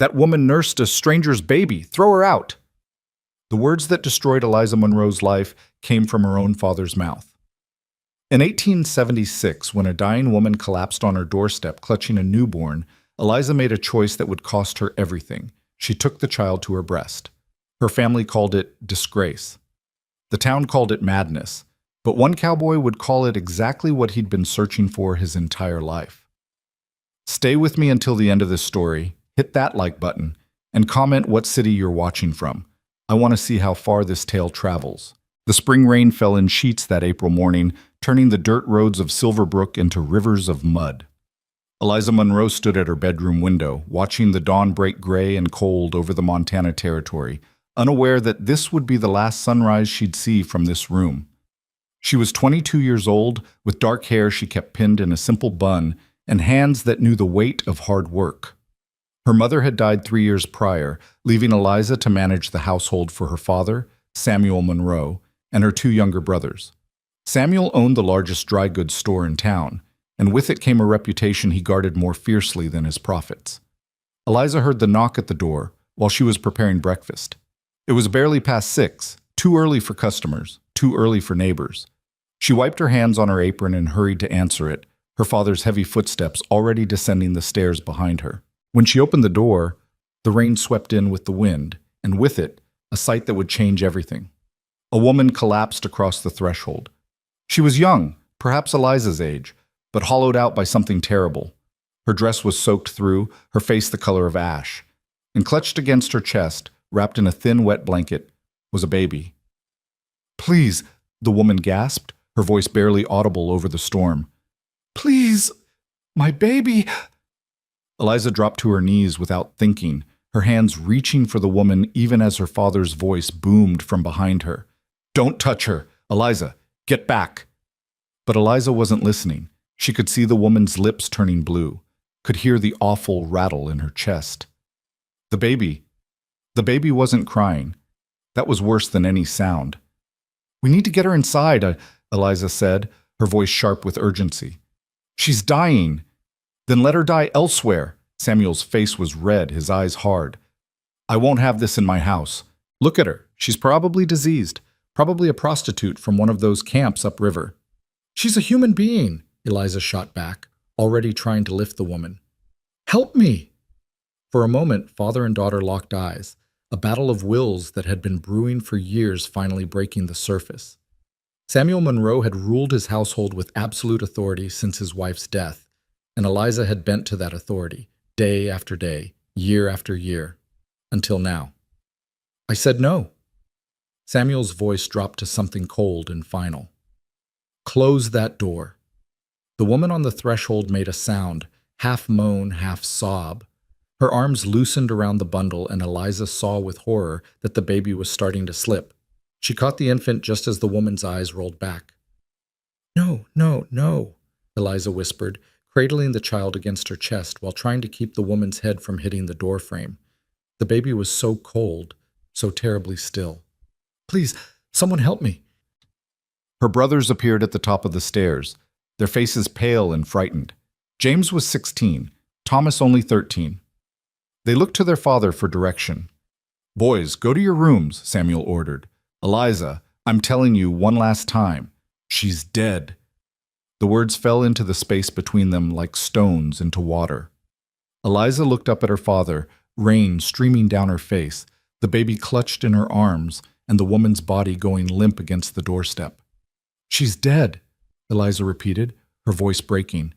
That woman nursed a stranger's baby. Throw her out. The words that destroyed Eliza Monroe's life came from her own father's mouth. In 1876, when a dying woman collapsed on her doorstep clutching a newborn, Eliza made a choice that would cost her everything. She took the child to her breast. Her family called it disgrace. The town called it madness, but one cowboy would call it exactly what he'd been searching for his entire life. Stay with me until the end of this story, hit that like button, and comment what city you're watching from. I want to see how far this tale travels. The spring rain fell in sheets that April morning, turning the dirt roads of Silverbrook into rivers of mud. Eliza Monroe stood at her bedroom window, watching the dawn break gray and cold over the Montana Territory, unaware that this would be the last sunrise she'd see from this room. She was 22 years old, with dark hair she kept pinned in a simple bun, and hands that knew the weight of hard work. Her mother had died 3 years prior, leaving Eliza to manage the household for her father, Samuel Monroe, and her 2 younger brothers. Samuel owned the largest dry goods store in town, and with it came a reputation he guarded more fiercely than his profits. Eliza heard the knock at the door while she was preparing breakfast. It was barely past 6, too early for customers, too early for neighbors. She wiped her hands on her apron and hurried to answer it, her father's heavy footsteps already descending the stairs behind her. When she opened the door, the rain swept in with the wind, and with it, a sight that would change everything. A woman collapsed across the threshold. She was young, perhaps Eliza's age, but hollowed out by something terrible. Her dress was soaked through, her face the color of ash, and clutched against her chest, wrapped in a thin, wet blanket, was a baby. "Please," the woman gasped, her voice barely audible over the storm. "Please, my baby." Eliza dropped to her knees without thinking, her hands reaching for the woman even as her father's voice boomed from behind her. "Don't touch her! Eliza, get back!" But Eliza wasn't listening. She could see the woman's lips turning blue, could hear the awful rattle in her chest. The baby wasn't crying. That was worse than any sound. "We need to get her inside," Eliza said, her voice sharp with urgency. "She's dying." "Then let her die elsewhere." Samuel's face was red, his eyes hard. "I won't have this in my house. Look at her. She's probably diseased, probably a prostitute from one of those camps upriver." "She's a human being," Eliza shot back, already trying to lift the woman. "Help me!" For a moment, father and daughter locked eyes, a battle of wills that had been brewing for years finally breaking the surface. Samuel Monroe had ruled his household with absolute authority since his wife's death, and Eliza had bent to that authority, day after day, year after year, until now. "I said no." Samuel's voice dropped to something cold and final. "Close that door." The woman on the threshold made a sound, half moan, half sob. Her arms loosened around the bundle, and Eliza saw with horror that the baby was starting to slip. She caught the infant just as the woman's eyes rolled back. "No, no, no," Eliza whispered, cradling the child against her chest while trying to keep the woman's head from hitting the doorframe. The baby was so cold, so terribly still. "Please, someone help me." Her brothers appeared at the top of the stairs, their faces pale and frightened. James was 16, Thomas only 13. They looked to their father for direction. "Boys, go to your rooms," Samuel ordered. "Eliza, I'm telling you one last time, she's dead." The words fell into the space between them like stones into water. Eliza looked up at her father, rain streaming down her face, the baby clutched in her arms, and the woman's body going limp against the doorstep. "She's dead," Eliza repeated, her voice breaking.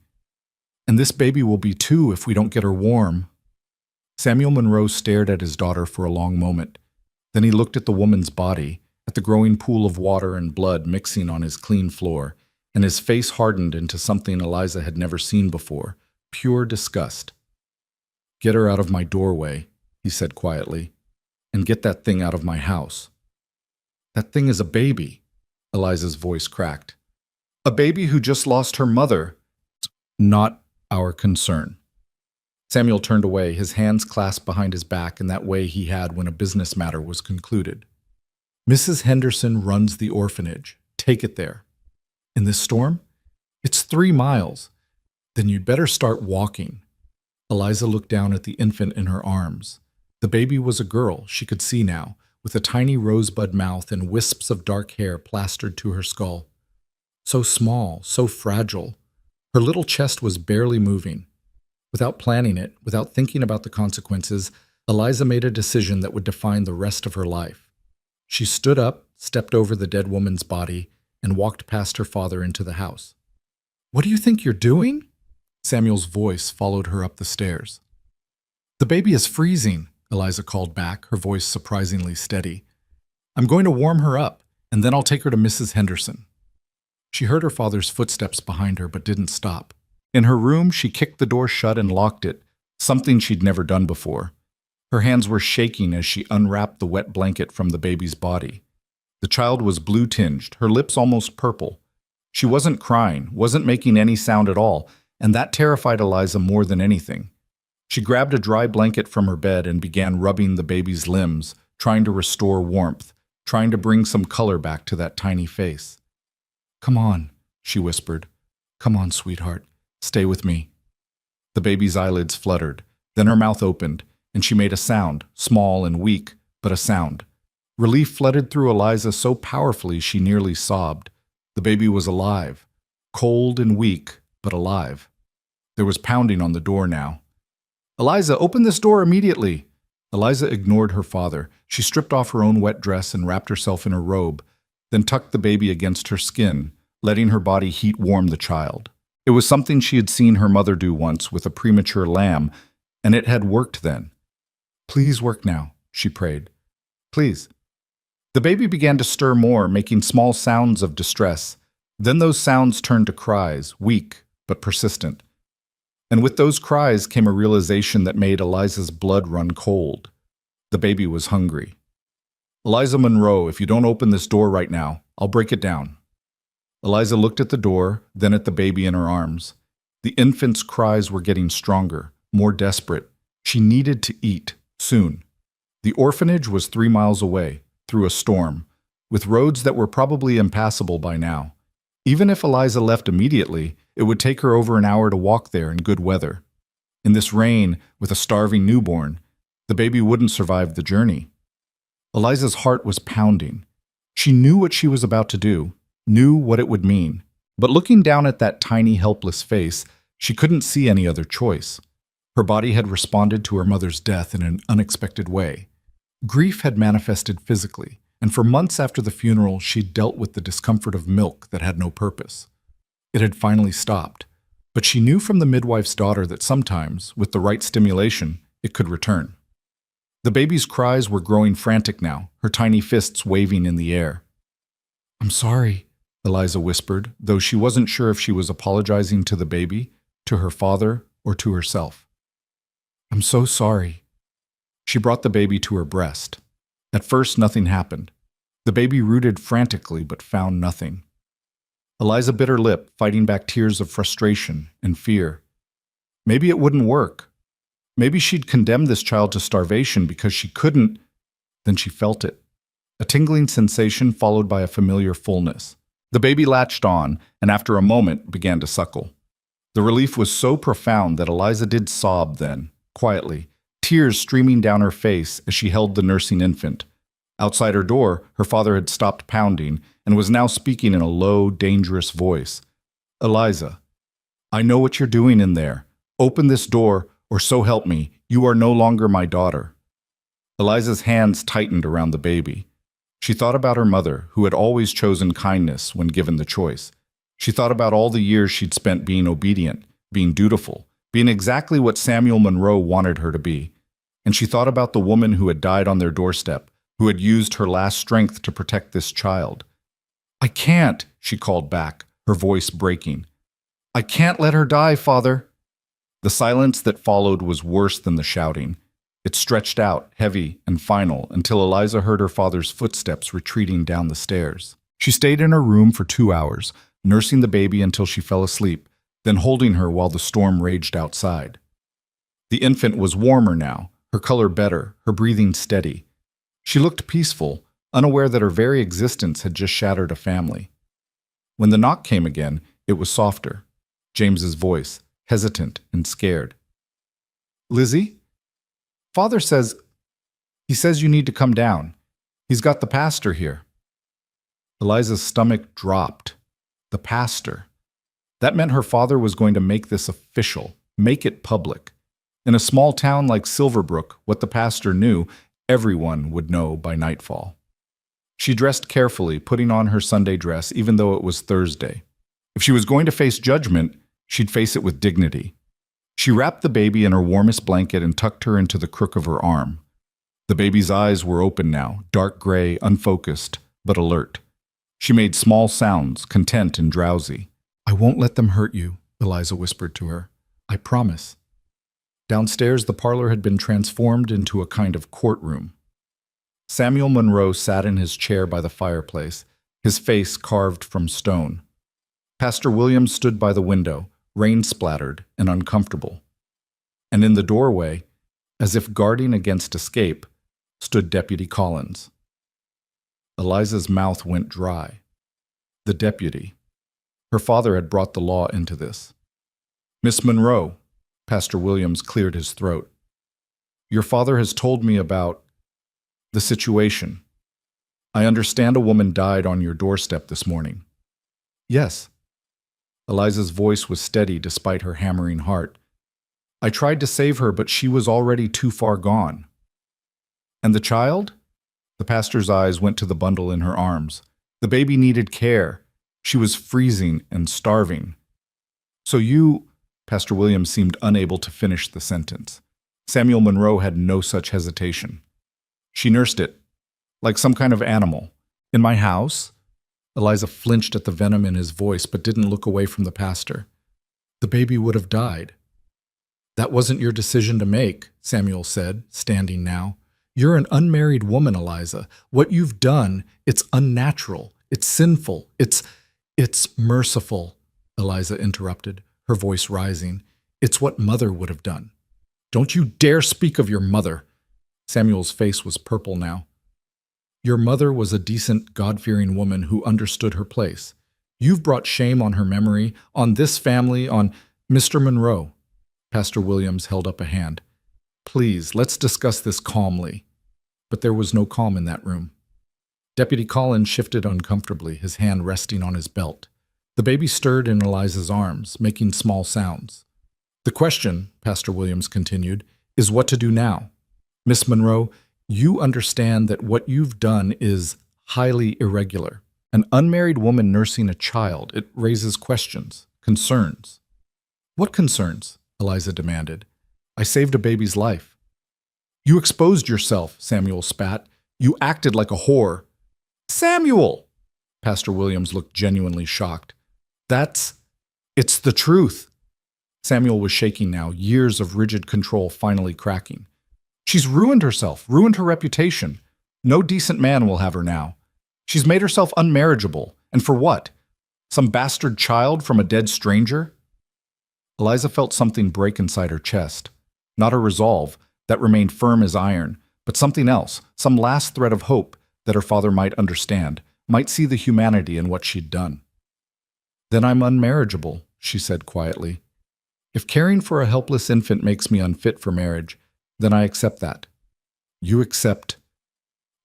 "And this baby will be too if we don't get her warm." Samuel Monroe stared at his daughter for a long moment. Then he looked at the woman's body, at the growing pool of water and blood mixing on his clean floor, and his face hardened into something Eliza had never seen before, pure disgust. "Get her out of my doorway," he said quietly, "and get that thing out of my house." "That thing is a baby," Eliza's voice cracked. "A baby who just lost her mother." "Not our concern." Samuel turned away, his hands clasped behind his back in that way he had when a business matter was concluded. "Mrs. Henderson runs the orphanage. Take it there." "In this storm?" "It's 3 miles." "Then you'd better start walking." Eliza looked down at the infant in her arms. The baby was a girl, she could see now, with a tiny rosebud mouth and wisps of dark hair plastered to her skull. So small, so fragile. Her little chest was barely moving. Without planning it, without thinking about the consequences, Eliza made a decision that would define the rest of her life. She stood up, stepped over the dead woman's body, and walked past her father into the house. "What do you think you're doing?" Samuel's voice followed her up the stairs. "The baby is freezing," Eliza called back, her voice surprisingly steady. "I'm going to warm her up, and then I'll take her to Mrs. Henderson." She heard her father's footsteps behind her but didn't stop. In her room, she kicked the door shut and locked it, something she'd never done before. Her hands were shaking as she unwrapped the wet blanket from the baby's body. The child was blue-tinged, her lips almost purple. She wasn't crying, wasn't making any sound at all, and that terrified Eliza more than anything. She grabbed a dry blanket from her bed and began rubbing the baby's limbs, trying to restore warmth, trying to bring some color back to that tiny face. "Come on," she whispered. "Come on, sweetheart. Stay with me." The baby's eyelids fluttered, then her mouth opened, and she made a sound, small and weak, but a sound. Relief flooded through Eliza so powerfully she nearly sobbed. The baby was alive, cold and weak, but alive. There was pounding on the door now. "Eliza, open this door immediately!" Eliza ignored her father. She stripped off her own wet dress and wrapped herself in her robe, then tucked the baby against her skin, letting her body heat warm the child. It was something she had seen her mother do once with a premature lamb, and it had worked then. "Please work now," she prayed. "Please." The baby began to stir more, making small sounds of distress. Then those sounds turned to cries, weak but persistent. And with those cries came a realization that made Eliza's blood run cold. The baby was hungry. "Eliza Monroe, if you don't open this door right now, I'll break it down." Eliza looked at the door, then at the baby in her arms. The infant's cries were getting stronger, more desperate. She needed to eat, soon. The orphanage was 3 miles away, through a storm, with roads that were probably impassable by now. Even if Eliza left immediately, it would take her over an hour to walk there in good weather. In this rain, with a starving newborn, the baby wouldn't survive the journey. Eliza's heart was pounding. She knew what she was about to do, knew what it would mean. But looking down at that tiny, helpless face, she couldn't see any other choice. Her body had responded to her mother's death in an unexpected way. Grief had manifested physically, and for months after the funeral, she'd dealt with the discomfort of milk that had no purpose. It had finally stopped, but she knew from the midwife's daughter that sometimes, with the right stimulation, it could return. The baby's cries were growing frantic now, her tiny fists waving in the air. "I'm sorry," Eliza whispered, though she wasn't sure if she was apologizing to the baby, to her father, or to herself. "I'm so sorry." She brought the baby to her breast. At first, nothing happened. The baby rooted frantically but found nothing. Eliza bit her lip, fighting back tears of frustration and fear. Maybe it wouldn't work. Maybe she'd condemned this child to starvation because she couldn't. Then she felt it. A tingling sensation followed by a familiar fullness. The baby latched on, and after a moment began to suckle. The relief was so profound that Eliza did sob then, quietly, tears streaming down her face as she held the nursing infant. Outside her door, her father had stopped pounding and was now speaking in a low, dangerous voice. "Eliza, I know what you're doing in there. Open this door, or so help me, you are no longer my daughter." Eliza's hands tightened around the baby. She thought about her mother, who had always chosen kindness when given the choice. She thought about all the years she'd spent being obedient, being dutiful, being exactly what Samuel Monroe wanted her to be. And she thought about the woman who had died on their doorstep, who had used her last strength to protect this child. "I can't," she called back, her voice breaking. "I can't let her die, Father." The silence that followed was worse than the shouting. It stretched out, heavy and final, until Eliza heard her father's footsteps retreating down the stairs. She stayed in her room for 2 hours, nursing the baby until she fell asleep, then holding her while the storm raged outside. The infant was warmer now, her color better, her breathing steady. She looked peaceful, unaware that her very existence had just shattered a family. When the knock came again, it was softer. James's voice, hesitant and scared. Lizzie? Father he says you need to come down. He's got the pastor here. Eliza's stomach dropped. The pastor. That meant her father was going to make this official, make it public. In a small town like Silverbrook, what the pastor knew, everyone would know by nightfall. She dressed carefully, putting on her Sunday dress even though it was Thursday. If she was going to face judgment, she'd face it with dignity. She wrapped the baby in her warmest blanket and tucked her into the crook of her arm. The baby's eyes were open now, dark gray, unfocused, but alert. She made small sounds, content and drowsy. "I won't let them hurt you," Eliza whispered to her. "I promise." Downstairs, the parlor had been transformed into a kind of courtroom. Samuel Monroe sat in his chair by the fireplace, his face carved from stone. Pastor Williams stood by the window, rain-splattered and uncomfortable. And in the doorway, as if guarding against escape, stood Deputy Collins. Eliza's mouth went dry. The deputy. Her father had brought the law into this. "Miss Monroe," Pastor Williams cleared his throat. "Your father has told me about the situation. I understand a woman died on your doorstep this morning." "Yes." Eliza's voice was steady despite her hammering heart. "I tried to save her, but she was already too far gone." "And the child?" The pastor's eyes went to the bundle in her arms. The baby needed care. She was freezing and starving. "So you—" Pastor Williams seemed unable to finish the sentence. Samuel Monroe had no such hesitation. "She nursed it, like some kind of animal. In my house?" Eliza flinched at the venom in his voice but didn't look away from the pastor. "The baby would have died." "That wasn't your decision to make," Samuel said, standing now. "You're an unmarried woman, Eliza. What you've done, it's unnatural. It's sinful. It's merciful," Eliza interrupted, her voice rising. "It's what Mother would have done." "Don't you dare speak of your mother." Samuel's face was purple now. "Your mother was a decent, God-fearing woman who understood her place. You've brought shame on her memory, on this family, on Mr. Monroe." Pastor Williams held up a hand. "Please, let's discuss this calmly." But there was no calm in that room. Deputy Collins shifted uncomfortably, his hand resting on his belt. The baby stirred in Eliza's arms, making small sounds. "The question," Pastor Williams continued, "is what to do now. Miss Monroe, you understand that what you've done is highly irregular. An unmarried woman nursing a child, it raises questions, concerns." "What concerns?" Eliza demanded. "I saved a baby's life." "You exposed yourself," Samuel spat. "You acted like a whore." "Samuel!" Pastor Williams looked genuinely shocked. It's the truth." Samuel was shaking now, years of rigid control finally cracking. "She's ruined herself, ruined her reputation. No decent man will have her now. She's made herself unmarriageable. And for what? Some bastard child from a dead stranger?" Eliza felt something break inside her chest. Not her resolve, that remained firm as iron, but something else, some last thread of hope that her father might understand, might see the humanity in what she'd done. "Then I'm unmarriageable," she said quietly. "If caring for a helpless infant makes me unfit for marriage, then I accept that." "You accept—"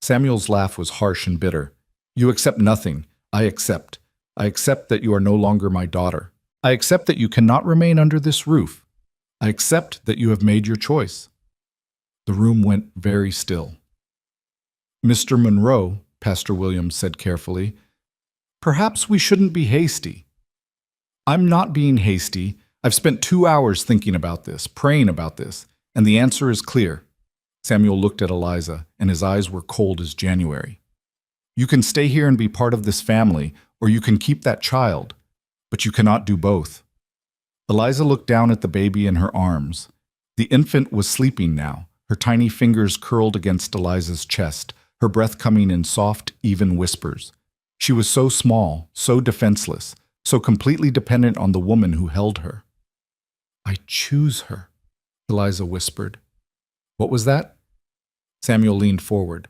Samuel's laugh was harsh and bitter. "You accept nothing. I accept. I accept that you are no longer my daughter. I accept that you cannot remain under this roof. I accept that you have made your choice." The room went very still. "Mr. Monroe," Pastor Williams said carefully, "perhaps we shouldn't be hasty." "I'm not being hasty. I've spent 2 hours thinking about this, praying about this, and the answer is clear." Samuel looked at Eliza, and his eyes were cold as January. "You can stay here and be part of this family, or you can keep that child, but you cannot do both." Eliza looked down at the baby in her arms. The infant was sleeping now, her tiny fingers curled against Eliza's chest, her breath coming in soft, even whispers. She was so small, so defenseless, so completely dependent on the woman who held her. "I choose her," Eliza whispered. "What was that?" Samuel leaned forward.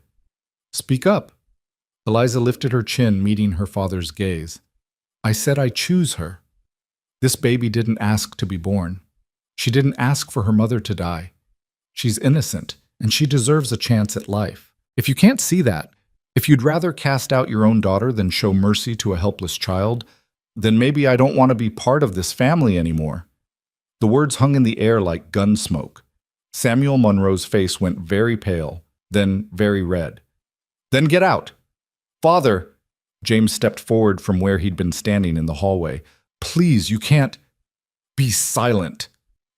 "Speak up." Eliza lifted her chin, meeting her father's gaze. "I said I choose her. This baby didn't ask to be born. She didn't ask for her mother to die. She's innocent, and she deserves a chance at life. If you can't see that, if you'd rather cast out your own daughter than show mercy to a helpless child, then maybe I don't want to be part of this family anymore." The words hung in the air like gun smoke. Samuel Monroe's face went very pale, then very red. "Then get out!" "Father!" James stepped forward from where he'd been standing in the hallway. "Please, you can't—" "Be silent,"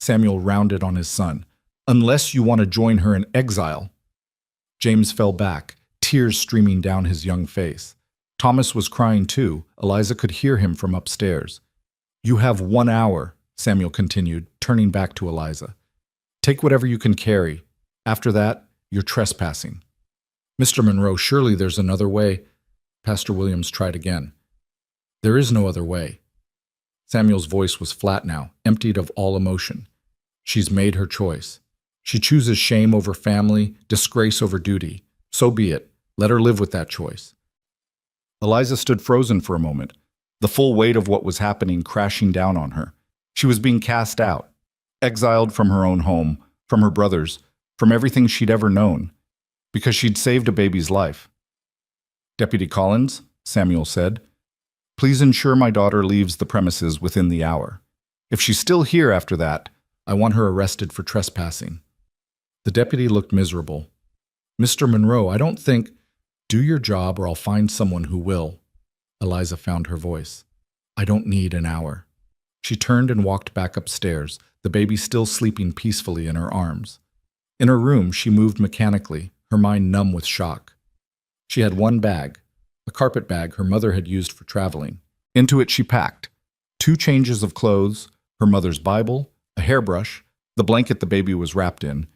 Samuel rounded on his son. "Unless you want to join her in exile." James fell back, tears streaming down his young face. Thomas was crying too. Eliza could hear him from upstairs. "You have 1 hour," Samuel continued, turning back to Eliza. "Take whatever you can carry. After that, you're trespassing." "Mr. Monroe, surely there's another way." Pastor Williams tried again. "There is no other way." Samuel's voice was flat now, emptied of all emotion. "She's made her choice. She chooses shame over family, disgrace over duty. So be it. Let her live with that choice." Eliza stood frozen for a moment, the full weight of what was happening crashing down on her. She was being cast out, exiled from her own home, from her brothers, from everything she'd ever known, because she'd saved a baby's life. "Deputy Collins," Samuel said, "please ensure my daughter leaves the premises within the hour. If she's still here after that, I want her arrested for trespassing." The deputy looked miserable. "Mr. Monroe, I don't think—" "Do your job or I'll find someone who will." Eliza found her voice. "I don't need an hour." She turned and walked back upstairs, the baby still sleeping peacefully in her arms. In her room, she moved mechanically, her mind numb with shock. She had one bag, a carpet bag her mother had used for traveling. Into it she packed 2 changes of clothes, her mother's Bible, a hairbrush, the blanket the baby was wrapped in,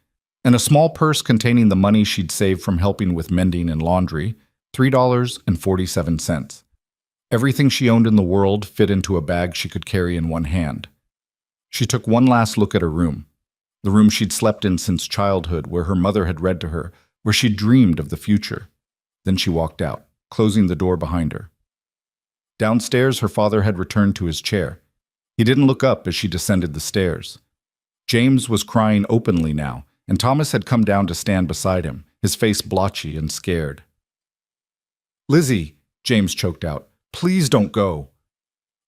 and a small purse containing the money she'd saved from helping with mending and laundry, $3.47. Everything she owned in the world fit into a bag she could carry in one hand. She took one last look at her room, the room she'd slept in since childhood, where her mother had read to her, where she'd dreamed of the future. Then she walked out, closing the door behind her. Downstairs, her father had returned to his chair. He didn't look up as she descended the stairs. James was crying openly now, and Thomas had come down to stand beside him, his face blotchy and scared. "Lizzie," James choked out, "please don't go."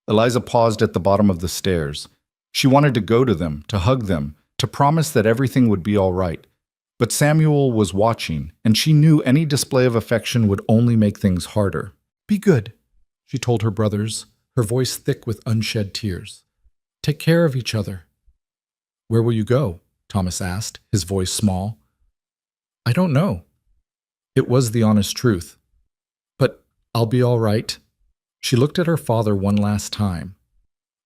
Eliza paused at the bottom of the stairs. She wanted to go to them, to hug them, to promise that everything would be all right. But Samuel was watching, and she knew any display of affection would only make things harder. "Be good," she told her brothers, her voice thick with unshed tears. "Take care of each other." "Where will you go?" Thomas asked, his voice small. "I don't know." It was the honest truth. "But I'll be all right." She looked at her father one last time.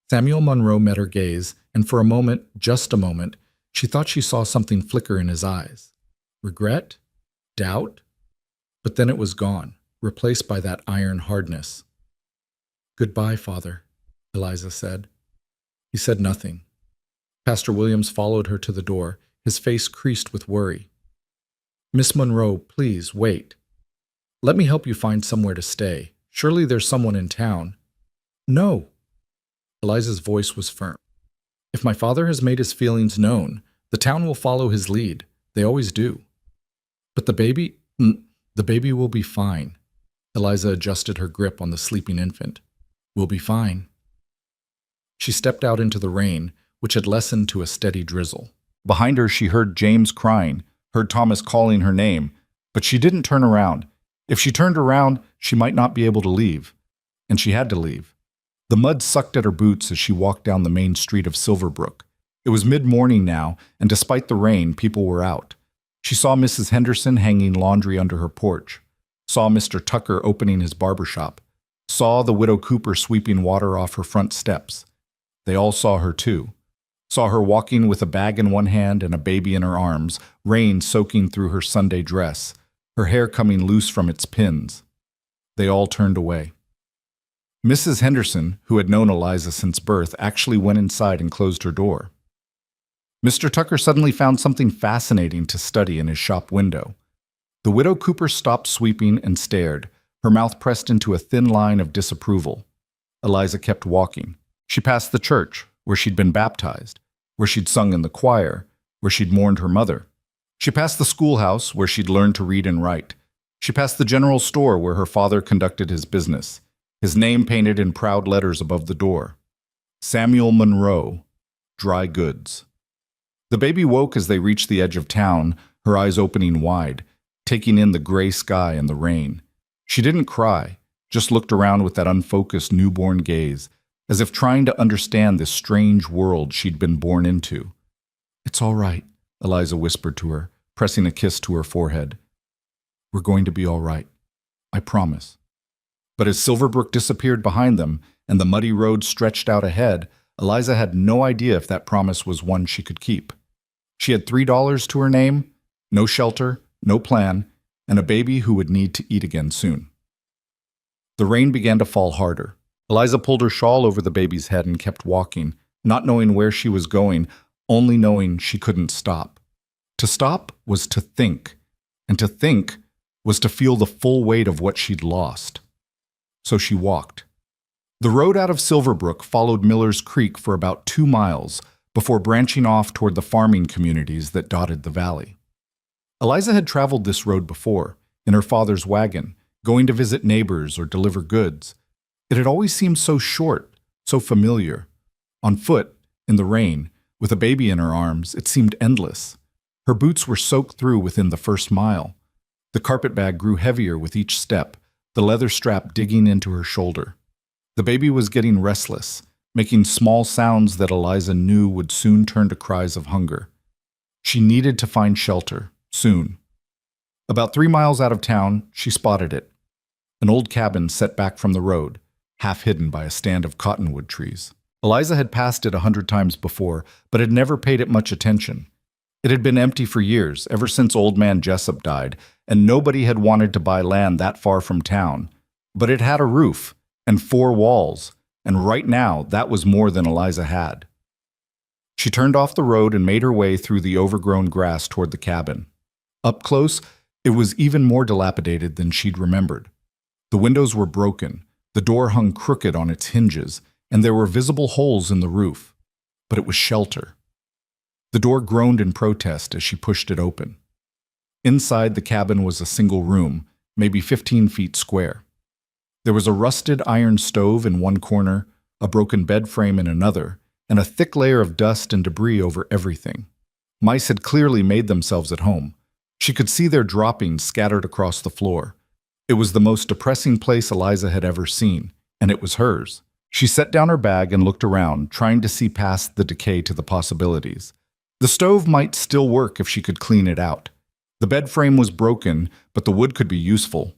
Samuel Monroe met her gaze, and for a moment, just a moment, she thought she saw something flicker in his eyes. Regret? Doubt? But then it was gone, replaced by that iron hardness. "Goodbye, Father," Eliza said. He said nothing. Pastor Williams followed her to the door, his face creased with worry. "Miss Monroe, please, wait. Let me help you find somewhere to stay. Surely there's someone in town." "No." Eliza's voice was firm. "If my father has made his feelings known, the town will follow his lead. They always do." "But the baby? The baby will be fine." Eliza adjusted her grip on the sleeping infant. "We'll be fine." She stepped out into the rain, which had lessened to a steady drizzle. Behind her, she heard James crying, heard Thomas calling her name, but she didn't turn around. If she turned around, she might not be able to leave. And she had to leave. The mud sucked at her boots as she walked down the main street of Silverbrook. It was mid-morning now, and despite the rain, people were out. She saw Mrs. Henderson hanging laundry under her porch, saw Mr. Tucker opening his barber shop, saw the widow Cooper sweeping water off her front steps. They all saw her too. Saw her walking with a bag in one hand and a baby in her arms, rain soaking through her Sunday dress, her hair coming loose from its pins. They all turned away. Mrs. Henderson, who had known Eliza since birth, actually went inside and closed her door. Mr. Tucker suddenly found something fascinating to study in his shop window. The widow Cooper stopped sweeping and stared, her mouth pressed into a thin line of disapproval. Eliza kept walking. She passed the church, where she'd been baptized, where she'd sung in the choir, where she'd mourned her mother. She passed the schoolhouse, where she'd learned to read and write. She passed the general store, where her father conducted his business, his name painted in proud letters above the door. Samuel Monroe, Dry Goods. The baby woke as they reached the edge of town, her eyes opening wide, taking in the gray sky and the rain. She didn't cry, just looked around with that unfocused newborn gaze, as if trying to understand this strange world she'd been born into. "It's all right," Eliza whispered to her, pressing a kiss to her forehead. "We're going to be all right. I promise." But as Silverbrook disappeared behind them and the muddy road stretched out ahead, Eliza had no idea if that promise was one she could keep. She had $3 to her name, no shelter, no plan, and a baby who would need to eat again soon. The rain began to fall harder. Eliza pulled her shawl over the baby's head and kept walking, not knowing where she was going, only knowing she couldn't stop. To stop was to think, and to think was to feel the full weight of what she'd lost. So she walked. The road out of Silverbrook followed Miller's Creek for about 2 miles before branching off toward the farming communities that dotted the valley. Eliza had traveled this road before, in her father's wagon, going to visit neighbors or deliver goods. It had always seemed so short, so familiar. On foot, in the rain, with a baby in her arms, it seemed endless. Her boots were soaked through within the first mile. The carpetbag grew heavier with each step, the leather strap digging into her shoulder. The baby was getting restless, making small sounds that Eliza knew would soon turn to cries of hunger. She needed to find shelter, soon. About 3 miles out of town, she spotted it. An old cabin set back from the road, half hidden by a stand of cottonwood trees. Eliza had passed it 100 times before, but had never paid it much attention. It had been empty for years, ever since Old Man Jessup died, and nobody had wanted to buy land that far from town. But it had a roof and 4 walls, and right now that was more than Eliza had. She turned off the road and made her way through the overgrown grass toward the cabin. Up close, it was even more dilapidated than she'd remembered. The windows were broken, the door hung crooked on its hinges, and there were visible holes in the roof. But it was shelter. The door groaned in protest as she pushed it open. Inside the cabin was a single room, maybe 15 feet square. There was a rusted iron stove in one corner, a broken bed frame in another, and a thick layer of dust and debris over everything. Mice had clearly made themselves at home. She could see their droppings scattered across the floor. It was the most depressing place Eliza had ever seen, and it was hers. She set down her bag and looked around, trying to see past the decay to the possibilities. The stove might still work if she could clean it out. The bed frame was broken, but the wood could be useful.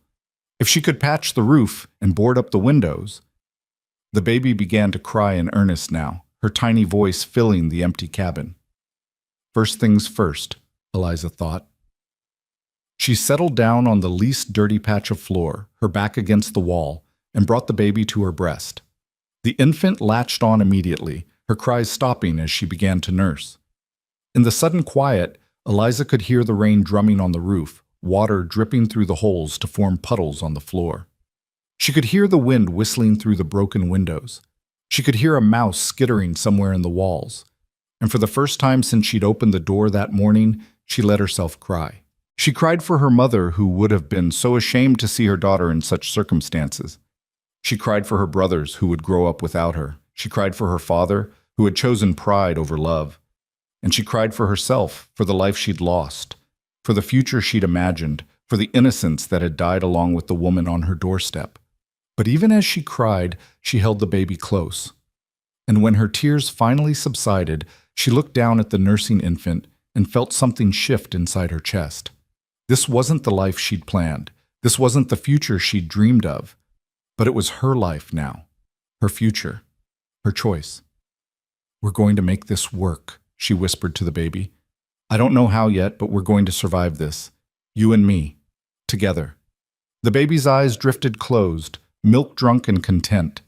If she could patch the roof and board up the windows. The baby began to cry in earnest now, her tiny voice filling the empty cabin. First things first, Eliza thought. She settled down on the least dirty patch of floor, her back against the wall, and brought the baby to her breast. The infant latched on immediately, her cries stopping as she began to nurse. In the sudden quiet, Eliza could hear the rain drumming on the roof, water dripping through the holes to form puddles on the floor. She could hear the wind whistling through the broken windows. She could hear a mouse skittering somewhere in the walls. And for the first time since she'd opened the door that morning, she let herself cry. She cried for her mother, who would have been so ashamed to see her daughter in such circumstances. She cried for her brothers, who would grow up without her. She cried for her father, who had chosen pride over love. And she cried for herself, for the life she'd lost, for the future she'd imagined, for the innocence that had died along with the woman on her doorstep. But even as she cried, she held the baby close. And when her tears finally subsided, she looked down at the nursing infant and felt something shift inside her chest. This wasn't the life she'd planned. This wasn't the future she'd dreamed of. But it was her life now, her future, her choice. "We're going to make this work," she whispered to the baby. "I don't know how yet, but we're going to survive this. You and me. Together." The baby's eyes drifted closed, milk-drunk and content.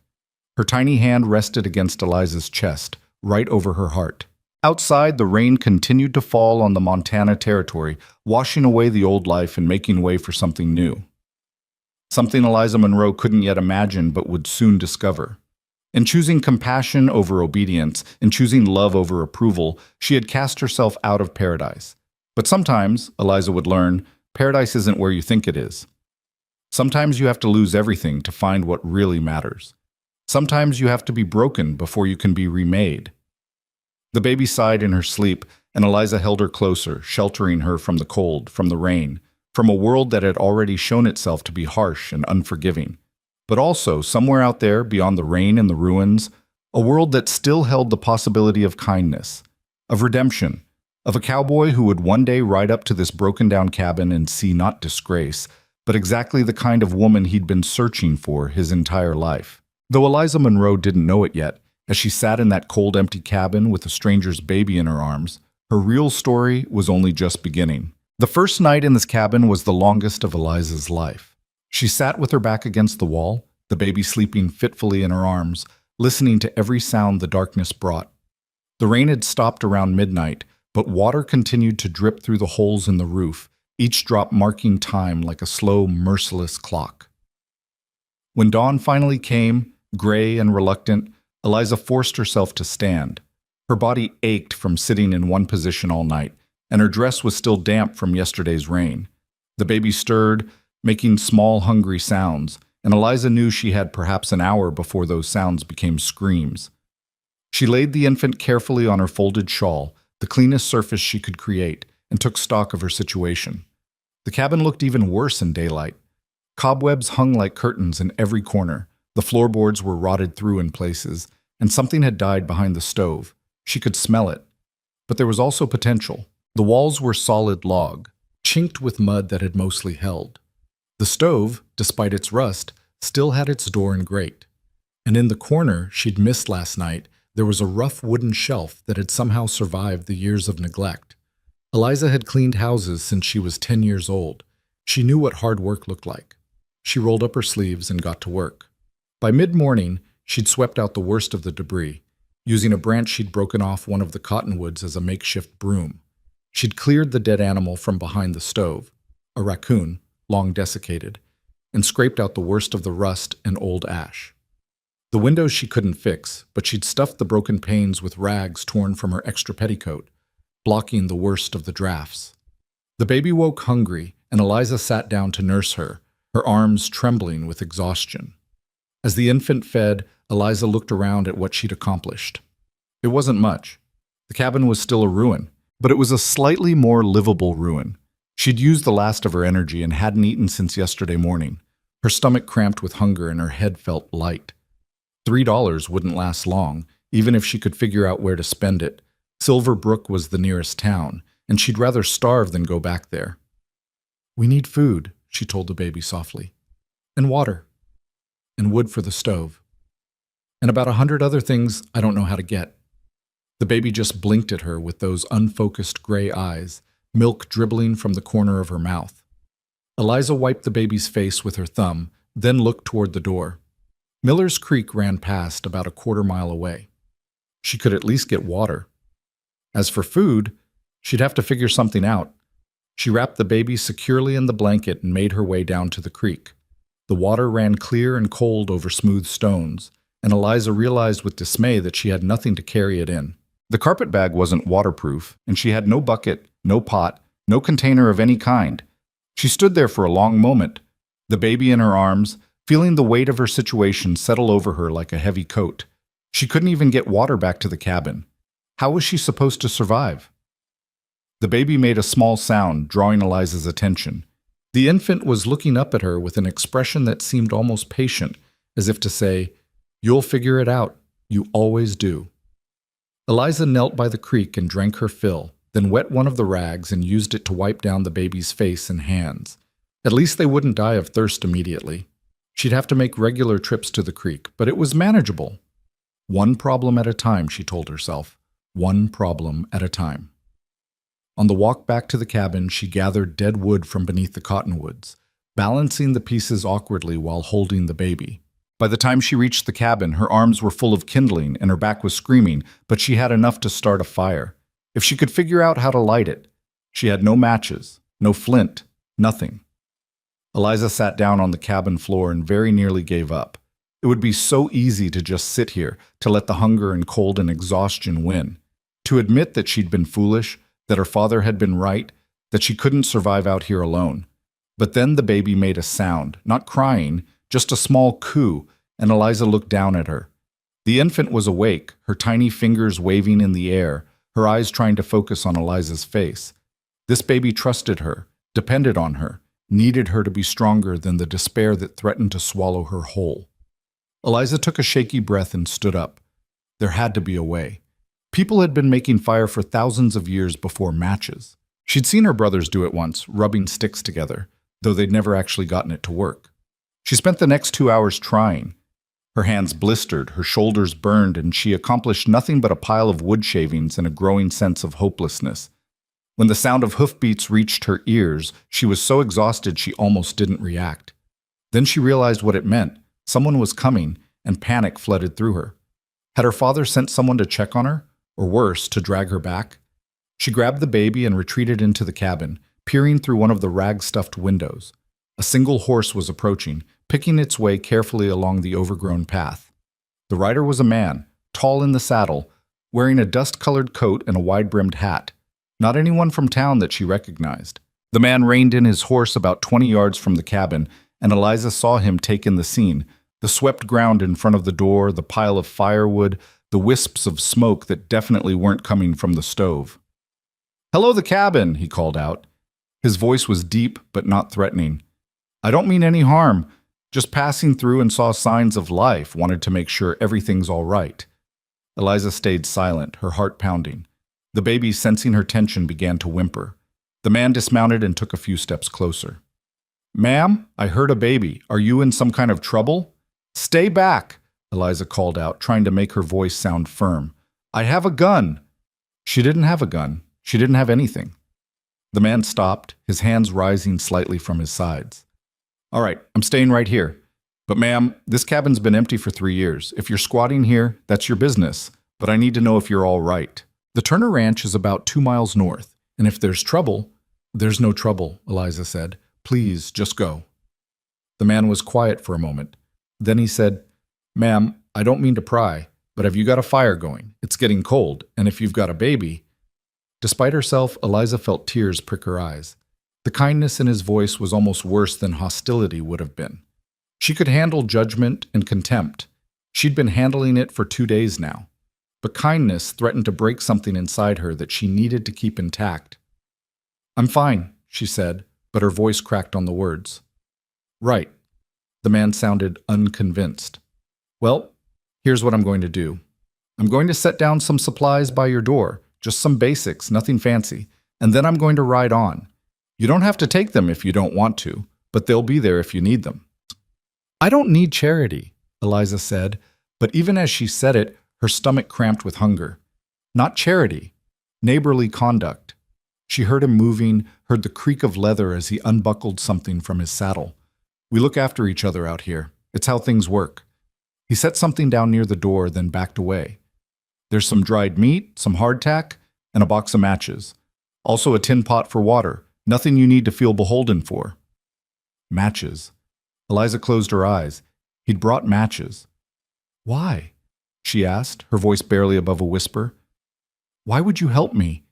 Her tiny hand rested against Eliza's chest, right over her heart. Outside, the rain continued to fall on the Montana territory, washing away the old life and making way for something new. Something Eliza Monroe couldn't yet imagine but would soon discover. In choosing compassion over obedience, in choosing love over approval, she had cast herself out of paradise. But sometimes, Eliza would learn, paradise isn't where you think it is. Sometimes you have to lose everything to find what really matters. Sometimes you have to be broken before you can be remade. The baby sighed in her sleep, and Eliza held her closer, sheltering her from the cold, from the rain, from a world that had already shown itself to be harsh and unforgiving. But also, somewhere out there, beyond the rain and the ruins, a world that still held the possibility of kindness, of redemption, of a cowboy who would one day ride up to this broken-down cabin and see not disgrace, but exactly the kind of woman he'd been searching for his entire life. Though Eliza Monroe didn't know it yet, as she sat in that cold, empty cabin with a stranger's baby in her arms, her real story was only just beginning. The first night in this cabin was the longest of Eliza's life. She sat with her back against the wall, the baby sleeping fitfully in her arms, listening to every sound the darkness brought. The rain had stopped around midnight, but water continued to drip through the holes in the roof, each drop marking time like a slow, merciless clock. When dawn finally came, gray and reluctant, Eliza forced herself to stand. Her body ached from sitting in one position all night, and her dress was still damp from yesterday's rain. The baby stirred, making small, hungry sounds, and Eliza knew she had perhaps an hour before those sounds became screams. She laid the infant carefully on her folded shawl, the cleanest surface she could create, and took stock of her situation. The cabin looked even worse in daylight. Cobwebs hung like curtains in every corner, the floorboards were rotted through in places, and something had died behind the stove. She could smell it. But there was also potential. The walls were solid log, chinked with mud that had mostly held. The stove, despite its rust, still had its door and grate. And in the corner she'd missed last night, there was a rough wooden shelf that had somehow survived the years of neglect. Eliza had cleaned houses since she was 10 years old. She knew what hard work looked like. She rolled up her sleeves and got to work. By mid-morning, she'd swept out the worst of the debris, using a branch she'd broken off one of the cottonwoods as a makeshift broom. She'd cleared the dead animal from behind the stove, a raccoon, long desiccated, and scraped out the worst of the rust and old ash. The windows she couldn't fix, but she'd stuffed the broken panes with rags torn from her extra petticoat, blocking the worst of the drafts. The baby woke hungry, and Eliza sat down to nurse her, her arms trembling with exhaustion. As the infant fed, Eliza looked around at what she'd accomplished. It wasn't much. The cabin was still a ruin, but it was a slightly more livable ruin. She'd used the last of her energy and hadn't eaten since yesterday morning. Her stomach cramped with hunger and her head felt light. $3 wouldn't last long, even if she could figure out where to spend it. Silver Brook was the nearest town, and she'd rather starve than go back there. "We need food," she told the baby softly. "And water. And wood for the stove. And about 100 other things I don't know how to get." The baby just blinked at her with those unfocused gray eyes, milk dribbling from the corner of her mouth. Eliza wiped the baby's face with her thumb, then looked toward the door. Miller's Creek ran past about a quarter-mile away. She could at least get water. As for food, she'd have to figure something out. She wrapped the baby securely in the blanket and made her way down to the creek. The water ran clear and cold over smooth stones, and Eliza realized with dismay that she had nothing to carry it in. The carpet bag wasn't waterproof, and she had no bucket, no pot, no container of any kind. She stood there for a long moment, the baby in her arms, feeling the weight of her situation settle over her like a heavy coat. She couldn't even get water back to the cabin. How was she supposed to survive? The baby made a small sound, drawing Eliza's attention. The infant was looking up at her with an expression that seemed almost patient, as if to say, "You'll figure it out. You always do." Eliza knelt by the creek and drank her fill, then wet one of the rags and used it to wipe down the baby's face and hands. At least they wouldn't die of thirst immediately. She'd have to make regular trips to the creek, but it was manageable. One problem at a time, she told herself. One problem at a time. On the walk back to the cabin, she gathered dead wood from beneath the cottonwoods, balancing the pieces awkwardly while holding the baby. By the time she reached the cabin, her arms were full of kindling and her back was screaming, but she had enough to start a fire. If she could figure out how to light it. She had no matches, no flint, nothing. Eliza sat down on the cabin floor and very nearly gave up. It would be so easy to just sit here, to let the hunger and cold and exhaustion win. To admit that she'd been foolish, that her father had been right, that she couldn't survive out here alone. But then the baby made a sound, not crying, just a small coo, and Eliza looked down at her. The infant was awake, her tiny fingers waving in the air, her eyes trying to focus on Eliza's face. This baby trusted her, depended on her, needed her to be stronger than the despair that threatened to swallow her whole. Eliza took a shaky breath and stood up. There had to be a way. People had been making fire for thousands of years before matches. She'd seen her brothers do it once, rubbing sticks together, though they'd never actually gotten it to work. She spent the next 2 hours trying. Her hands blistered, her shoulders burned, and she accomplished nothing but a pile of wood shavings and a growing sense of hopelessness. When the sound of hoofbeats reached her ears, she was so exhausted she almost didn't react. Then she realized what it meant. Someone was coming, and panic flooded through her. Had her father sent someone to check on her? Or worse, to drag her back? She grabbed the baby and retreated into the cabin, peering through one of the rag-stuffed windows. A single horse was approaching, picking its way carefully along the overgrown path. The rider was a man, tall in the saddle, wearing a dust-colored coat and a wide-brimmed hat. Not anyone from town that she recognized. The man reined in his horse about 20 yards from the cabin, and Eliza saw him take in the scene. The swept ground in front of the door, the pile of firewood, the wisps of smoke that definitely weren't coming from the stove. "Hello, the cabin," he called out. His voice was deep but not threatening. "I don't mean any harm. Just passing through and saw signs of life, wanted to make sure everything's all right." Eliza stayed silent, her heart pounding. The baby, sensing her tension, began to whimper. The man dismounted and took a few steps closer. "Ma'am, I heard a baby. Are you in some kind of trouble?" "Stay back," Eliza called out, trying to make her voice sound firm. "I have a gun." She didn't have a gun. She didn't have anything. The man stopped, his hands rising slightly from his sides. "All right, I'm staying right here. But ma'am, this cabin's been empty for 3 years. If you're squatting here, that's your business. But I need to know if you're all right. The Turner Ranch is about 2 miles north, and if there's trouble—" "There's no trouble," Eliza said. "Please, just go." The man was quiet for a moment. Then he said, "Ma'am, I don't mean to pry, but have you got a fire going? It's getting cold, and if you've got a baby—" Despite herself, Eliza felt tears prick her eyes. The kindness in his voice was almost worse than hostility would have been. She could handle judgment and contempt. She'd been handling it for 2 days now. But kindness threatened to break something inside her that she needed to keep intact. "I'm fine," she said, but her voice cracked on the words. "Right." The man sounded unconvinced. "Well, here's what I'm going to do. I'm going to set down some supplies by your door, just some basics, nothing fancy, and then I'm going to ride on. You don't have to take them if you don't want to, but they'll be there if you need them." "I don't need charity," Eliza said, but even as she said it, her stomach cramped with hunger. Not charity, neighborly conduct. She heard him moving, heard the creak of leather as he unbuckled something from his saddle. "We look after each other out here. It's how things work." He set something down near the door, then backed away. "There's some dried meat, some hardtack, and a box of matches. Also a tin pot for water. Nothing you need to feel beholden for." Matches. Eliza closed her eyes. He'd brought matches. "Why?" she asked, her voice barely above a whisper. "Why would you help me?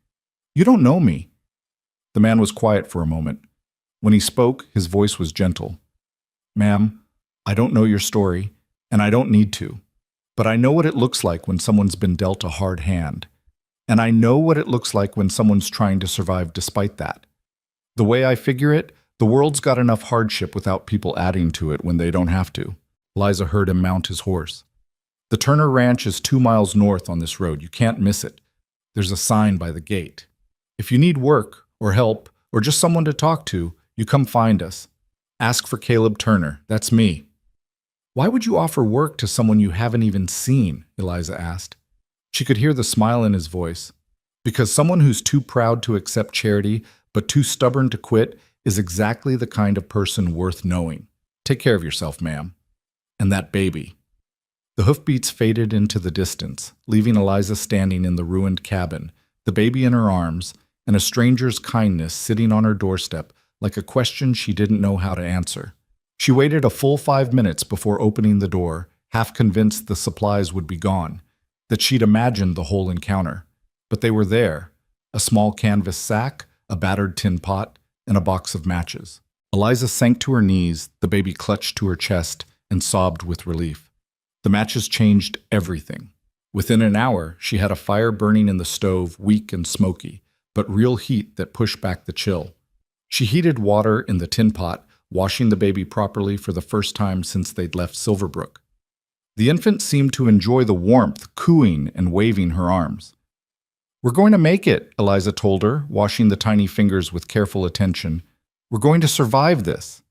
You don't know me." The man was quiet for a moment. When he spoke, his voice was gentle. "Ma'am, I don't know your story, and I don't need to. But I know what it looks like when someone's been dealt a hard hand. And I know what it looks like when someone's trying to survive despite that. The way I figure it, the world's got enough hardship without people adding to it when they don't have to." Eliza heard him mount his horse. "The Turner Ranch is 2 miles north on this road. You can't miss it. There's a sign by the gate. If you need work or help or just someone to talk to, you come find us. Ask for Caleb Turner. That's me." "Why would you offer work to someone you haven't even seen?" Eliza asked. She could hear the smile in his voice. "Because someone who's too proud to accept charity but too stubborn to quit is exactly the kind of person worth knowing. Take care of yourself, ma'am. And that baby." The hoofbeats faded into the distance, leaving Eliza standing in the ruined cabin, the baby in her arms, and a stranger's kindness sitting on her doorstep like a question she didn't know how to answer. She waited a full 5 minutes before opening the door, half convinced the supplies would be gone, that she'd imagined the whole encounter. But they were there: a small canvas sack, a battered tin pot, and a box of matches. Eliza sank to her knees, the baby clutched to her chest, and sobbed with relief. The matches changed everything. Within an hour, she had a fire burning in the stove, weak and smoky, but real heat that pushed back the chill. She heated water in the tin pot, washing the baby properly for the first time since they'd left Silverbrook. The infant seemed to enjoy the warmth, cooing and waving her arms. "We're going to make it," Eliza told her, washing the tiny fingers with careful attention. "We're going to survive this."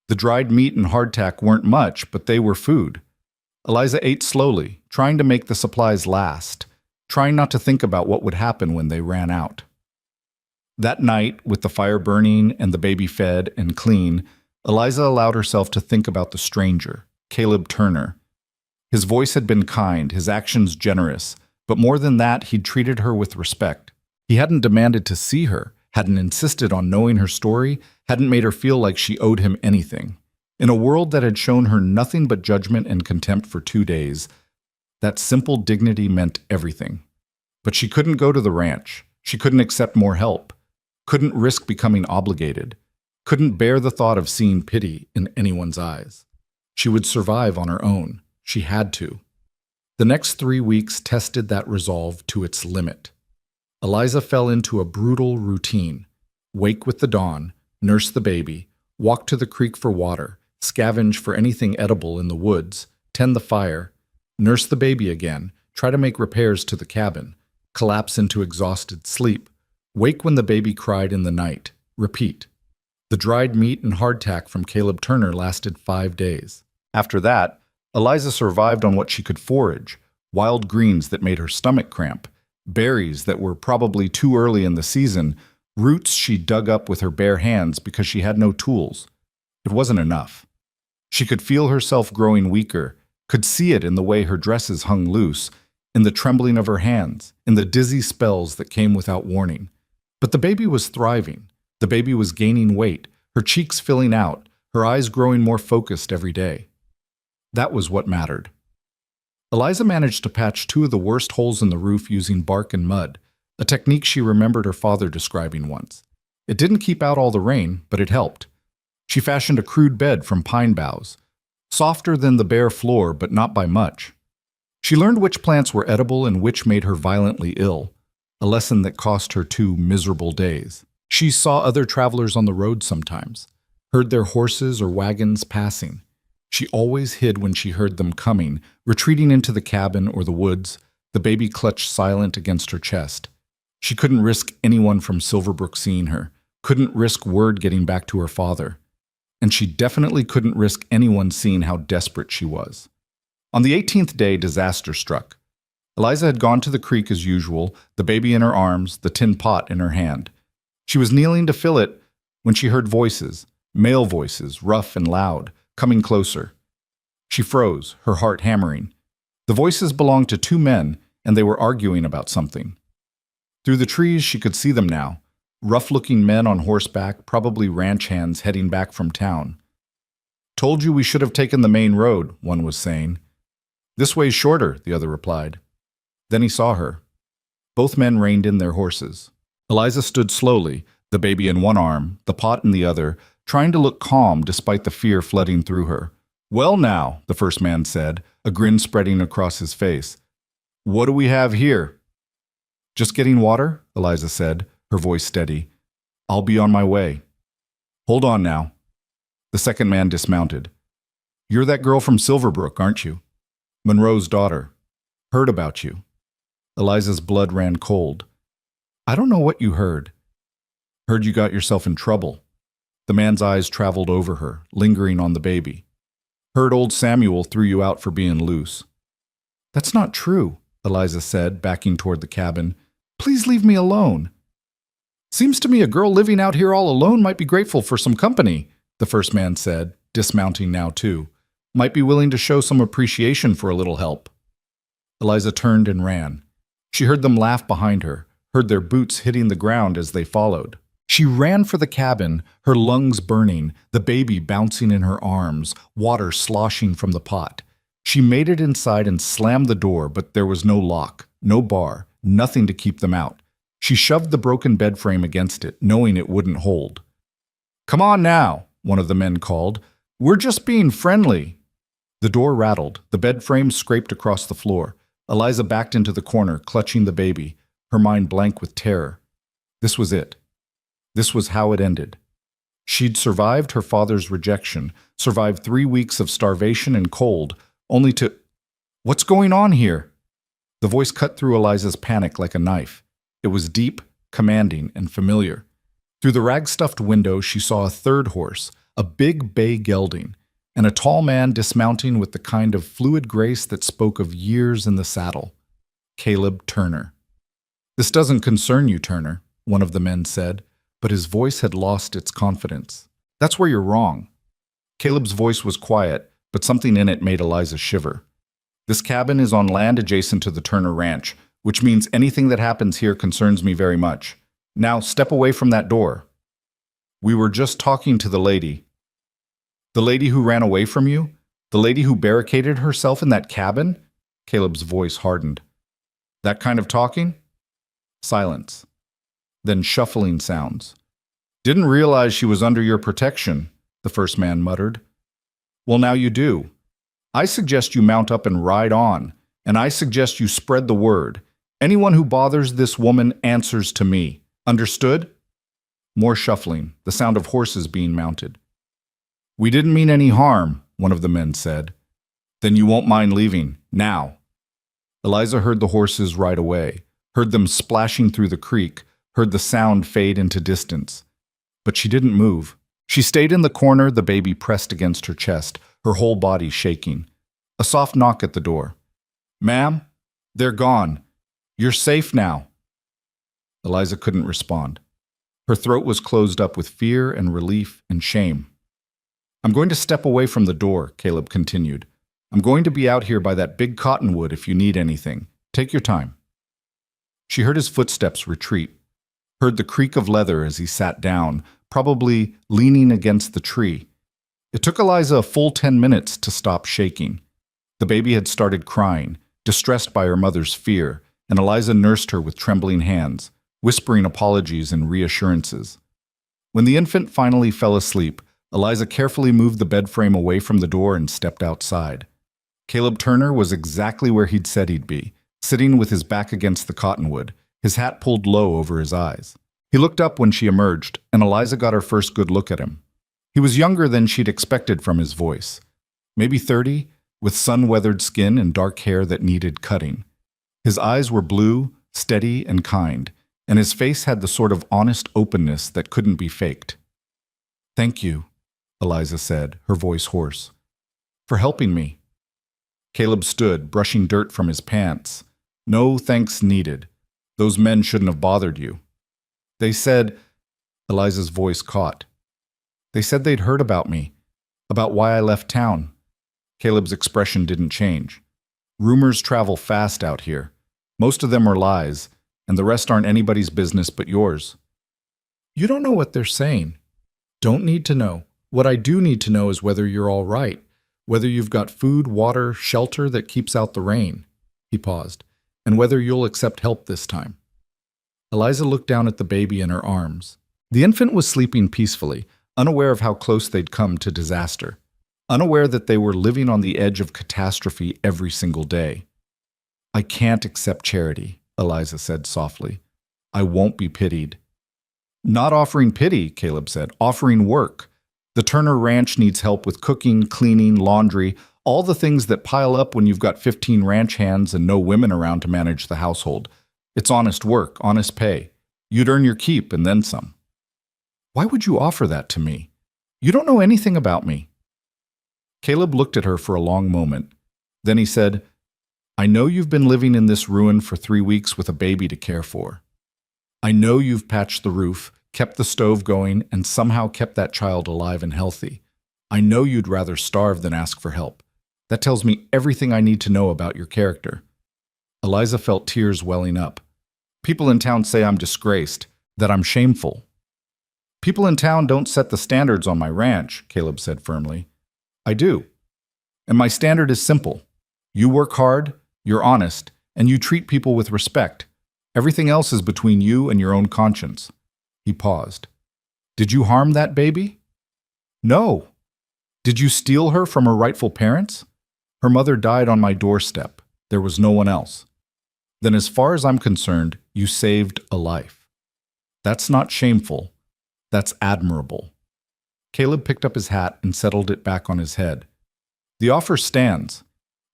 The dried meat and hardtack weren't much, but they were food. Eliza ate slowly, trying to make the supplies last, trying not to think about what would happen when they ran out. That night, with the fire burning and the baby fed and clean, Eliza allowed herself to think about the stranger, Caleb Turner. His voice had been kind, his actions generous, but more than that, he'd treated her with respect. He hadn't demanded to see her, hadn't insisted on knowing her story, hadn't made her feel like she owed him anything. In a world that had shown her nothing but judgment and contempt for 2 days, that simple dignity meant everything. But she couldn't go to the ranch. She couldn't accept more help. Couldn't risk becoming obligated. Couldn't bear the thought of seeing pity in anyone's eyes. She would survive on her own. She had to. The next 3 weeks tested that resolve to its limit. Eliza fell into a brutal routine. Wake with the dawn, nurse the baby, walk to the creek for water, scavenge for anything edible in the woods, tend the fire, nurse the baby again, try to make repairs to the cabin, collapse into exhausted sleep, wake when the baby cried in the night, repeat. The dried meat and hardtack from Caleb Turner lasted 5 days. After that, Eliza survived on what she could forage, wild greens that made her stomach cramp, berries that were probably too early in the season, roots she dug up with her bare hands because she had no tools. It wasn't enough. She could feel herself growing weaker, could see it in the way her dresses hung loose, in the trembling of her hands, in the dizzy spells that came without warning. But the baby was thriving. The baby was gaining weight, her cheeks filling out, her eyes growing more focused every day. That was what mattered. Eliza managed to patch 2 of the worst holes in the roof using bark and mud, a technique she remembered her father describing once. It didn't keep out all the rain, but it helped. She fashioned a crude bed from pine boughs, softer than the bare floor, but not by much. She learned which plants were edible and which made her violently ill, a lesson that cost her 2 miserable days. She saw other travelers on the road sometimes, heard their horses or wagons passing. She always hid when she heard them coming, retreating into the cabin or the woods, the baby clutched silent against her chest. She couldn't risk anyone from Silverbrook seeing her, couldn't risk word getting back to her father. And she definitely couldn't risk anyone seeing how desperate she was. On the 18th day, disaster struck. Eliza had gone to the creek as usual, the baby in her arms, the tin pot in her hand. She was kneeling to fill it when she heard voices, male voices, rough and loud, coming closer. She froze, her heart hammering. The voices belonged to 2 men, and they were arguing about something. Through the trees, she could see them now, rough-looking men on horseback, probably ranch hands heading back from town. "Told you we should have taken the main road," one was saying. "This way's shorter," the other replied. Then he saw her. Both men reined in their horses. Eliza stood slowly, the baby in one arm, the pot in the other, trying to look calm despite the fear flooding through her. "Well now," the first man said, a grin spreading across his face. "What do we have here?" "Just getting water," Eliza said, her voice steady. "I'll be on my way." "Hold on now." The second man dismounted. "You're that girl from Silverbrook, aren't you? Monroe's daughter. Heard about you." Eliza's blood ran cold. "I don't know what you heard." "Heard you got yourself in trouble." The man's eyes traveled over her, lingering on the baby. "Heard old Samuel threw you out for being loose." "That's not true," Eliza said, backing toward the cabin. "Please leave me alone." "Seems to me a girl living out here all alone might be grateful for some company," the first man said, dismounting now too. "Might be willing to show some appreciation for a little help." Eliza turned and ran. She heard them laugh behind her, heard their boots hitting the ground as they followed. She ran for the cabin, her lungs burning, the baby bouncing in her arms, water sloshing from the pot. She made it inside and slammed the door, but there was no lock, no bar, nothing to keep them out. She shoved the broken bed frame against it, knowing it wouldn't hold. "Come on now," one of the men called. "We're just being friendly." The door rattled. The bed frame scraped across the floor. Eliza backed into the corner, clutching the baby, her mind blank with terror. This was it. This was how it ended. She'd survived her father's rejection, survived 3 weeks of starvation and cold, only to— "What's going on here?" The voice cut through Eliza's panic like a knife. It was deep, commanding, and familiar. Through the rag-stuffed window, she saw a third horse, a big bay gelding, and a tall man dismounting with the kind of fluid grace that spoke of years in the saddle. Caleb Turner. "This doesn't concern you, Turner," one of the men said, but his voice had lost its confidence. "That's where you're wrong." Caleb's voice was quiet, but something in it made Eliza shiver. "This cabin is on land adjacent to the Turner Ranch, which means anything that happens here concerns me very much. Now step away from that door." "We were just talking to the lady." "The lady who ran away from you? The lady who barricaded herself in that cabin?" Caleb's voice hardened. "That kind of talking?" Silence. Then shuffling sounds. "Didn't realize she was under your protection," the first man muttered. "Well, now you do. I suggest you mount up and ride on, and I suggest you spread the word. Anyone who bothers this woman answers to me. Understood?" More shuffling, the sound of horses being mounted. "We didn't mean any harm," one of the men said. "Then you won't mind leaving, now." Eliza heard the horses ride away, heard them splashing through the creek, heard the sound fade into distance. But she didn't move. She stayed in the corner, the baby pressed against her chest, her whole body shaking. A soft knock at the door. "Ma'am, they're gone. You're safe now." Eliza couldn't respond. Her throat was closed up with fear and relief and shame. "I'm going to step away from the door," Caleb continued. "I'm going to be out here by that big cottonwood if you need anything. Take your time." She heard his footsteps retreat, heard the creak of leather as he sat down, probably leaning against the tree. It took Eliza a full 10 minutes to stop shaking. The baby had started crying, distressed by her mother's fear, and Eliza nursed her with trembling hands, whispering apologies and reassurances. When the infant finally fell asleep, Eliza carefully moved the bed frame away from the door and stepped outside. Caleb Turner was exactly where he'd said he'd be, sitting with his back against the cottonwood, his hat pulled low over his eyes. He looked up when she emerged, and Eliza got her first good look at him. He was younger than she'd expected from his voice. Maybe 30, with sun-weathered skin and dark hair that needed cutting. His eyes were blue, steady, and kind, and his face had the sort of honest openness that couldn't be faked. "Thank you," Eliza said, her voice hoarse, "for helping me." Caleb stood, brushing dirt from his pants. "No thanks needed. Those men shouldn't have bothered you." "They said—" Eliza's voice caught. "They said they'd heard about me, about why I left town." Caleb's expression didn't change. "Rumors travel fast out here. Most of them are lies, and the rest aren't anybody's business but yours." "You don't know what they're saying." "Don't need to know. What I do need to know is whether you're all right, whether you've got food, water, shelter that keeps out the rain." He paused. "And whether you'll accept help this time." Eliza looked down at the baby in her arms. The infant was sleeping peacefully, unaware of how close they'd come to disaster, unaware that they were living on the edge of catastrophe every single day. "I can't accept charity," Eliza said softly. "I won't be pitied." "Not offering pity," Caleb said, "offering work. The Turner Ranch needs help with cooking, cleaning, laundry, all the things that pile up when you've got 15 ranch hands and no women around to manage the household. It's honest work, honest pay. You'd earn your keep and then some." "Why would you offer that to me? You don't know anything about me." Caleb looked at her for a long moment. Then he said, "I know you've been living in this ruin for 3 weeks with a baby to care for. I know you've patched the roof, kept the stove going, and somehow kept that child alive and healthy. I know you'd rather starve than ask for help. That tells me everything I need to know about your character." Eliza felt tears welling up. "People in town say I'm disgraced, that I'm shameful." "People in town don't set the standards on my ranch," Caleb said firmly. "I do. And my standard is simple. You work hard, you're honest, and you treat people with respect. Everything else is between you and your own conscience." He paused. "Did you harm that baby?" "No." "Did you steal her from her rightful parents?" "Her mother died on my doorstep. There was no one else." "Then as far as I'm concerned, you saved a life. That's not shameful. That's admirable." Caleb picked up his hat and settled it back on his head. "The offer stands.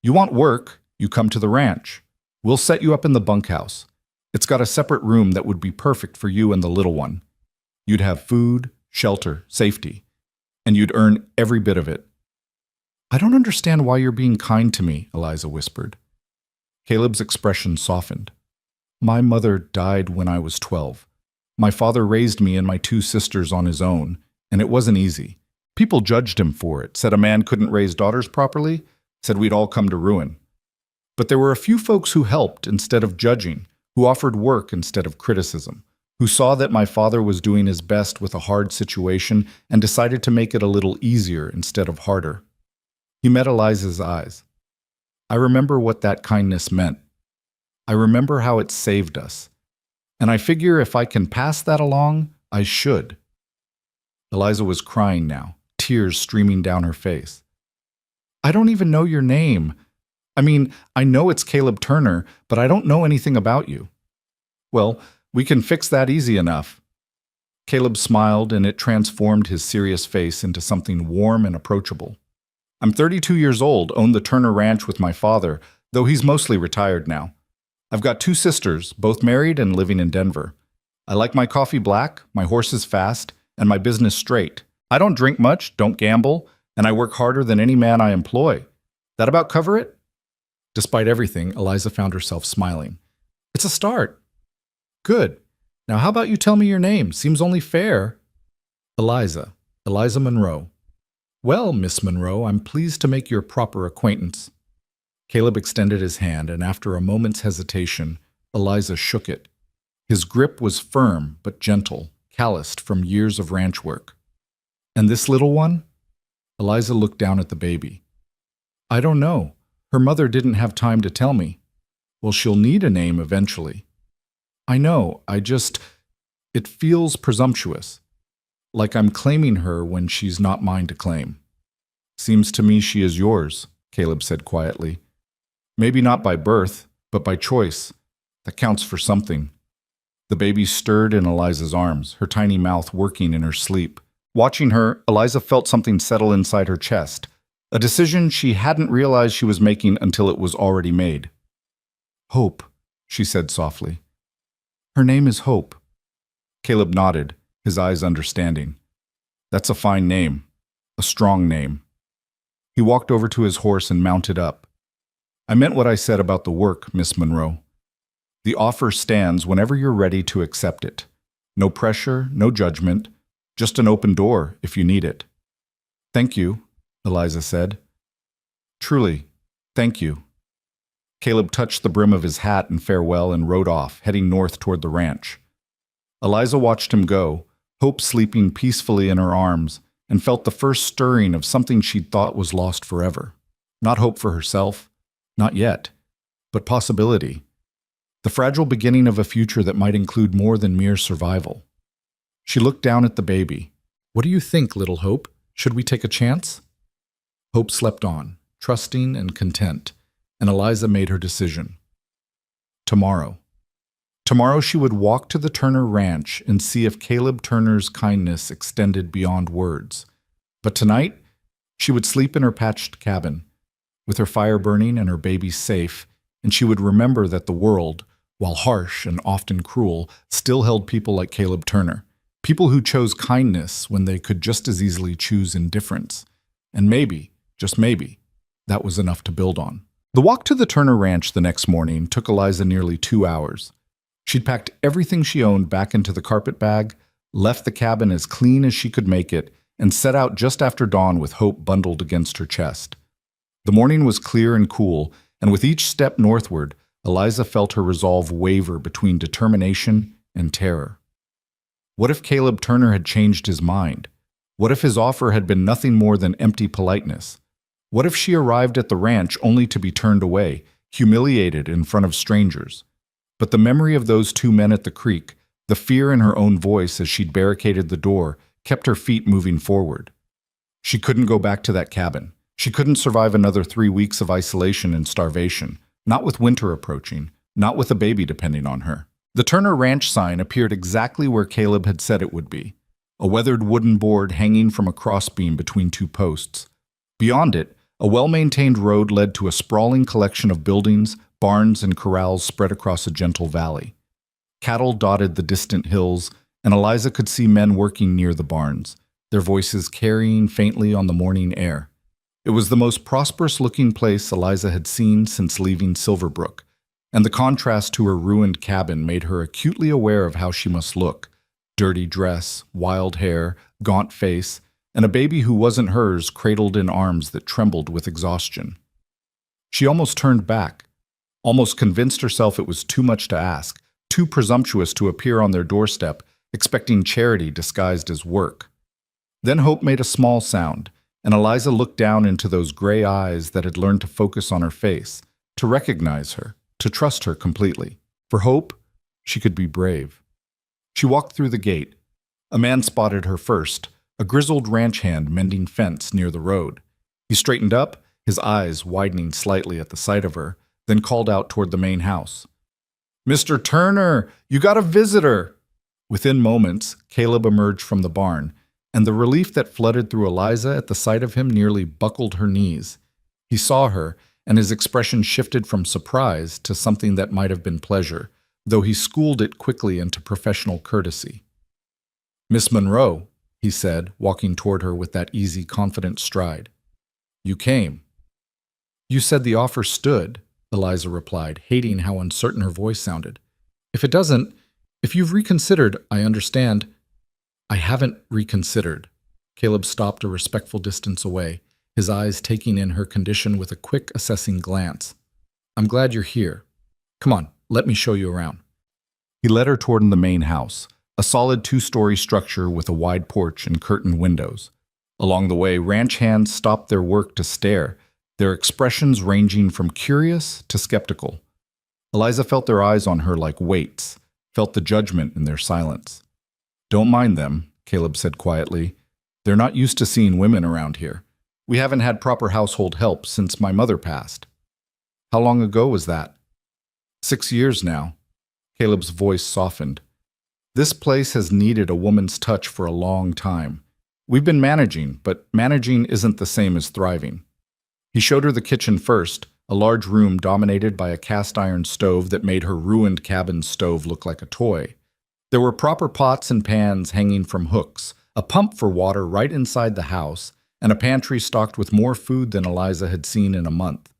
You want work, you come to the ranch. We'll set you up in the bunkhouse. It's got a separate room that would be perfect for you and the little one. You'd have food, shelter, safety, and you'd earn every bit of it." "I don't understand why you're being kind to me," Eliza whispered. Caleb's expression softened. "My mother died when I was 12. My father raised me and my two sisters on his own, and it wasn't easy. People judged him for it, said a man couldn't raise daughters properly, said we'd all come to ruin. But there were a few folks who helped instead of judging, who offered work instead of criticism, who saw that my father was doing his best with a hard situation and decided to make it a little easier instead of harder." He met Eliza's eyes. "I remember what that kindness meant. I remember how it saved us. And I figure if I can pass that along, I should." Eliza was crying now, tears streaming down her face. "I don't even know your name. I mean, I know it's Caleb Turner, but I don't know anything about you." "Well, we can fix that easy enough." Caleb smiled, and it transformed his serious face into something warm and approachable. "I'm 32 years old, own the Turner Ranch with my father, though he's mostly retired now. I've got two sisters, both married and living in Denver. I like my coffee black, my horses fast, and my business straight. I don't drink much, don't gamble, and I work harder than any man I employ. That about cover it?" Despite everything, Eliza found herself smiling. "It's a start." "Good. Now how about you tell me your name? Seems only fair." "Eliza. Eliza Monroe." "Well, Miss Monroe, I'm pleased to make your proper acquaintance." Caleb extended his hand, and after a moment's hesitation, Eliza shook it. His grip was firm but gentle, calloused from years of ranch work. "And this little one?" Eliza looked down at the baby. "I don't know. Her mother didn't have time to tell me." "Well, she'll need a name eventually." "I know, it feels presumptuous. Like I'm claiming her when she's not mine to claim." "Seems to me she is yours," Caleb said quietly. "Maybe not by birth, but by choice. That counts for something." The baby stirred in Eliza's arms, her tiny mouth working in her sleep. Watching her, Eliza felt something settle inside her chest, a decision she hadn't realized she was making until it was already made. "Hope," she said softly. "Her name is Hope." Caleb nodded, his eyes understanding. "That's a fine name, a strong name." He walked over to his horse and mounted up. "I meant what I said about the work, Miss Monroe. The offer stands whenever you're ready to accept it. No pressure, no judgment, just an open door if you need it." "Thank you," Eliza said. "Truly, thank you." Caleb touched the brim of his hat in farewell and rode off, heading north toward the ranch. Eliza watched him go, Hope sleeping peacefully in her arms, and felt the first stirring of something she'd thought was lost forever. Not hope for herself, not yet, but possibility. The fragile beginning of a future that might include more than mere survival. She looked down at the baby. "What do you think, little Hope? Should we take a chance?" Hope slept on, trusting and content, and Eliza made her decision. Tomorrow. Tomorrow she would walk to the Turner Ranch and see if Caleb Turner's kindness extended beyond words. But tonight, she would sleep in her patched cabin, with her fire burning and her baby safe, and she would remember that the world, while harsh and often cruel, still held people like Caleb Turner, people who chose kindness when they could just as easily choose indifference. And maybe, just maybe, that was enough to build on. The walk to the Turner Ranch the next morning took Eliza nearly 2 hours. She'd packed everything she owned back into the carpet bag, left the cabin as clean as she could make it, and set out just after dawn with Hope bundled against her chest. The morning was clear and cool, and with each step northward, Eliza felt her resolve waver between determination and terror. What if Caleb Turner had changed his mind? What if his offer had been nothing more than empty politeness? What if she arrived at the ranch only to be turned away, humiliated in front of strangers? But the memory of those two men at the creek, the fear in her own voice as she'd barricaded the door, kept her feet moving forward. She couldn't go back to that cabin. She couldn't survive another 3 weeks of isolation and starvation, not with winter approaching, not with a baby depending on her. The Turner Ranch sign appeared exactly where Caleb had said it would be, a weathered wooden board hanging from a crossbeam between two posts. Beyond it, a well-maintained road led to a sprawling collection of buildings, barns, and corrals spread across a gentle valley. Cattle dotted the distant hills, and Eliza could see men working near the barns, their voices carrying faintly on the morning air. It was the most prosperous-looking place Eliza had seen since leaving Silverbrook, and the contrast to her ruined cabin made her acutely aware of how she must look: dirty dress, wild hair, gaunt face, and a baby who wasn't hers cradled in arms that trembled with exhaustion. She almost turned back, almost convinced herself it was too much to ask, too presumptuous to appear on their doorstep, expecting charity disguised as work. Then Hope made a small sound, and Eliza looked down into those gray eyes that had learned to focus on her face, to recognize her, to trust her completely. For Hope, she could be brave. She walked through the gate. A man spotted her first, a grizzled ranch hand mending fence near the road. He straightened up, his eyes widening slightly at the sight of her, then called out toward the main house. "Mr. Turner, you got a visitor!" Within moments, Caleb emerged from the barn, and the relief that flooded through Eliza at the sight of him nearly buckled her knees. He saw her, and his expression shifted from surprise to something that might have been pleasure, though he schooled it quickly into professional courtesy. "Miss Monroe," he said, walking toward her with that easy, confident stride. "You came." "You said the offer stood," Eliza replied, hating how uncertain her voice sounded. "If it doesn't, if you've reconsidered, I understand." "I haven't reconsidered." Caleb stopped a respectful distance away, his eyes taking in her condition with a quick, assessing glance. "I'm glad you're here. Come on, let me show you around." He led her toward the main house, a solid 2-story structure with a wide porch and curtained windows. Along the way, ranch hands stopped their work to stare, their expressions ranging from curious to skeptical. Eliza felt their eyes on her like weights, felt the judgment in their silence. "Don't mind them," Caleb said quietly. "They're not used to seeing women around here. We haven't had proper household help since my mother passed." "How long ago was that?" 6 years now." Caleb's voice softened. "This place has needed a woman's touch for a long time. We've been managing, but managing isn't the same as thriving." He showed her the kitchen first, a large room dominated by a cast-iron stove that made her ruined cabin stove look like a toy. There were proper pots and pans hanging from hooks, a pump for water right inside the house, and a pantry stocked with more food than Eliza had seen in a month.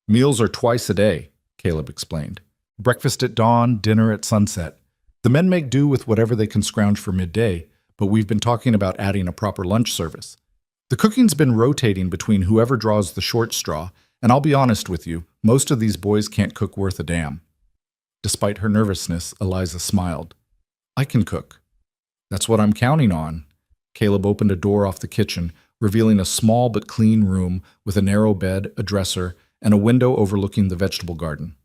"Meals are twice a day," Caleb explained. "Breakfast at dawn, dinner at sunset. The men make do with whatever they can scrounge for midday, but we've been talking about adding a proper lunch service. The cooking's been rotating between whoever draws the short straw, and I'll be honest with you, most of these boys can't cook worth a damn." Despite her nervousness, Eliza smiled. "I can cook." "That's what I'm counting on." Caleb opened a door off the kitchen, revealing a small but clean room with a narrow bed, a dresser, and a window overlooking the vegetable garden.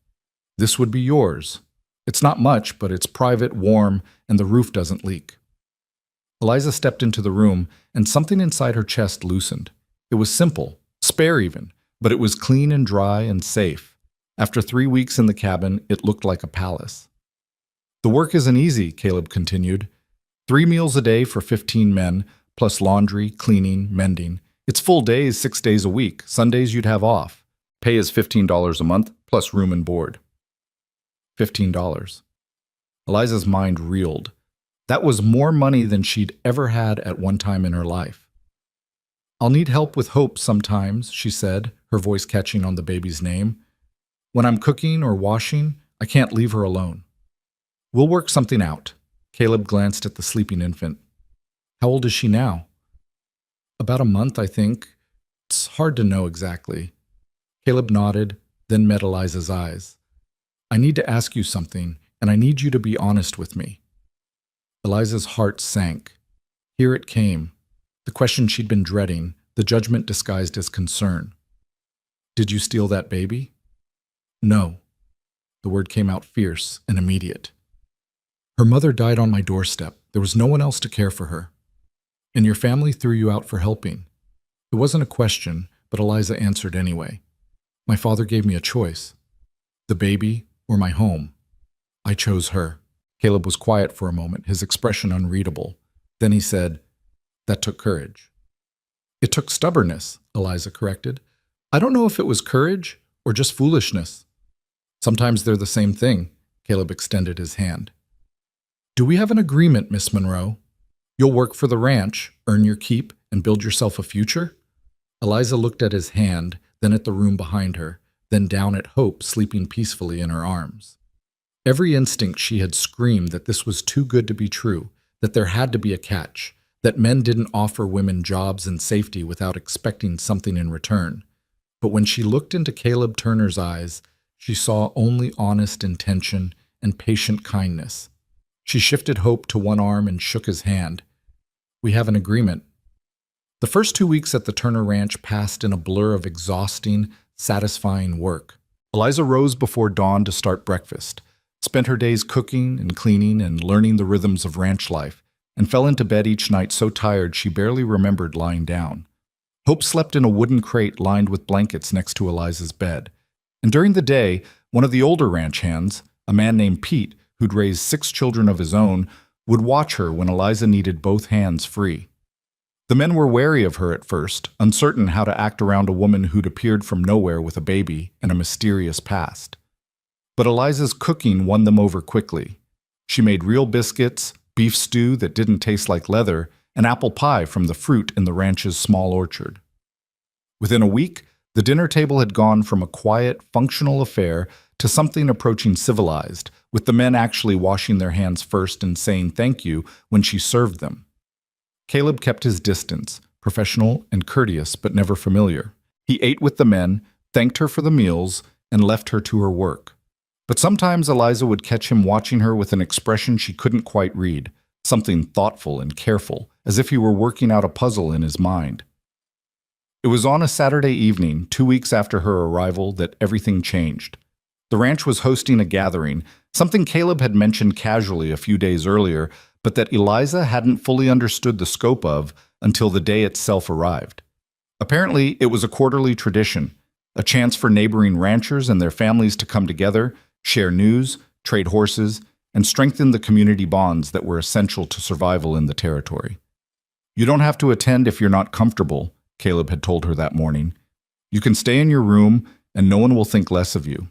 "This would be yours. It's not much, but it's private, warm, and the roof doesn't leak." Eliza stepped into the room, and something inside her chest loosened. It was simple, spare even, but it was clean and dry and safe. After 3 weeks in the cabin, it looked like a palace. "The work isn't easy," Caleb continued. 3 meals a day for 15 men, plus laundry, cleaning, mending. It's full days, 6 days a week. Sundays you'd have off. Pay is $15 a month, plus room and board. $15. Eliza's mind reeled. That was more money than she'd ever had at one time in her life. "I'll need help with Hope sometimes," she said, her voice catching on the baby's name. "When I'm cooking or washing, I can't leave her alone." "We'll work something out." Caleb glanced at the sleeping infant. "How old is she now?" "About a month, I think. It's hard to know exactly." Caleb nodded, then met Eliza's eyes. "I need to ask you something, and I need you to be honest with me." Eliza's heart sank. Here it came. The question she'd been dreading, the judgment disguised as concern. "Did you steal that baby?" "No." The word came out fierce and immediate. Her mother died on my doorstep. There was no one else to care for her. And your family threw you out for helping. It wasn't a question, but Eliza answered anyway. My father gave me a choice. The baby or my home. I chose her. Caleb was quiet for a moment, his expression unreadable. Then he said, that took courage. It took stubbornness, Eliza corrected. I don't know if it was courage or just foolishness. Sometimes they're the same thing. Caleb extended his hand. Do we have an agreement, Miss Monroe? You'll work for the ranch, earn your keep, and build yourself a future? Eliza looked at his hand, then at the room behind her, then down at Hope sleeping peacefully in her arms. Every instinct she had screamed that this was too good to be true, that there had to be a catch, that men didn't offer women jobs and safety without expecting something in return. But when she looked into Caleb Turner's eyes, she saw only honest intention and patient kindness. She shifted Hope to one arm and shook his hand. We have an agreement. The first 2 weeks at the Turner Ranch passed in a blur of exhausting, satisfying work. Eliza rose before dawn to start breakfast, spent her days cooking and cleaning and learning the rhythms of ranch life, and fell into bed each night so tired she barely remembered lying down. Hope slept in a wooden crate lined with blankets next to Eliza's bed. And during the day, one of the older ranch hands, a man named Pete, who'd raised 6 children of his own, would watch her when Eliza needed both hands free. The men were wary of her at first, uncertain how to act around a woman who'd appeared from nowhere with a baby and a mysterious past. But Eliza's cooking won them over quickly. She made real biscuits, beef stew that didn't taste like leather, and apple pie from the fruit in the ranch's small orchard. Within a week, the dinner table had gone from a quiet, functional affair to something approaching civilized, with the men actually washing their hands first and saying thank you when she served them. Caleb kept his distance, professional and courteous but never familiar. He ate with the men, thanked her for the meals, and left her to her work. But sometimes Eliza would catch him watching her with an expression she couldn't quite read, something thoughtful and careful, as if he were working out a puzzle in his mind. It was on a Saturday evening, 2 weeks after her arrival, that everything changed. The ranch was hosting a gathering, something Caleb had mentioned casually a few days earlier, but that Eliza hadn't fully understood the scope of until the day itself arrived. Apparently, it was a quarterly tradition, a chance for neighboring ranchers and their families to come together, share news, trade horses, and strengthen the community bonds that were essential to survival in the territory. You don't have to attend if you're not comfortable, Caleb had told her that morning. You can stay in your room, and no one will think less of you.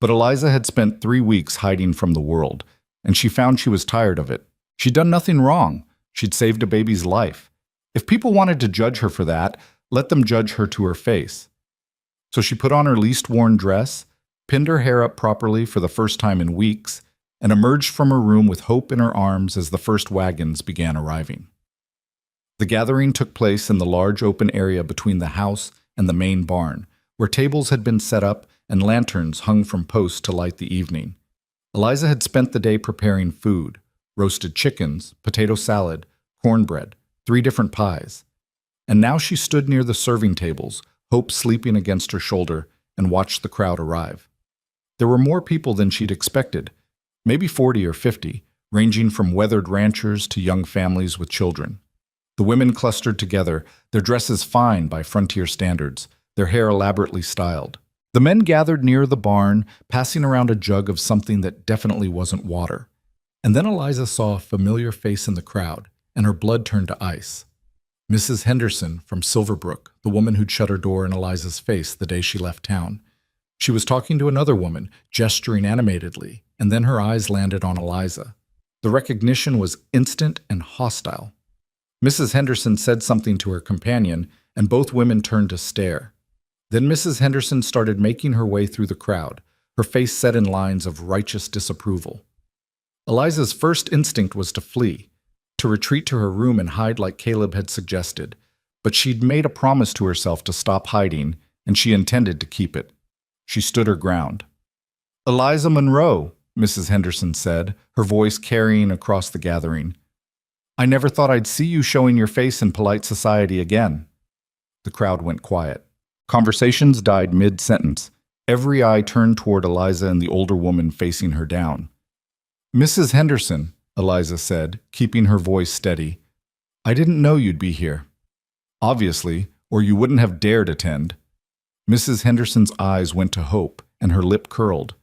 But Eliza had spent 3 weeks hiding from the world, and she found she was tired of it. She'd done nothing wrong. She'd saved a baby's life. If people wanted to judge her for that, let them judge her to her face. So she put on her least worn dress, pinned her hair up properly for the first time in weeks, and emerged from her room with Hope in her arms as the first wagons began arriving. The gathering took place in the large open area between the house and the main barn, where tables had been set up and lanterns hung from posts to light the evening. Eliza had spent the day preparing food: roasted chickens, potato salad, cornbread, 3 different pies. And now she stood near the serving tables, Hope sleeping against her shoulder, and watched the crowd arrive. There were more people than she'd expected, maybe 40 or 50, ranging from weathered ranchers to young families with children. The women clustered together, their dresses fine by frontier standards, their hair elaborately styled. The men gathered near the barn, passing around a jug of something that definitely wasn't water. And then Eliza saw a familiar face in the crowd, and her blood turned to ice. Mrs. Henderson from Silverbrook, the woman who'd shut her door in Eliza's face the day she left town. She was talking to another woman, gesturing animatedly, and then her eyes landed on Eliza. The recognition was instant and hostile. Mrs. Henderson said something to her companion, and both women turned to stare. Then Mrs. Henderson started making her way through the crowd, her face set in lines of righteous disapproval. Eliza's first instinct was to flee, to retreat to her room and hide like Caleb had suggested, but she'd made a promise to herself to stop hiding, and she intended to keep it. She stood her ground. "Eliza Monroe," Mrs. Henderson said, her voice carrying across the gathering. "I never thought I'd see you showing your face in polite society again." The crowd went quiet. Conversations died mid-sentence. Every eye turned toward Eliza and the older woman facing her down. "Mrs. Henderson," Eliza said, keeping her voice steady, "I didn't know you'd be here. Obviously, or you wouldn't have dared attend." Mrs. Henderson's eyes went to Hope, and her lip curled.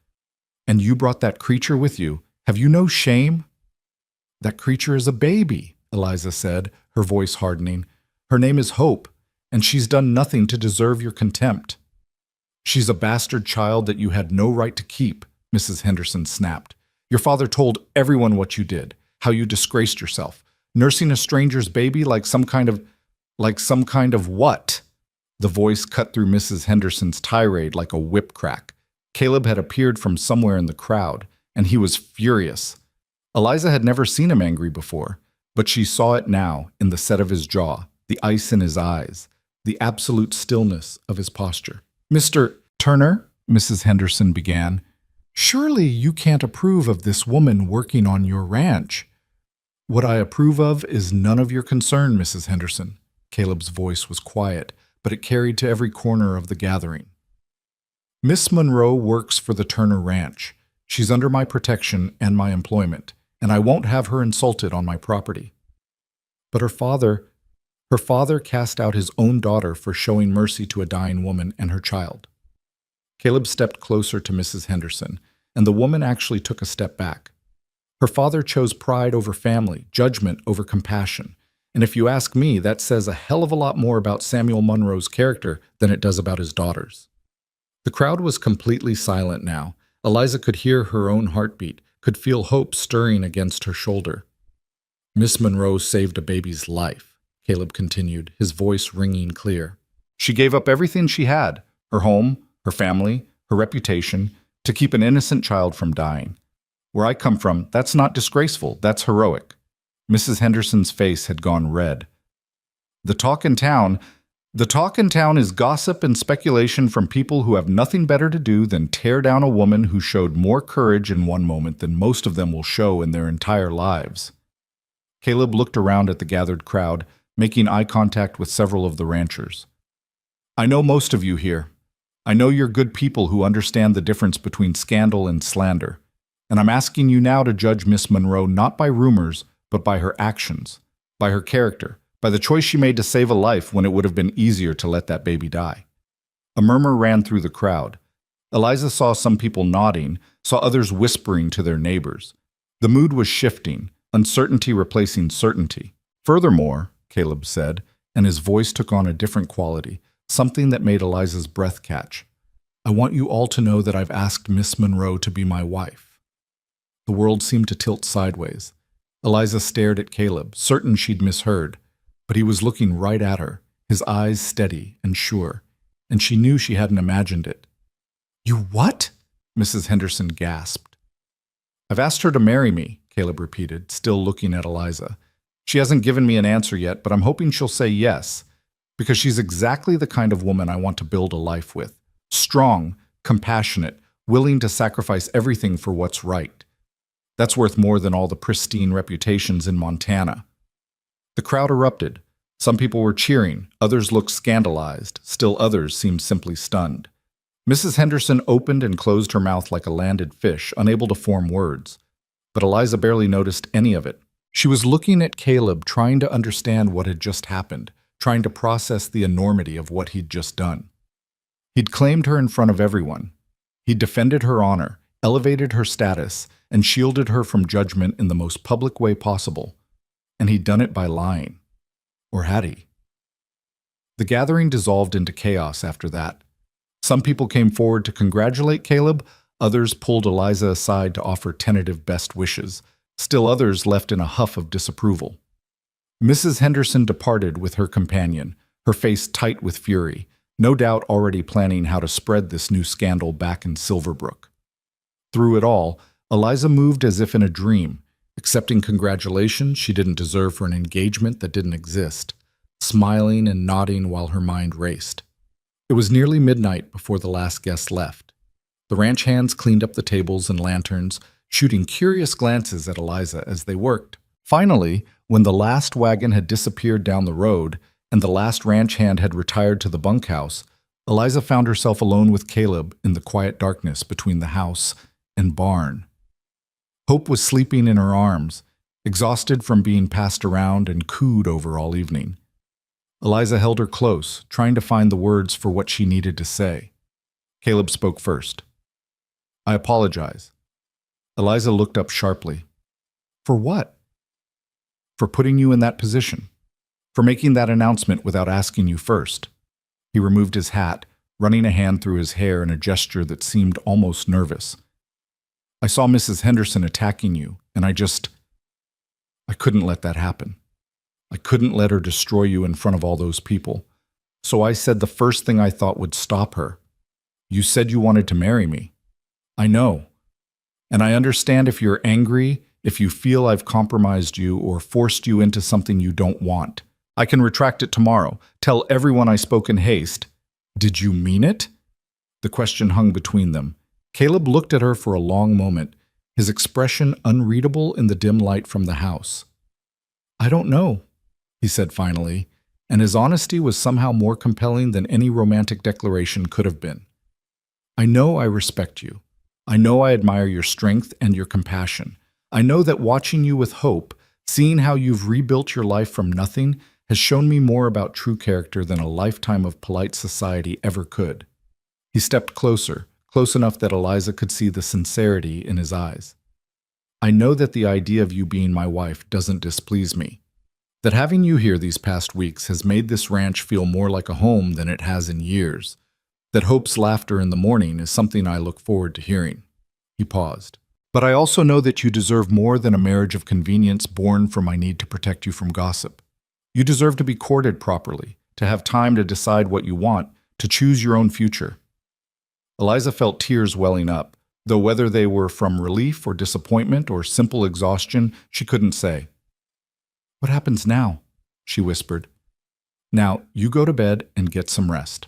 "And you brought that creature with you. Have you no shame?" "That creature is a baby," Eliza said, her voice hardening. "Her name is Hope, and she's done nothing to deserve your contempt." "She's a bastard child that you had no right to keep," Mrs. Henderson snapped. "Your father told everyone what you did, how you disgraced yourself, nursing a stranger's baby like some kind of what?" The voice cut through Mrs. Henderson's tirade like a whip crack. Caleb had appeared from somewhere in the crowd, and he was furious. Eliza had never seen him angry before, but she saw it now in the set of his jaw, the ice in his eyes, the absolute stillness of his posture. "Mr. Turner," Mrs. Henderson began, "surely you can't approve of this woman working on your ranch." "What I approve of is none of your concern, Mrs. Henderson." Caleb's voice was quiet, but it carried to every corner of the gathering. "Miss Monroe works for the Turner Ranch. She's under my protection and my employment, and I won't have her insulted on my property." "But her father cast out his own daughter for showing mercy to a dying woman and her child." Caleb stepped closer to Mrs. Henderson, and the woman actually took a step back. "Her father chose pride over family, judgment over compassion. And if you ask me, that says a hell of a lot more about Samuel Monroe's character than it does about his daughter's." The crowd was completely silent now. Eliza could hear her own heartbeat, could feel hope stirring against her shoulder. "Miss Monroe saved a baby's life," Caleb continued, his voice ringing clear. "She gave up everything she had, her home, her family, her reputation, to keep an innocent child from dying. Where I come from, that's not disgraceful, that's heroic." Mrs. Henderson's face had gone red. The talk in town is gossip and speculation from people who have nothing better to do than tear down a woman who showed more courage in one moment than most of them will show in their entire lives." Caleb looked around at the gathered crowd, making eye contact with several of the ranchers. "I know most of you here. I know you're good people who understand the difference between scandal and slander. And I'm asking you now to judge Miss Monroe not by rumors, but by her actions, by her character, by the choice she made to save a life when it would have been easier to let that baby die." A murmur ran through the crowd. Eliza saw some people nodding, saw others whispering to their neighbors. The mood was shifting, uncertainty replacing certainty. "Furthermore," Caleb said, and his voice took on a different quality, something that made Eliza's breath catch, "I want you all to know that I've asked Miss Monroe to be my wife." The world seemed to tilt sideways. Eliza stared at Caleb, certain she'd misheard, but he was looking right at her, his eyes steady and sure, and she knew she hadn't imagined it. "You what?" Mrs. Henderson gasped. "I've asked her to marry me," Caleb repeated, still looking at Eliza. "She hasn't given me an answer yet, but I'm hoping she'll say yes, because she's exactly the kind of woman I want to build a life with. Strong, compassionate, willing to sacrifice everything for what's right. That's worth more than all the pristine reputations in Montana." The crowd erupted. Some people were cheering, others looked scandalized, still others seemed simply stunned. Mrs. Henderson opened and closed her mouth like a landed fish, unable to form words. But Eliza barely noticed any of it. She was looking at Caleb, trying to understand what had just happened, trying to process the enormity of what he'd just done. He'd claimed her in front of everyone. He'd defended her honor, elevated her status, and shielded her from judgment in the most public way possible. And he'd done it by lying. Or had he? The gathering dissolved into chaos after that. Some people came forward to congratulate Caleb, others pulled Eliza aside to offer tentative best wishes, still others left in a huff of disapproval. Mrs. Henderson departed with her companion, her face tight with fury, no doubt already planning how to spread this new scandal back in Silverbrook. Through it all, Eliza moved as if in a dream, accepting congratulations she didn't deserve for an engagement that didn't exist, smiling and nodding while her mind raced. It was nearly midnight before the last guest left. The ranch hands cleaned up the tables and lanterns, shooting curious glances at Eliza as they worked. Finally, when the last wagon had disappeared down the road and the last ranch hand had retired to the bunkhouse, Eliza found herself alone with Caleb in the quiet darkness between the house and barn. Hope was sleeping in her arms, exhausted from being passed around and cooed over all evening. Eliza held her close, trying to find the words for what she needed to say. Caleb spoke first. "I apologize." Eliza looked up sharply. "For what?" "For putting you in that position. For making that announcement without asking you first." He removed his hat, running a hand through his hair in a gesture that seemed almost nervous. "I saw Mrs. Henderson attacking you, and I couldn't let that happen. I couldn't let her destroy you in front of all those people. So I said the first thing I thought would stop her. You said you wanted to marry me. I know. And I understand if you're angry, if you feel I've compromised you or forced you into something you don't want. I can retract it tomorrow. Tell everyone I spoke in haste. Did you mean it?" The question hung between them. Caleb looked at her for a long moment, his expression unreadable in the dim light from the house. "I don't know," he said finally, and his honesty was somehow more compelling than any romantic declaration could have been. "I know I respect you. I know I admire your strength and your compassion. I know that watching you with hope, seeing how you've rebuilt your life from nothing, has shown me more about true character than a lifetime of polite society ever could." He stepped closer, close enough that Eliza could see the sincerity in his eyes. "I know that the idea of you being my wife doesn't displease me. That having you here these past weeks has made this ranch feel more like a home than it has in years. That Hope's laughter in the morning is something I look forward to hearing." He paused. "But I also know that you deserve more than a marriage of convenience born from my need to protect you from gossip. You deserve to be courted properly, to have time to decide what you want, to choose your own future." Eliza felt tears welling up, though whether they were from relief or disappointment or simple exhaustion, she couldn't say. "What happens now?" she whispered. "Now, you go to bed and get some rest.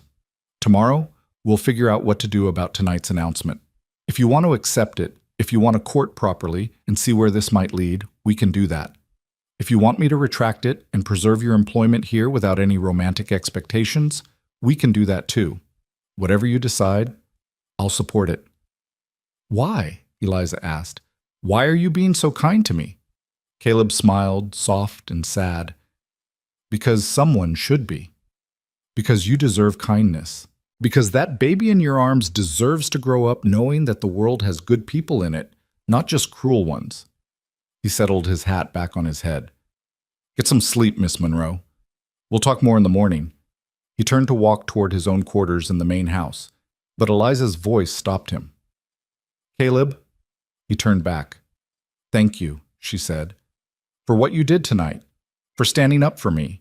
Tomorrow, we'll figure out what to do about tonight's announcement. If you want to accept it, if you want to court properly and see where this might lead, we can do that. If you want me to retract it and preserve your employment here without any romantic expectations, we can do that too. Whatever you decide, I'll support it." "Why?" Eliza asked. "Why are you being so kind to me?" Caleb smiled, soft and sad. "Because someone should be. Because you deserve kindness. Because that baby in your arms deserves to grow up knowing that the world has good people in it, not just cruel ones." He settled his hat back on his head. "Get some sleep, Miss Monroe. We'll talk more in the morning." He turned to walk toward his own quarters in the main house, but Eliza's voice stopped him. "Caleb." He turned back. "Thank you," she said, "for what you did tonight, for standing up for me.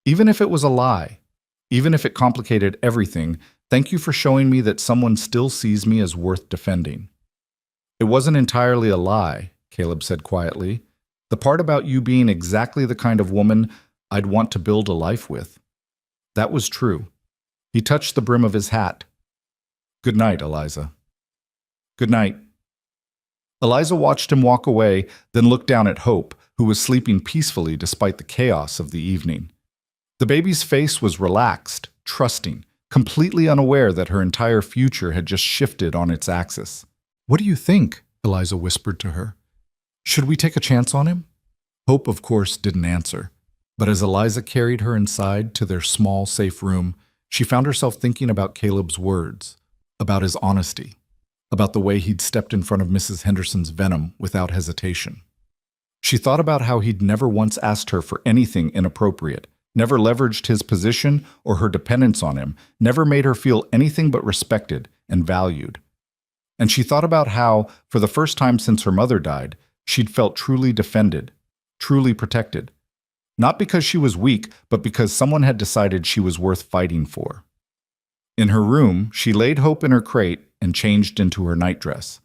Even if it was a lie, even if it complicated everything, thank you for showing me that someone still sees me as worth defending." "It wasn't entirely a lie," Caleb said quietly. "The part about you being exactly the kind of woman I'd want to build a life with. That was true." He touched the brim of his hat. "Good night, Eliza." "Good night." Eliza watched him walk away, then looked down at Hope, who was sleeping peacefully despite the chaos of the evening. The baby's face was relaxed, trusting, completely unaware that her entire future had just shifted on its axis. "What do you think?" Eliza whispered to her. "Should we take a chance on him?" Hope, of course, didn't answer. But as Eliza carried her inside to their small, safe room, she found herself thinking about Caleb's words, about his honesty, about the way he'd stepped in front of Mrs. Henderson's venom without hesitation. She thought about how he'd never once asked her for anything inappropriate, never leveraged his position or her dependence on him, never made her feel anything but respected and valued. And she thought about how, for the first time since her mother died, she'd felt truly defended, truly protected. Not because she was weak, but because someone had decided she was worth fighting for. In her room, she laid Hope in her crate and changed into her nightdress.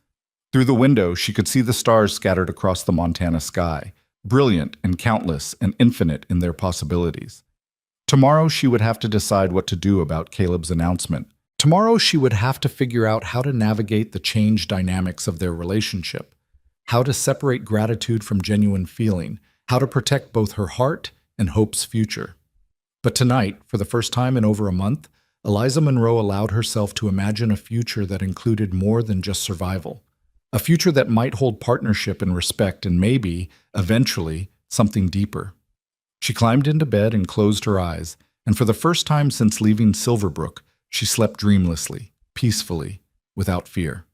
Through the window, she could see the stars scattered across the Montana sky, brilliant and countless and infinite in their possibilities. Tomorrow, she would have to decide what to do about Caleb's announcement. Tomorrow, she would have to figure out how to navigate the changed dynamics of their relationship, how to separate gratitude from genuine feeling, how to protect both her heart and Hope's future. But tonight, for the first time in over a month, Eliza Monroe allowed herself to imagine a future that included more than just survival. A future that might hold partnership and respect and maybe, eventually, something deeper. She climbed into bed and closed her eyes, and for the first time since leaving Silverbrook, she slept dreamlessly, peacefully, without fear.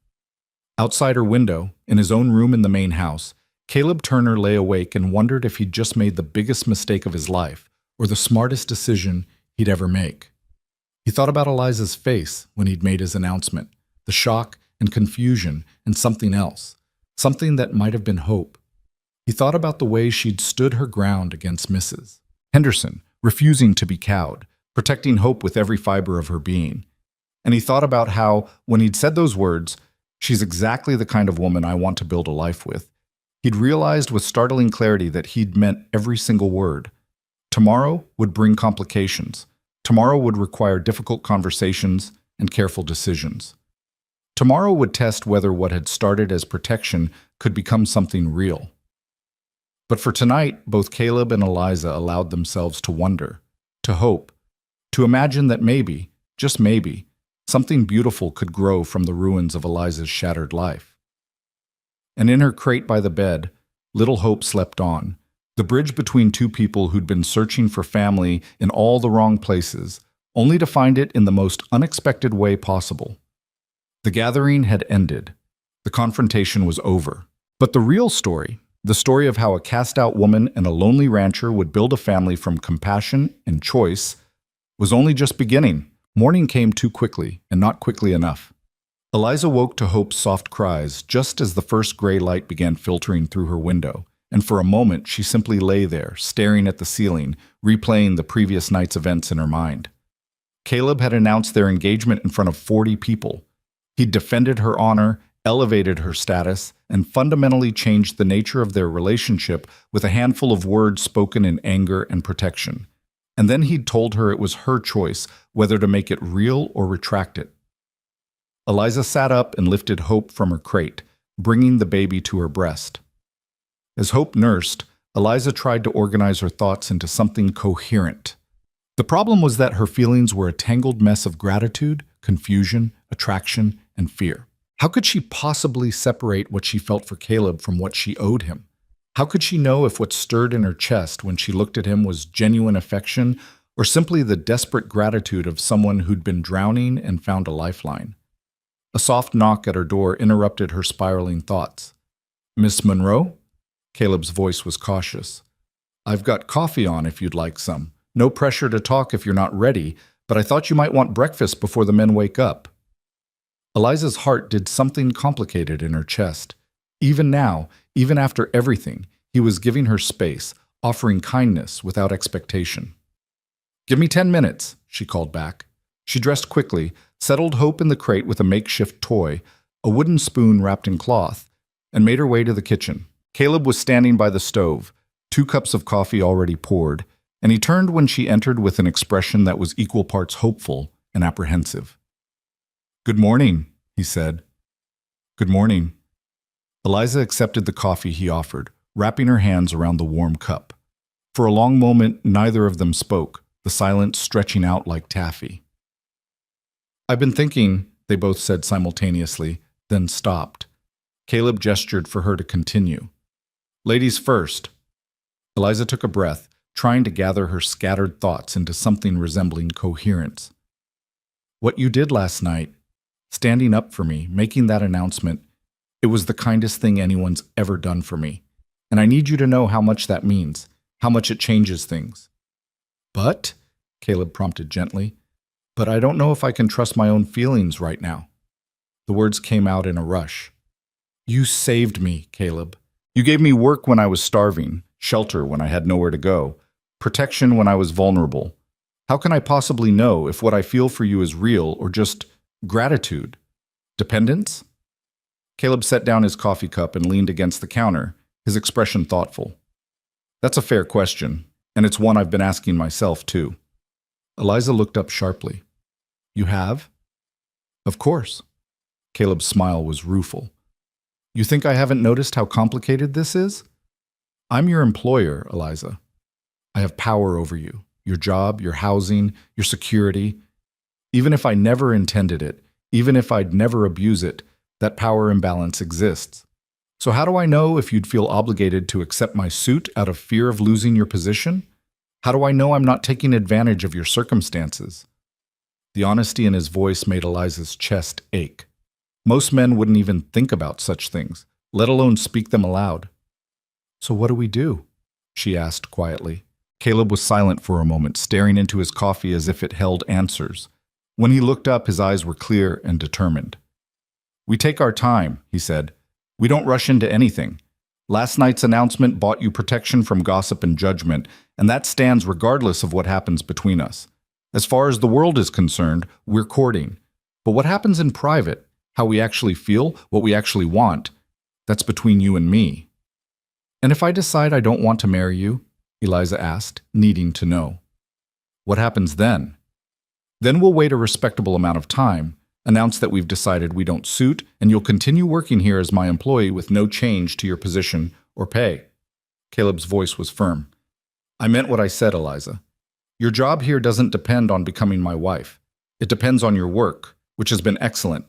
Outside her window, in his own room in the main house, Caleb Turner lay awake and wondered if he'd just made the biggest mistake of his life, or the smartest decision he'd ever make. He thought about Eliza's face when he'd made his announcement, the shock and confusion and something else, something that might have been hope. He thought about the way she'd stood her ground against Mrs. Henderson, refusing to be cowed, protecting hope with every fiber of her being. And he thought about how, when he'd said those words, "She's exactly the kind of woman I want to build a life with," he'd realized with startling clarity that he'd meant every single word. Tomorrow would bring complications. Tomorrow would require difficult conversations and careful decisions. Tomorrow would test whether what had started as protection could become something real. But for tonight, both Caleb and Eliza allowed themselves to wonder, to hope, to imagine that maybe, just maybe, something beautiful could grow from the ruins of Eliza's shattered life. And in her crate by the bed, little Hope slept on, the bridge between two people who'd been searching for family in all the wrong places, only to find it in the most unexpected way possible. The gathering had ended. The confrontation was over. But the real story, the story of how a cast-out woman and a lonely rancher would build a family from compassion and choice, was only just beginning. Morning came too quickly, and not quickly enough. Eliza woke to Hope's soft cries just as the first gray light began filtering through her window, and for a moment she simply lay there, staring at the ceiling, replaying the previous night's events in her mind. Caleb had announced their engagement in front of 40 people. He'd defended her honor, elevated her status, and fundamentally changed the nature of their relationship with a handful of words spoken in anger and protection. And then he'd told her it was her choice whether to make it real or retract it. Eliza sat up and lifted Hope from her crate, bringing the baby to her breast. As Hope nursed, Eliza tried to organize her thoughts into something coherent. The problem was that her feelings were a tangled mess of gratitude, confusion, attraction, and fear. How could she possibly separate what she felt for Caleb from what she owed him? How could she know if what stirred in her chest when she looked at him was genuine affection or simply the desperate gratitude of someone who'd been drowning and found a lifeline? A soft knock at her door interrupted her spiraling thoughts. "Miss Monroe?" Caleb's voice was cautious. "I've got coffee on if you'd like some. No pressure to talk if you're not ready, but I thought you might want breakfast before the men wake up." Eliza's heart did something complicated in her chest. Even now, even after everything, he was giving her space, offering kindness without expectation. "Give me 10 minutes, she called back. She dressed quickly, settled Hope in the crate with a makeshift toy, a wooden spoon wrapped in cloth, and made her way to the kitchen. Caleb was standing by the stove, 2 cups of coffee already poured, and he turned when she entered with an expression that was equal parts hopeful and apprehensive. "Good morning," he said. "Good morning." Eliza accepted the coffee he offered, wrapping her hands around the warm cup. For a long moment, neither of them spoke, the silence stretching out like taffy. "I've been thinking," they both said simultaneously, then stopped. Caleb gestured for her to continue. "Ladies first." Eliza took a breath, trying to gather her scattered thoughts into something resembling coherence. "What you did last night, standing up for me, making that announcement, it was the kindest thing anyone's ever done for me. And I need you to know how much that means, how much it changes things." "But," Caleb prompted gently, "but I don't know if I can trust my own feelings right now." The words came out in a rush. "You saved me, Caleb. You gave me work when I was starving, shelter when I had nowhere to go, protection when I was vulnerable. How can I possibly know if what I feel for you is real or just gratitude? Dependence?" Caleb set down his coffee cup and leaned against the counter, his expression thoughtful. "That's a fair question, and it's one I've been asking myself, too." Eliza looked up sharply. "You have?" "Of course." Caleb's smile was rueful. "You think I haven't noticed how complicated this is? I'm your employer, Eliza. I have power over you, your job, your housing, your security. Even if I never intended it, even if I'd never abuse it, that power imbalance exists. So how do I know if you'd feel obligated to accept my suit out of fear of losing your position? How do I know I'm not taking advantage of your circumstances? The honesty in his voice made Eliza's chest ache. Most men wouldn't even think about such things, let alone speak them aloud. So what do we do? She asked quietly. Caleb was silent for a moment, staring into his coffee as if it held answers. When he looked up, his eyes were clear and determined. We take our time, he said. We don't rush into anything. Last night's announcement bought you protection from gossip and judgment, and that stands regardless of what happens between us. As far as the world is concerned, we're courting. But what happens in private, how we actually feel, what we actually want, that's between you and me. And if I decide I don't want to marry you, Eliza asked, needing to know. What happens then? Then we'll wait a respectable amount of time, announce that we've decided we don't suit, and you'll continue working here as my employee with no change to your position or pay. Caleb's voice was firm. I meant what I said, Eliza. Your job here doesn't depend on becoming my wife. It depends on your work, which has been excellent.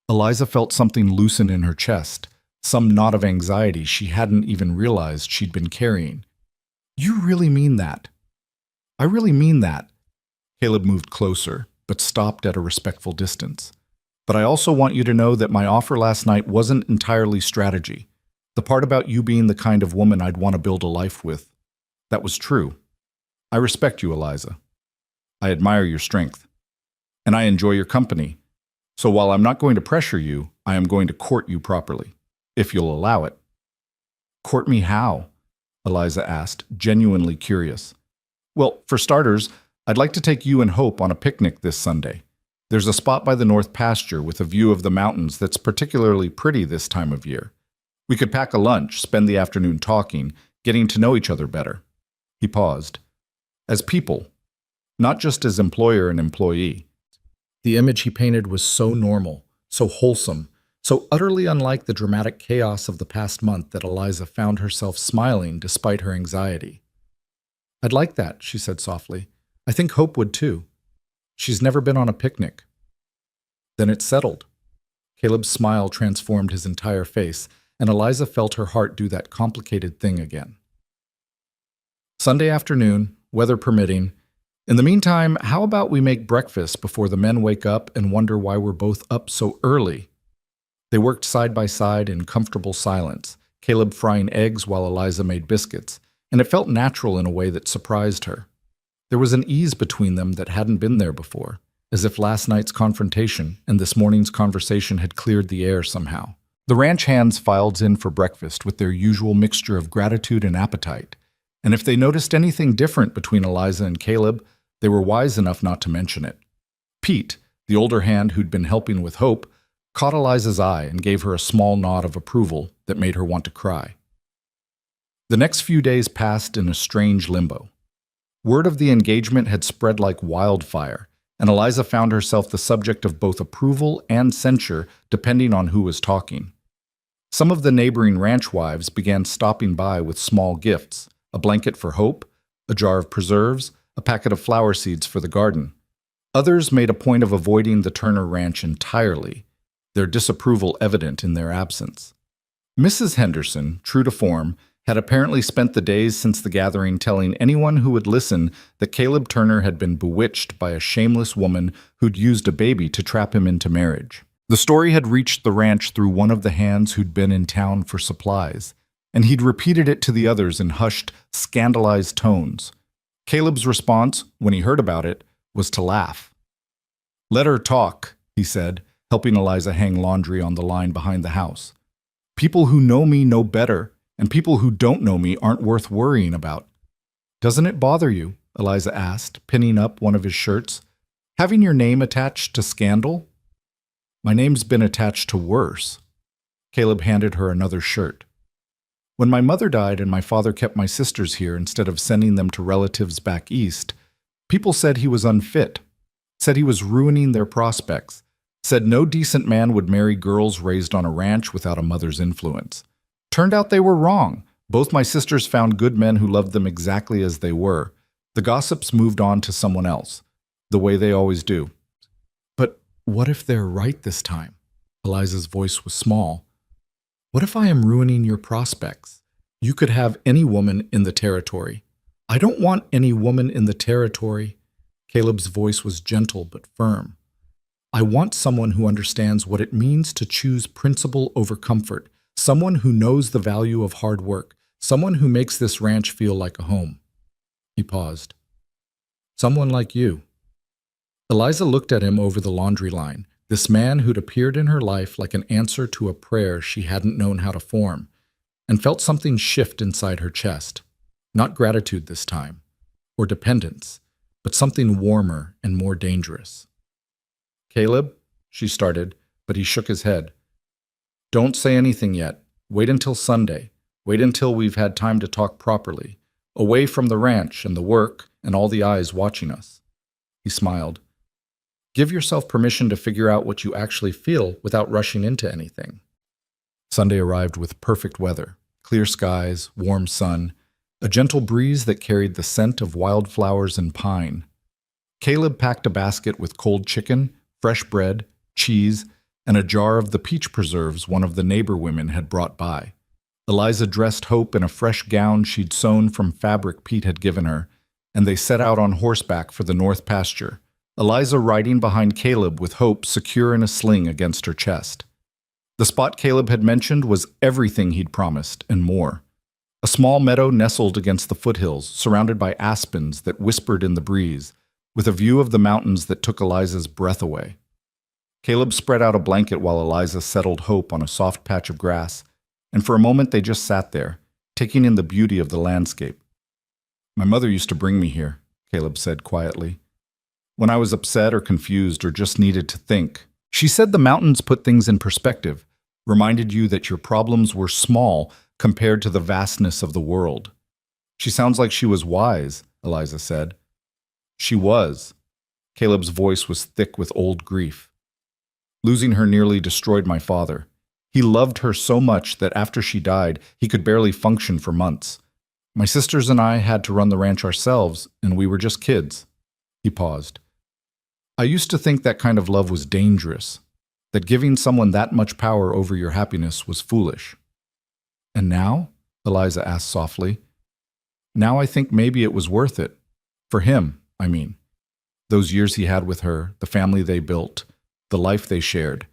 Eliza felt something loosen in her chest, some knot of anxiety she hadn't even realized she'd been carrying. You really mean that? I really mean that. Caleb moved closer, but stopped at a respectful distance. But I also want you to know that my offer last night wasn't entirely strategy. The part about you being the kind of woman I'd want to build a life with, that was true. I respect you, Eliza. I admire your strength. And I enjoy your company. So while I'm not going to pressure you, I am going to court you properly, if you'll allow it. Court me how? Eliza asked, genuinely curious. Well, for starters, I'd like to take you and Hope on a picnic this Sunday. There's a spot by the north pasture with a view of the mountains that's particularly pretty this time of year. We could pack a lunch, spend the afternoon talking, getting to know each other better. He paused. As people, not just as employer and employee. The image he painted was so normal, so wholesome, so utterly unlike the dramatic chaos of the past month that Eliza found herself smiling despite her anxiety. I'd like that, she said softly. I think Hope would too. She's never been on a picnic. Then it's settled. Caleb's smile transformed his entire face, and Eliza felt her heart do that complicated thing again. Sunday afternoon, weather permitting. In the meantime, how about we make breakfast before the men wake up and wonder why we're both up so early? They worked side by side in comfortable silence, Caleb frying eggs while Eliza made biscuits, and it felt natural in a way that surprised her. There was an ease between them that hadn't been there before, as if last night's confrontation and this morning's conversation had cleared the air somehow. The ranch hands filed in for breakfast with their usual mixture of gratitude and appetite, and if they noticed anything different between Eliza and Caleb, they were wise enough not to mention it. Pete, the older hand who'd been helping with Hope, caught Eliza's eye and gave her a small nod of approval that made her want to cry. The next few days passed in a strange limbo. Word of the engagement had spread like wildfire, and Eliza found herself the subject of both approval and censure depending on who was talking. Some of the neighboring ranch wives began stopping by with small gifts, a blanket for Hope, a jar of preserves, a packet of flower seeds for the garden. Others made a point of avoiding the Turner Ranch entirely, their disapproval evident in their absence. Mrs. Henderson, true to form, had apparently spent the days since the gathering telling anyone who would listen that Caleb Turner had been bewitched by a shameless woman who'd used a baby to trap him into marriage. The story had reached the ranch through one of the hands who'd been in town for supplies, and he'd repeated it to the others in hushed, scandalized tones. Caleb's response, when he heard about it, was to laugh. Let her talk, he said, helping Eliza hang laundry on the line behind the house. People who know me know better, and people who don't know me aren't worth worrying about. Doesn't it bother you, Eliza asked, pinning up one of his shirts, having your name attached to scandal? My name's been attached to worse. Caleb handed her another shirt. When my mother died and my father kept my sisters here instead of sending them to relatives back east, people said he was unfit, said he was ruining their prospects, said no decent man would marry girls raised on a ranch without a mother's influence. Turned out they were wrong. Both my sisters found good men who loved them exactly as they were. The gossips moved on to someone else, the way they always do. What if they're right this time? Eliza's voice was small. What if I am ruining your prospects? You could have any woman in the territory. I don't want any woman in the territory. Caleb's voice was gentle but firm. I want someone who understands what it means to choose principle over comfort, someone who knows the value of hard work, someone who makes this ranch feel like a home. He paused. Someone like you. Eliza looked at him over the laundry line, this man who'd appeared in her life like an answer to a prayer she hadn't known how to form, and felt something shift inside her chest. Not gratitude this time, or dependence, but something warmer and more dangerous. Caleb, she started, but he shook his head. Don't say anything yet. Wait until Sunday. Wait until we've had time to talk properly, away from the ranch and the work and all the eyes watching us. He smiled. Give yourself permission to figure out what you actually feel without rushing into anything. Sunday arrived with perfect weather, clear skies, warm sun, a gentle breeze that carried the scent of wildflowers and pine. Caleb packed a basket with cold chicken, fresh bread, cheese, and a jar of the peach preserves one of the neighbor women had brought by. Eliza dressed Hope in a fresh gown she'd sewn from fabric Pete had given her, and they set out on horseback for the north pasture, Eliza riding behind Caleb with Hope secure in a sling against her chest. The spot Caleb had mentioned was everything he'd promised, and more. A small meadow nestled against the foothills, surrounded by aspens that whispered in the breeze, with a view of the mountains that took Eliza's breath away. Caleb spread out a blanket while Eliza settled Hope on a soft patch of grass, and for a moment they just sat there, taking in the beauty of the landscape. My mother used to bring me here, Caleb said quietly. When I was upset or confused or just needed to think. She said the mountains put things in perspective, reminded you that your problems were small compared to the vastness of the world. She sounds like she was wise, Eliza said. She was. Caleb's voice was thick with old grief. Losing her nearly destroyed my father. He loved her so much that after she died, he could barely function for months. My sisters and I had to run the ranch ourselves, and we were just kids. He paused. I used to think that kind of love was dangerous, that giving someone that much power over your happiness was foolish. And now? Eliza asked softly. Now I think maybe it was worth it. For him, I mean. Those years he had with her, the family they built, the life they shared.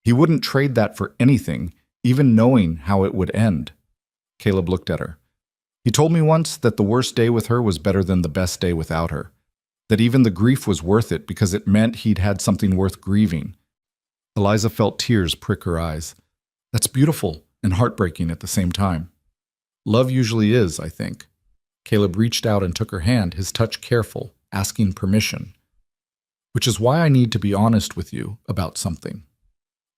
He wouldn't trade that for anything, even knowing how it would end. Caleb looked at her. He told me once that the worst day with her was better than the best day without her. That even the grief was worth it because it meant he'd had something worth grieving. Eliza felt tears prick her eyes. That's beautiful and heartbreaking at the same time. Love usually is, I think. Caleb reached out and took her hand, his touch careful, asking permission. Which is why I need to be honest with you about something.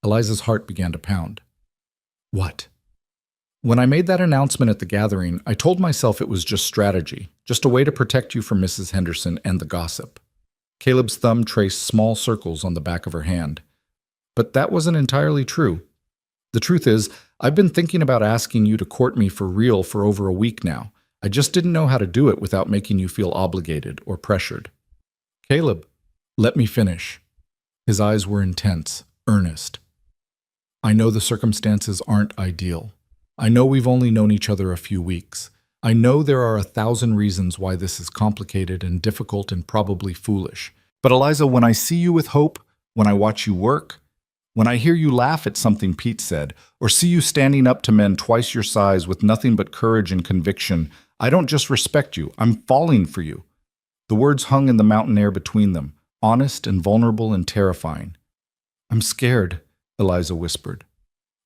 Eliza's heart began to pound. What? When I made that announcement at the gathering, I told myself it was just strategy, just a way to protect you from Mrs. Henderson and the gossip. Caleb's thumb traced small circles on the back of her hand. But that wasn't entirely true. The truth is, I've been thinking about asking you to court me for real for over a week now. I just didn't know how to do it without making you feel obligated or pressured. Caleb, let me finish. His eyes were intense, earnest. I know the circumstances aren't ideal. I know we've only known each other a few weeks. I know there are 1,000 reasons why this is complicated and difficult and probably foolish. But Eliza, when I see you with Hope, when I watch you work, when I hear you laugh at something Pete said, or see you standing up to men twice your size with nothing but courage and conviction, I don't just respect you, I'm falling for you. The words hung in the mountain air between them, honest and vulnerable and terrifying. I'm scared, Eliza whispered.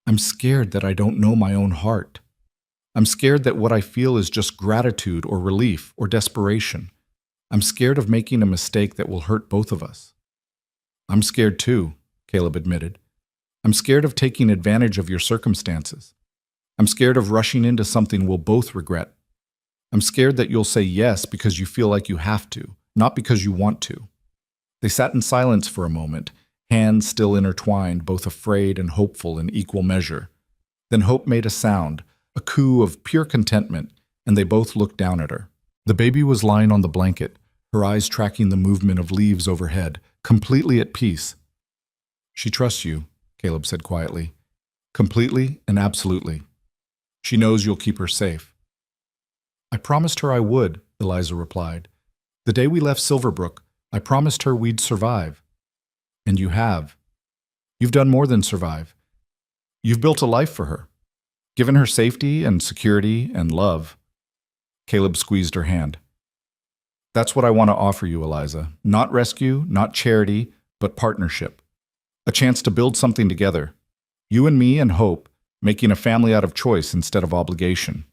I'm scared that I don't know my own heart. I'm scared that what I feel is just gratitude or relief or desperation. I'm scared of making a mistake that will hurt both of us. I'm scared too, Caleb admitted. I'm scared of taking advantage of your circumstances. I'm scared of rushing into something we'll both regret. I'm scared that you'll say yes because you feel like you have to, not because you want to. They sat in silence for a moment, hands still intertwined, both afraid and hopeful in equal measure. Then Hope made a sound, a coo of pure contentment, and they both looked down at her. The baby was lying on the blanket, her eyes tracking the movement of leaves overhead, completely at peace. She trusts you, Caleb said quietly. Completely and absolutely. She knows you'll keep her safe. I promised her I would, Eliza replied. The day we left Silverbrook, I promised her we'd survive. And you have. You've done more than survive. You've built a life for her, given her safety and security and love. Caleb squeezed her hand. That's what I want to offer you, Eliza. Not rescue, not charity, but partnership. A chance to build something together. You and me and Hope, making a family out of choice instead of obligation.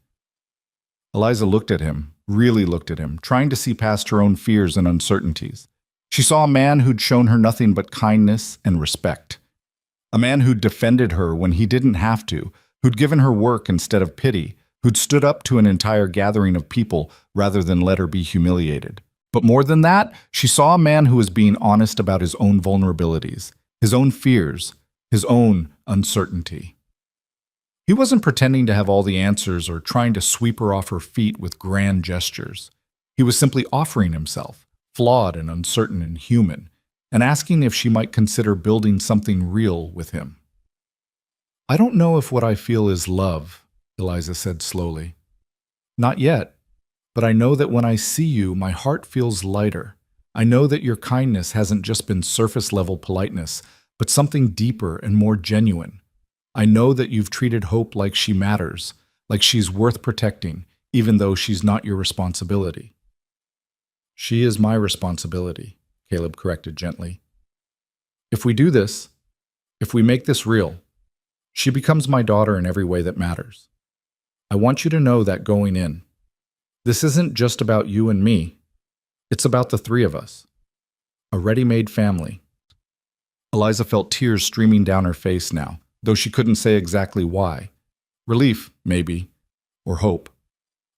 Eliza looked at him, really looked at him, trying to see past her own fears and uncertainties. She saw a man who'd shown her nothing but kindness and respect. A man who'd defended her when he didn't have to, who'd given her work instead of pity, who'd stood up to an entire gathering of people rather than let her be humiliated. But more than that, she saw a man who was being honest about his own vulnerabilities, his own fears, his own uncertainty. He wasn't pretending to have all the answers or trying to sweep her off her feet with grand gestures. He was simply offering himself, flawed and uncertain and human, and asking if she might consider building something real with him. I don't know if what I feel is love, Eliza said slowly. Not yet, but I know that when I see you, my heart feels lighter. I know that your kindness hasn't just been surface-level politeness, but something deeper and more genuine. I know that you've treated Hope like she matters, like she's worth protecting, even though she's not your responsibility. She is my responsibility, Caleb corrected gently. If we do this, if we make this real, she becomes my daughter in every way that matters. I want you to know that going in. This isn't just about you and me. It's about the three of us. A ready-made family. Eliza felt tears streaming down her face now, though she couldn't say exactly why. Relief, maybe, or hope,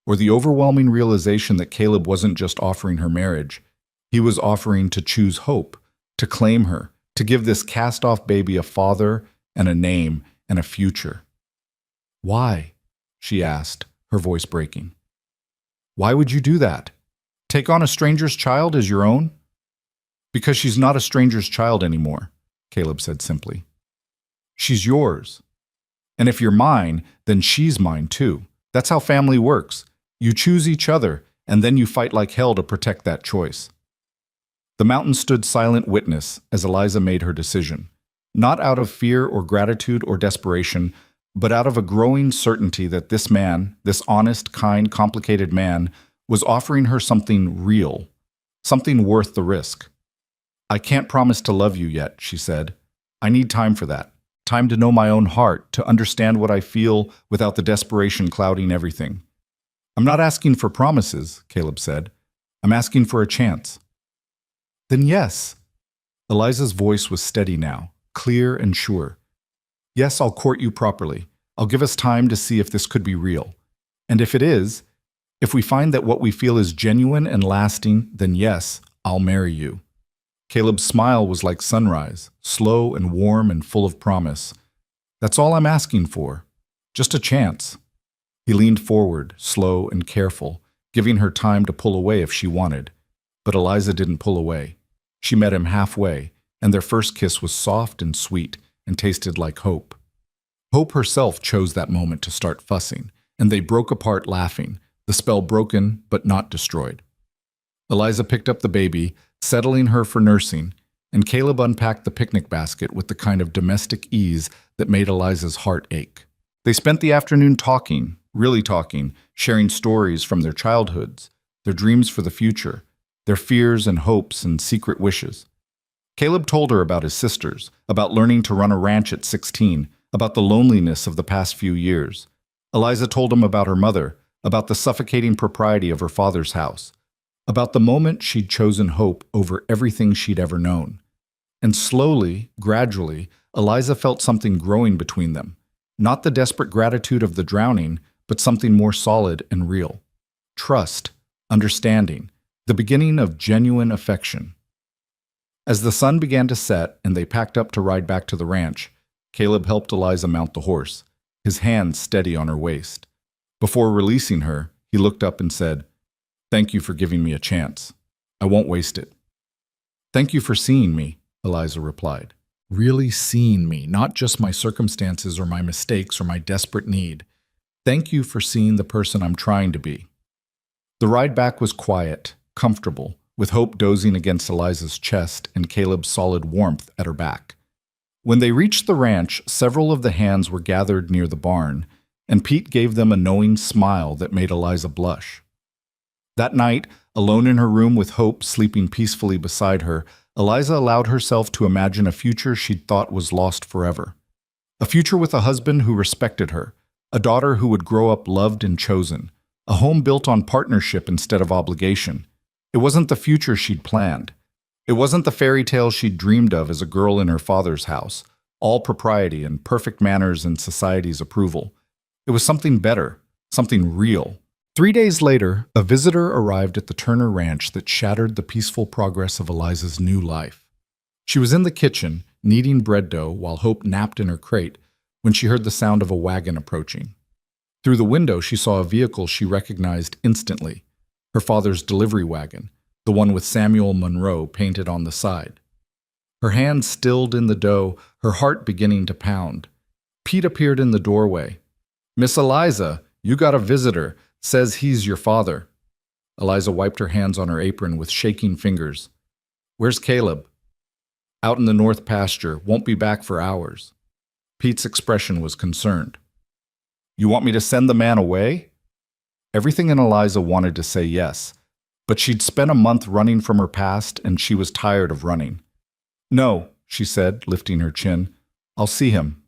or the overwhelming realization that Caleb wasn't just offering her marriage. He was offering to choose Hope, to claim her, to give this cast-off baby a father and a name and a future. Why? She asked, her voice breaking. Why would you do that? Take on a stranger's child as your own? Because she's not a stranger's child anymore, Caleb said simply. She's yours. And if you're mine, then she's mine too. That's how family works. You choose each other, and then you fight like hell to protect that choice. The mountain stood silent witness as Eliza made her decision, not out of fear or gratitude or desperation, but out of a growing certainty that this man, this honest, kind, complicated man, was offering her something real, something worth the risk. I can't promise to love you yet, she said. I need time for that. Time to know my own heart, to understand what I feel without the desperation clouding everything. I'm not asking for promises, Caleb said. I'm asking for a chance. Then yes. Eliza's voice was steady now, clear and sure. Yes, I'll court you properly. I'll give us time to see if this could be real. And if it is, if we find that what we feel is genuine and lasting, then yes, I'll marry you. Caleb's smile was like sunrise, slow and warm and full of promise. That's all I'm asking for. Just a chance. He leaned forward, slow and careful, giving her time to pull away if she wanted. But Eliza didn't pull away. She met him halfway, and their first kiss was soft and sweet and tasted like hope. Hope herself chose that moment to start fussing, and they broke apart laughing, the spell broken but not destroyed. Eliza picked up the baby, settling her for nursing, and Caleb unpacked the picnic basket with the kind of domestic ease that made Eliza's heart ache. They spent the afternoon talking, really talking, sharing stories from their childhoods, their dreams for the future, their fears and hopes and secret wishes. Caleb told her about his sisters, about learning to run a ranch at 16, about the loneliness of the past few years. Eliza told him about her mother, about the suffocating propriety of her father's house, about the moment she'd chosen hope over everything she'd ever known. And slowly, gradually, Eliza felt something growing between them. Not the desperate gratitude of the drowning, but something more solid and real. Trust, understanding, the beginning of genuine affection. As the sun began to set and they packed up to ride back to the ranch, Caleb helped Eliza mount the horse, his hand steady on her waist. Before releasing her, he looked up and said, "Thank you for giving me a chance. I won't waste it." "Thank you for seeing me," Eliza replied. Really seeing me, not just my circumstances or my mistakes or my desperate need. Thank you for seeing the person I'm trying to be. The ride back was quiet, comfortable, with Hope dozing against Eliza's chest and Caleb's solid warmth at her back. When they reached the ranch, several of the hands were gathered near the barn, and Pete gave them a knowing smile that made Eliza blush. That night, alone in her room with Hope sleeping peacefully beside her, Eliza allowed herself to imagine a future she'd thought was lost forever. A future with a husband who respected her, a daughter who would grow up loved and chosen, a home built on partnership instead of obligation. It wasn't the future she'd planned. It wasn't the fairy tale she'd dreamed of as a girl in her father's house, all propriety and perfect manners and society's approval. It was something better, something real. 3 days later, a visitor arrived at the Turner Ranch that shattered the peaceful progress of Eliza's new life. She was in the kitchen, kneading bread dough while Hope napped in her crate, when she heard the sound of a wagon approaching. Through the window, she saw a vehicle she recognized instantly, her father's delivery wagon, the one with Samuel Monroe painted on the side. Her hand stilled in the dough, her heart beginning to pound. Pete appeared in the doorway. "Miss Eliza, you got a visitor. Says he's your father." Eliza wiped her hands on her apron with shaking fingers. "Where's Caleb?" "Out in the north pasture. Won't be back for hours." Pete's expression was concerned. "You want me to send the man away?" Everything in Eliza wanted to say yes, but she'd spent a month running from her past and she was tired of running. "No," she said, lifting her chin. "I'll see him."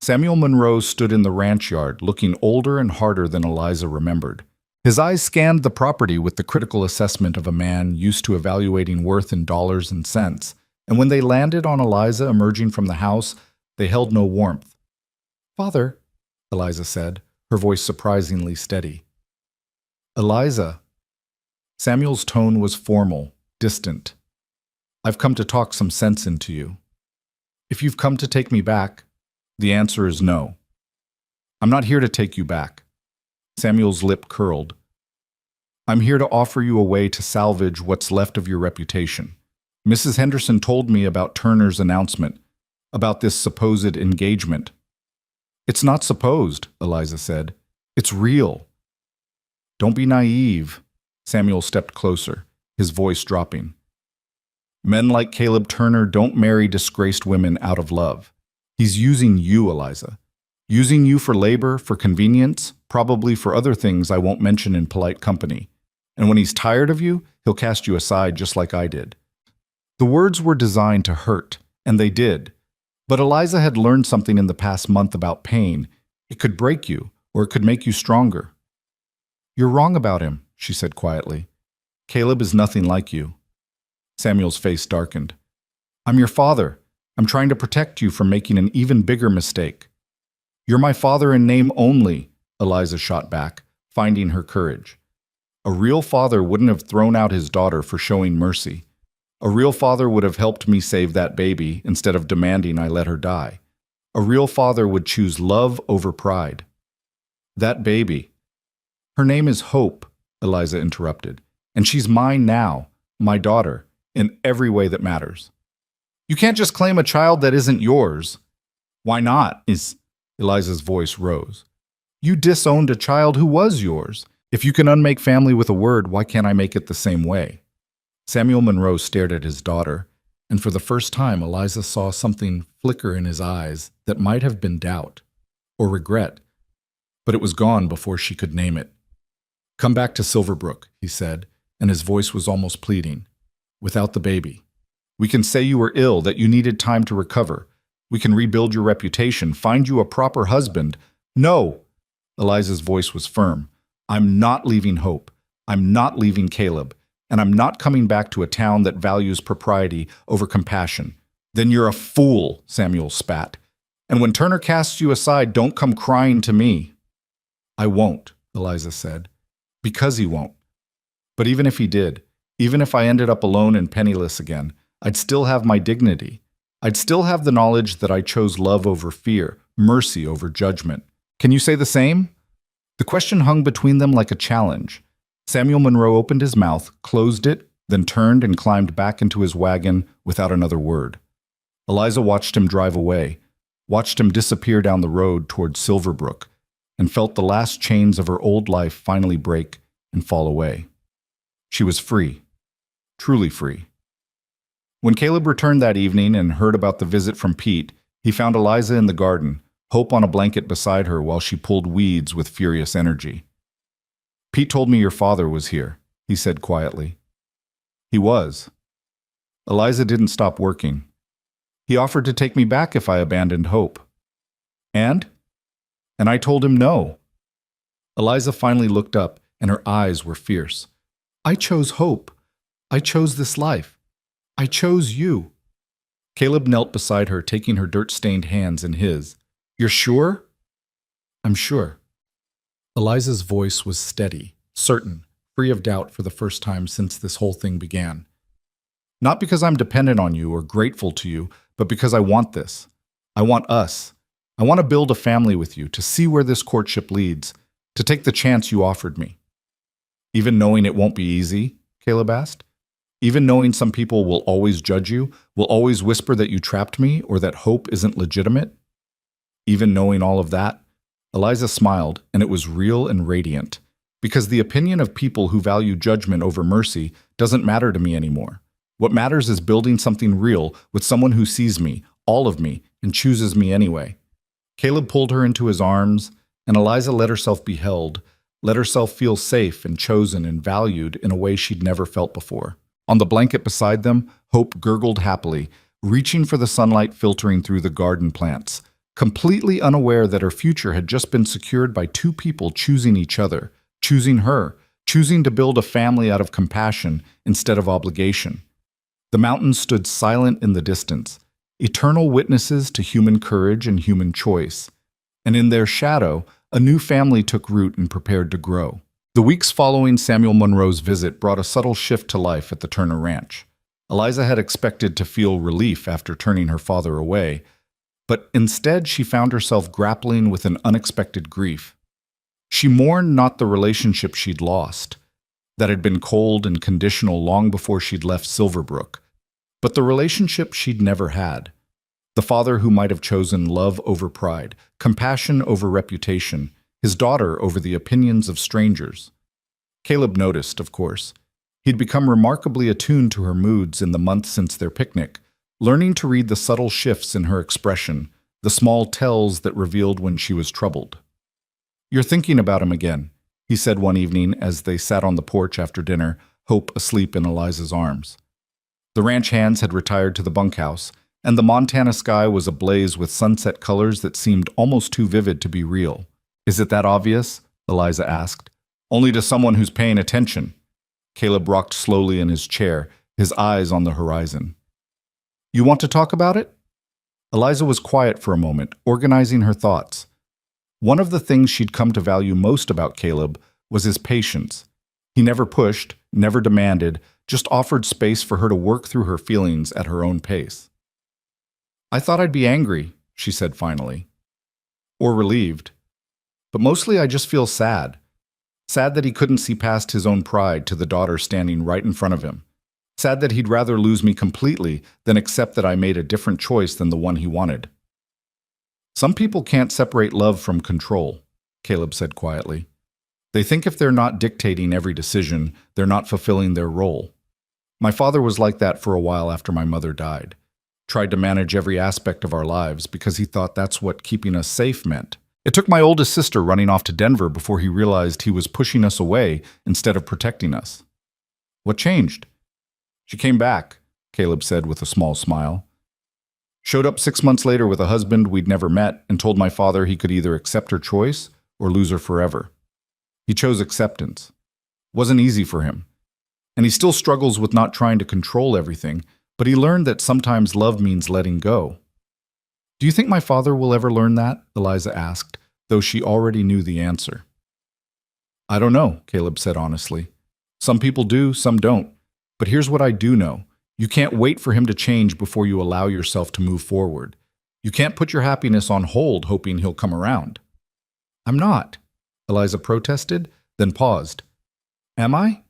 Samuel Monroe stood in the ranch yard, looking older and harder than Eliza remembered. His eyes scanned the property with the critical assessment of a man used to evaluating worth in dollars and cents, and when they landed on Eliza emerging from the house, they held no warmth. "Father," Eliza said, her voice surprisingly steady. "Eliza." Samuel's tone was formal, distant. "I've come to talk some sense into you. If you've come to take me back, the answer is no." "I'm not here to take you back." Samuel's lip curled. "I'm here to offer you a way to salvage what's left of your reputation. Mrs. Henderson told me about Turner's announcement, about this supposed engagement." "It's not supposed," Eliza said. "It's real." "Don't be naive." Samuel stepped closer, his voice dropping. "Men like Caleb Turner don't marry disgraced women out of love. He's using you, Eliza. Using you for labor, for convenience, probably for other things I won't mention in polite company. And when he's tired of you, he'll cast you aside just like I did." The words were designed to hurt, and they did. But Eliza had learned something in the past month about pain. It could break you, or it could make you stronger. "You're wrong about him," she said quietly. "Caleb is nothing like you." Samuel's face darkened. "I'm your father. I'm trying to protect you from making an even bigger mistake." "You're my father in name only," Eliza shot back, finding her courage. A real father wouldn't have thrown out his daughter for showing mercy. A real father would have helped me save that baby instead of demanding I let her die. A real father would choose love over pride. "That baby." "Her name is Hope," Eliza interrupted, "and she's mine now, my daughter, in every way that matters." "You can't just claim a child that isn't yours." "Why not?" Eliza's voice rose. "You disowned a child who was yours. If you can unmake family with a word, why can't I make it the same way?" Samuel Monroe stared at his daughter, and for the first time Eliza saw something flicker in his eyes that might have been doubt or regret, but it was gone before she could name it. "Come back to Silverbrook," he said, and his voice was almost pleading. "Without the baby. We can say you were ill, that you needed time to recover. We can rebuild your reputation, find you a proper husband." "No!" Eliza's voice was firm. "I'm not leaving Hope. I'm not leaving Caleb. And I'm not coming back to a town that values propriety over compassion." "Then you're a fool," Samuel spat. "And when Turner casts you aside, don't come crying to me." "I won't," Eliza said. "Because he won't. But even if he did, even if I ended up alone and penniless again, I'd still have my dignity. I'd still have the knowledge that I chose love over fear, mercy over judgment. Can you say the same?" The question hung between them like a challenge. Samuel Monroe opened his mouth, closed it, then turned and climbed back into his wagon without another word. Eliza watched him drive away, watched him disappear down the road toward Silverbrook, and felt the last chains of her old life finally break and fall away. She was free, truly free. When Caleb returned that evening and heard about the visit from Pete, he found Eliza in the garden, Hope on a blanket beside her while she pulled weeds with furious energy. "Pete told me your father was here," he said quietly. "He was." Eliza didn't stop working. "He offered to take me back if I abandoned Hope." And I told him no." Eliza finally looked up, and her eyes were fierce. "I chose Hope. I chose this life. I chose you." Caleb knelt beside her, taking her dirt-stained hands in his. "You're sure?" "I'm sure." Eliza's voice was steady, certain, free of doubt for the first time since this whole thing began. "Not because I'm dependent on you or grateful to you, but because I want this. I want us. I want to build a family with you, to see where this courtship leads, to take the chance you offered me." "Even knowing it won't be easy?" Caleb asked. "Even knowing some people will always judge you, will always whisper that you trapped me or that hope isn't legitimate?" "Even knowing all of that?" Eliza smiled, and it was real and radiant. "Because the opinion of people who value judgment over mercy doesn't matter to me anymore. What matters is building something real with someone who sees me, all of me, and chooses me anyway." Caleb pulled her into his arms, and Eliza let herself be held, let herself feel safe and chosen and valued in a way she'd never felt before. On the blanket beside them, Hope gurgled happily, reaching for the sunlight filtering through the garden plants, completely unaware that her future had just been secured by two people choosing each other, choosing her, choosing to build a family out of compassion instead of obligation. The mountains stood silent in the distance, eternal witnesses to human courage and human choice. And in their shadow, a new family took root and prepared to grow. The weeks following Samuel Monroe's visit brought a subtle shift to life at the Turner Ranch. Eliza had expected to feel relief after turning her father away, but instead she found herself grappling with an unexpected grief. She mourned not the relationship she'd lost, that had been cold and conditional long before she'd left Silverbrook, but the relationship she'd never had. The father who might have chosen love over pride, compassion over reputation, his daughter over the opinions of strangers. Caleb noticed, of course. He'd become remarkably attuned to her moods in the months since their picnic, learning to read the subtle shifts in her expression, the small tells that revealed when she was troubled. "You're thinking about him again," he said one evening as they sat on the porch after dinner, Hope asleep in Eliza's arms. The ranch hands had retired to the bunkhouse, and the Montana sky was ablaze with sunset colors that seemed almost too vivid to be real. "Is it that obvious?" Eliza asked. "Only to someone who's paying attention." Caleb rocked slowly in his chair, his eyes on the horizon. "You want to talk about it?" Eliza was quiet for a moment, organizing her thoughts. One of the things she'd come to value most about Caleb was his patience. He never pushed, never demanded, just offered space for her to work through her feelings at her own pace. "I thought I'd be angry," she said finally. "Or relieved. But mostly I just feel sad. Sad that he couldn't see past his own pride to the daughter standing right in front of him. Sad that he'd rather lose me completely than accept that I made a different choice than the one he wanted." "Some people can't separate love from control," Caleb said quietly. "They think if they're not dictating every decision, they're not fulfilling their role. My father was like that for a while after my mother died. Tried to manage every aspect of our lives because he thought that's what keeping us safe meant. It took my oldest sister running off to Denver before he realized he was pushing us away instead of protecting us." "What changed?" "She came back," Caleb said with a small smile. "Showed up 6 months later with a husband we'd never met and told my father he could either accept her choice or lose her forever. He chose acceptance. Wasn't easy for him. And he still struggles with not trying to control everything, but he learned that sometimes love means letting go." "Do you think my father will ever learn that?" Eliza asked, though she already knew the answer. "I don't know," Caleb said honestly. "Some people do, some don't. But here's what I do know. You can't wait for him to change before you allow yourself to move forward. You can't put your happiness on hold hoping he'll come around." "I'm not," Eliza protested, then paused. "Am I?"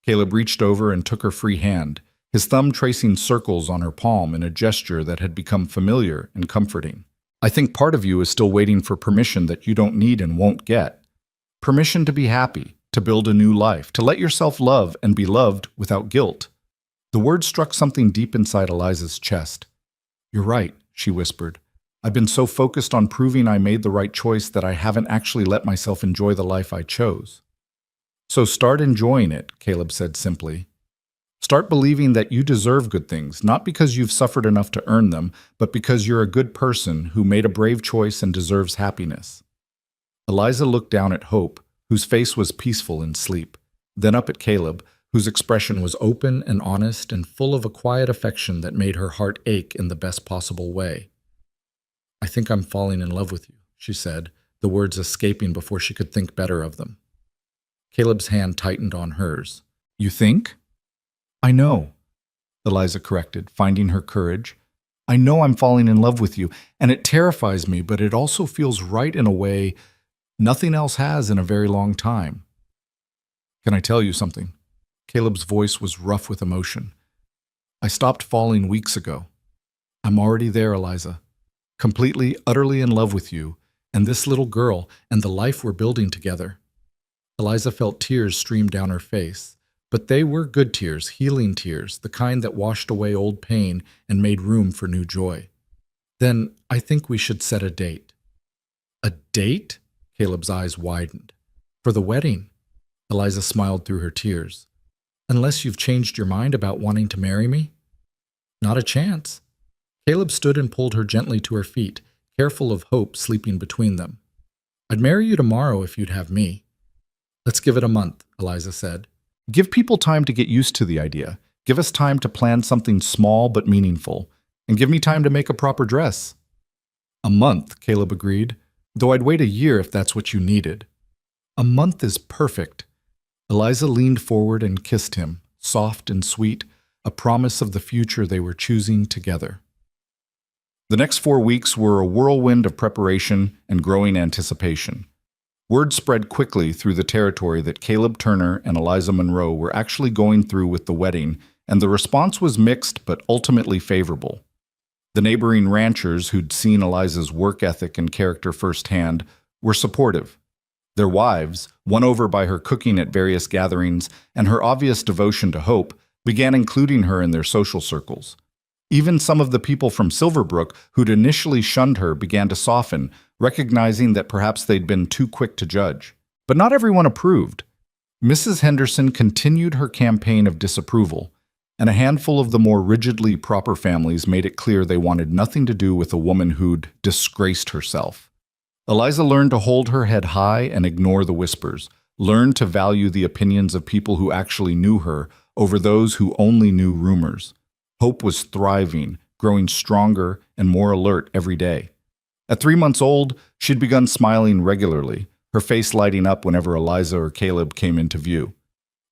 Caleb reached over and took her free hand, his thumb tracing circles on her palm in a gesture that had become familiar and comforting. I think part of you is still waiting for permission that you don't need and won't get. Permission to be happy, to build a new life, to let yourself love and be loved without guilt. The word struck something deep inside Eliza's chest. "You're right," she whispered. "I've been so focused on proving I made the right choice that I haven't actually let myself enjoy the life I chose." "So start enjoying it," Caleb said simply. "Start believing that you deserve good things, not because you've suffered enough to earn them, but because you're a good person who made a brave choice and deserves happiness." Eliza looked down at Hope, whose face was peaceful in sleep, then up at Caleb, whose expression was open and honest and full of a quiet affection that made her heart ache in the best possible way. "I think I'm falling in love with you," she said, the words escaping before she could think better of them. Caleb's hand tightened on hers. "You think?" "I know," Eliza corrected, finding her courage. "I know I'm falling in love with you, and it terrifies me, but it also feels right in a way nothing else has in a very long time." "Can I tell you something?" Caleb's voice was rough with emotion. "I stopped falling weeks ago. I'm already there, Eliza. Completely, utterly in love with you, and this little girl, and the life we're building together." Eliza felt tears stream down her face, but they were good tears, healing tears, the kind that washed away old pain and made room for new joy. "Then I think we should set a date." "A date?" Caleb's eyes widened. "For the wedding." Eliza smiled through her tears. "Unless you've changed your mind about wanting to marry me?" "Not a chance." Caleb stood and pulled her gently to her feet, careful of Hope sleeping between them. "I'd marry you tomorrow if you'd have me." "Let's give it a month," Eliza said. "Give people time to get used to the idea. Give us time to plan something small but meaningful. And give me time to make a proper dress." "A month," Caleb agreed, "though I'd wait a year if that's what you needed." "A month is perfect." Eliza leaned forward and kissed him, soft and sweet, a promise of the future they were choosing together. The next 4 weeks were a whirlwind of preparation and growing anticipation. Word spread quickly through the territory that Caleb Turner and Eliza Monroe were actually going through with the wedding, and the response was mixed but ultimately favorable. The neighboring ranchers, who'd seen Eliza's work ethic and character firsthand, were supportive. Their wives, won over by her cooking at various gatherings and her obvious devotion to Hope, began including her in their social circles. Even some of the people from Silverbrook who'd initially shunned her began to soften, recognizing that perhaps they'd been too quick to judge. But not everyone approved. Mrs. Henderson continued her campaign of disapproval, and a handful of the more rigidly proper families made it clear they wanted nothing to do with a woman who'd disgraced herself. Eliza learned to hold her head high and ignore the whispers, learned to value the opinions of people who actually knew her over those who only knew rumors. Hope was thriving, growing stronger and more alert every day. At 3 months old, she'd begun smiling regularly, her face lighting up whenever Eliza or Caleb came into view.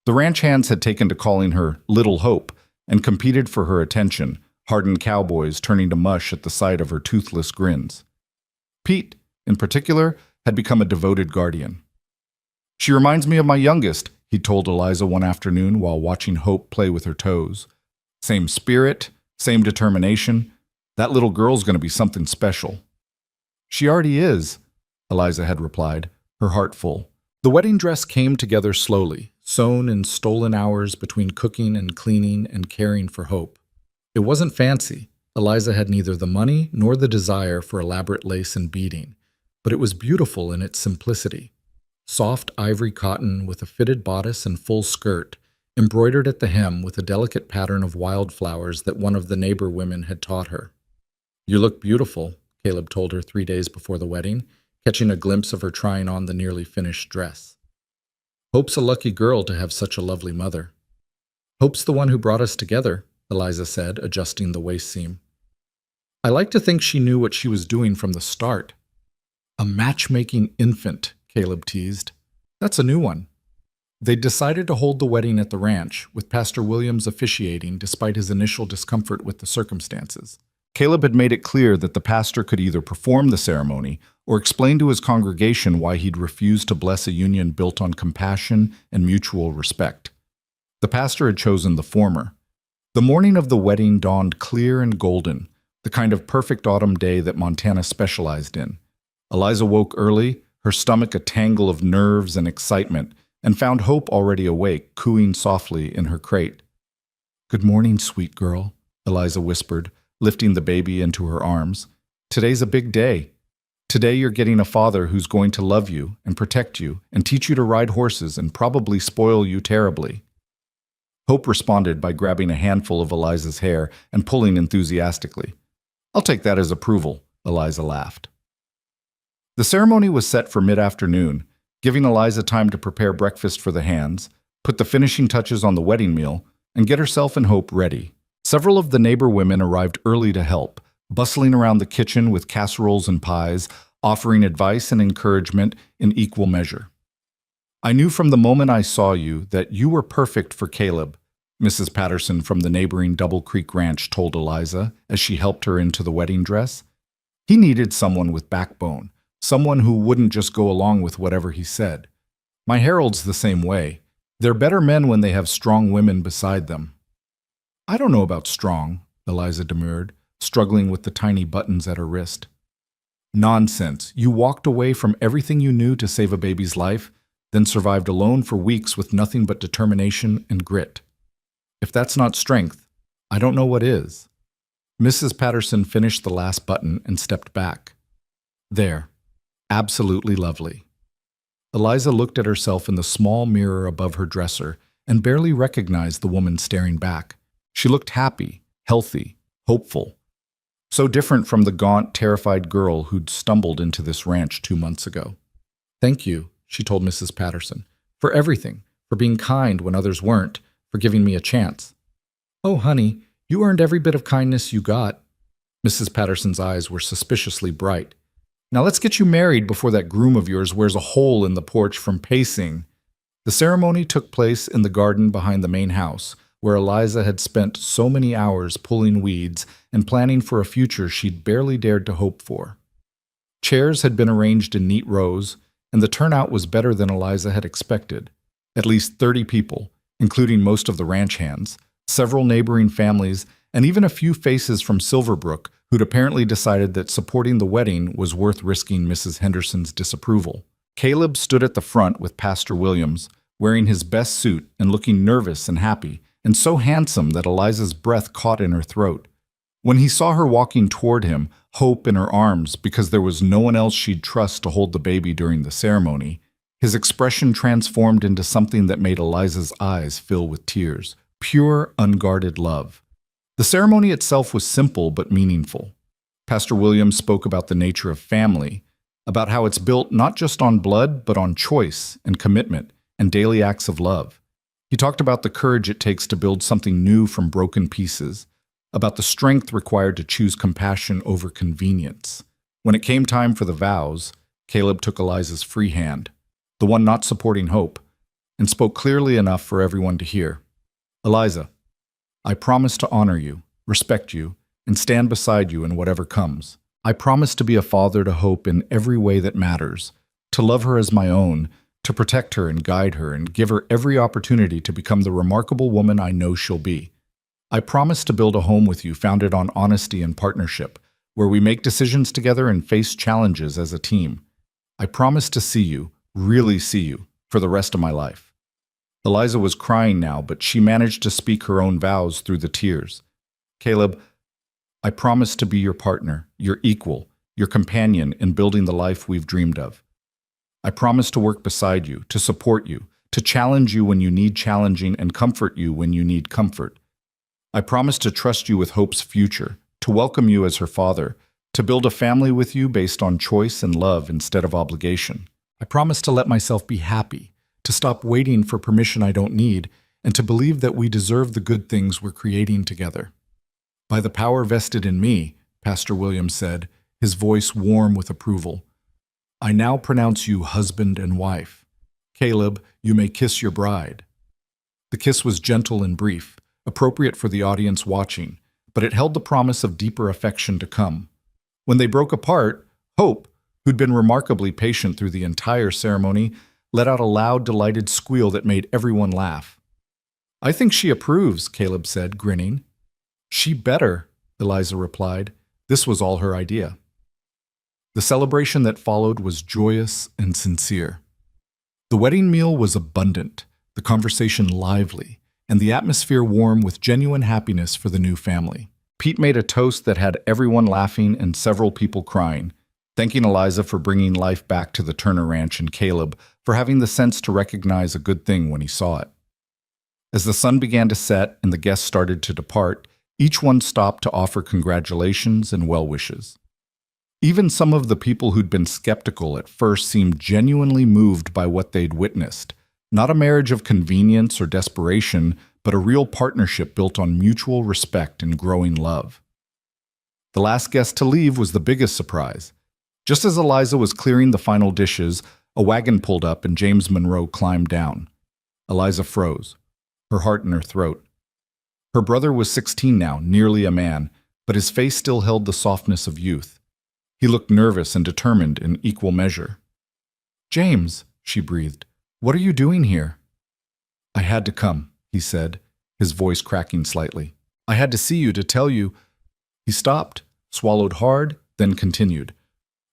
The ranch hands had taken to calling her Little Hope and competed for her attention, hardened cowboys turning to mush at the sight of her toothless grins. Pete, in particular, had become a devoted guardian. "She reminds me of my youngest," he told Eliza one afternoon while watching Hope play with her toes. "Same spirit, same determination. That little girl's going to be something special." "She already is," Eliza had replied, her heart full. The wedding dress came together slowly, sewn in stolen hours between cooking and cleaning and caring for Hope. It wasn't fancy. Eliza had neither the money nor the desire for elaborate lace and beading, but it was beautiful in its simplicity. Soft ivory cotton with a fitted bodice and full skirt, embroidered at the hem with a delicate pattern of wildflowers that one of the neighbor women had taught her. "You look beautiful," Caleb told her 3 days before the wedding, catching a glimpse of her trying on the nearly finished dress. "Hope's a lucky girl to have such a lovely mother." "Hope's the one who brought us together," Eliza said, adjusting the waist seam. "I like to think she knew what she was doing from the start." "A matchmaking infant," Caleb teased. "That's a new one." They decided to hold the wedding at the ranch, with Pastor Williams officiating despite his initial discomfort with the circumstances. Caleb had made it clear that the pastor could either perform the ceremony or explain to his congregation why he'd refused to bless a union built on compassion and mutual respect. The pastor had chosen the former. The morning of the wedding dawned clear and golden, the kind of perfect autumn day that Montana specialized in. Eliza woke early, her stomach a tangle of nerves and excitement, and found Hope already awake, cooing softly in her crate. "Good morning, sweet girl," Eliza whispered, lifting the baby into her arms. "Today's a big day. Today you're getting a father who's going to love you and protect you and teach you to ride horses and probably spoil you terribly." Hope responded by grabbing a handful of Eliza's hair and pulling enthusiastically. "I'll take that as approval," Eliza laughed. The ceremony was set for mid-afternoon, giving Eliza time to prepare breakfast for the hands, put the finishing touches on the wedding meal, and get herself and Hope ready. Several of the neighbor women arrived early to help, bustling around the kitchen with casseroles and pies, offering advice and encouragement in equal measure. "I knew from the moment I saw you that you were perfect for Caleb," Mrs. Patterson from the neighboring Double Creek Ranch told Eliza as she helped her into the wedding dress. "He needed someone with backbone, someone who wouldn't just go along with whatever he said. My Harold's the same way. They're better men when they have strong women beside them." "I don't know about strong," Eliza demurred, struggling with the tiny buttons at her wrist. "Nonsense. You walked away from everything you knew to save a baby's life, then survived alone for weeks with nothing but determination and grit. If that's not strength, I don't know what is." Mrs. Patterson finished the last button and stepped back. "There. Absolutely lovely." Eliza looked at herself in the small mirror above her dresser and barely recognized the woman staring back. She looked happy, healthy, hopeful. So different from the gaunt, terrified girl who'd stumbled into this ranch 2 months ago. "Thank you," she told Mrs. Patterson, "for everything, for being kind when others weren't, for giving me a chance." "Oh, honey, you earned every bit of kindness you got." Mrs. Patterson's eyes were suspiciously bright. "Now let's get you married before that groom of yours wears a hole in the porch from pacing." The ceremony took place in the garden behind the main house, where Eliza had spent so many hours pulling weeds and planning for a future she'd barely dared to hope for. Chairs had been arranged in neat rows, and the turnout was better than Eliza had expected. At least 30 people, including most of the ranch hands, several neighboring families, and even a few faces from Silverbrook who'd apparently decided that supporting the wedding was worth risking Mrs. Henderson's disapproval. Caleb stood at the front with Pastor Williams, wearing his best suit and looking nervous and happy, and so handsome that Eliza's breath caught in her throat. When he saw her walking toward him, Hope in her arms because there was no one else she'd trust to hold the baby during the ceremony, his expression transformed into something that made Eliza's eyes fill with tears, pure, unguarded love. The ceremony itself was simple but meaningful. Pastor Williams spoke about the nature of family, about how it's built not just on blood but on choice and commitment and daily acts of love. He talked about the courage it takes to build something new from broken pieces, about the strength required to choose compassion over convenience. When it came time for the vows, Caleb took Eliza's free hand, the one not supporting Hope, and spoke clearly enough for everyone to hear. "Eliza, I promise to honor you, respect you, and stand beside you in whatever comes. I promise to be a father to Hope in every way that matters, to love her as my own, to protect her and guide her and give her every opportunity to become the remarkable woman I know she'll be. I promise to build a home with you founded on honesty and partnership, where we make decisions together and face challenges as a team. I promise to see you, really see you, for the rest of my life." Eliza was crying now, but she managed to speak her own vows through the tears. "Caleb, I promise to be your partner, your equal, your companion in building the life we've dreamed of. I promise to work beside you, to support you, to challenge you when you need challenging and comfort you when you need comfort. I promise to trust you with Hope's future, to welcome you as her father, to build a family with you based on choice and love instead of obligation. I promise to let myself be happy, to stop waiting for permission I don't need, and to believe that we deserve the good things we're creating together." "By the power vested in me," Pastor Williams said, his voice warm with approval, "I now pronounce you husband and wife. Caleb, you may kiss your bride." The kiss was gentle and brief, appropriate for the audience watching, but it held the promise of deeper affection to come. When they broke apart, Hope, who'd been remarkably patient through the entire ceremony, let out a loud, delighted squeal that made everyone laugh. I think she approves, Caleb said, grinning. She better, Eliza replied. This was all her idea. The celebration that followed was joyous and sincere. The wedding meal was abundant, the conversation lively, and the atmosphere warm with genuine happiness for the new family. Pete made a toast that had everyone laughing and several people crying, thanking Eliza for bringing life back to the Turner Ranch and Caleb for having the sense to recognize a good thing when he saw it. As the sun began to set and the guests started to depart, each one stopped to offer congratulations and well wishes. Even some of the people who'd been skeptical at first seemed genuinely moved by what they'd witnessed. Not a marriage of convenience or desperation, but a real partnership built on mutual respect and growing love. The last guest to leave was the biggest surprise. Just as Eliza was clearing the final dishes, a wagon pulled up and James Monroe climbed down. Eliza froze, her heart in her throat. Her brother was 16 now, nearly a man, but his face still held the softness of youth. He looked nervous and determined in equal measure. "James," she breathed, "what are you doing here?" "I had to come," he said, his voice cracking slightly. "I had to see you to tell you." He stopped, swallowed hard, then continued.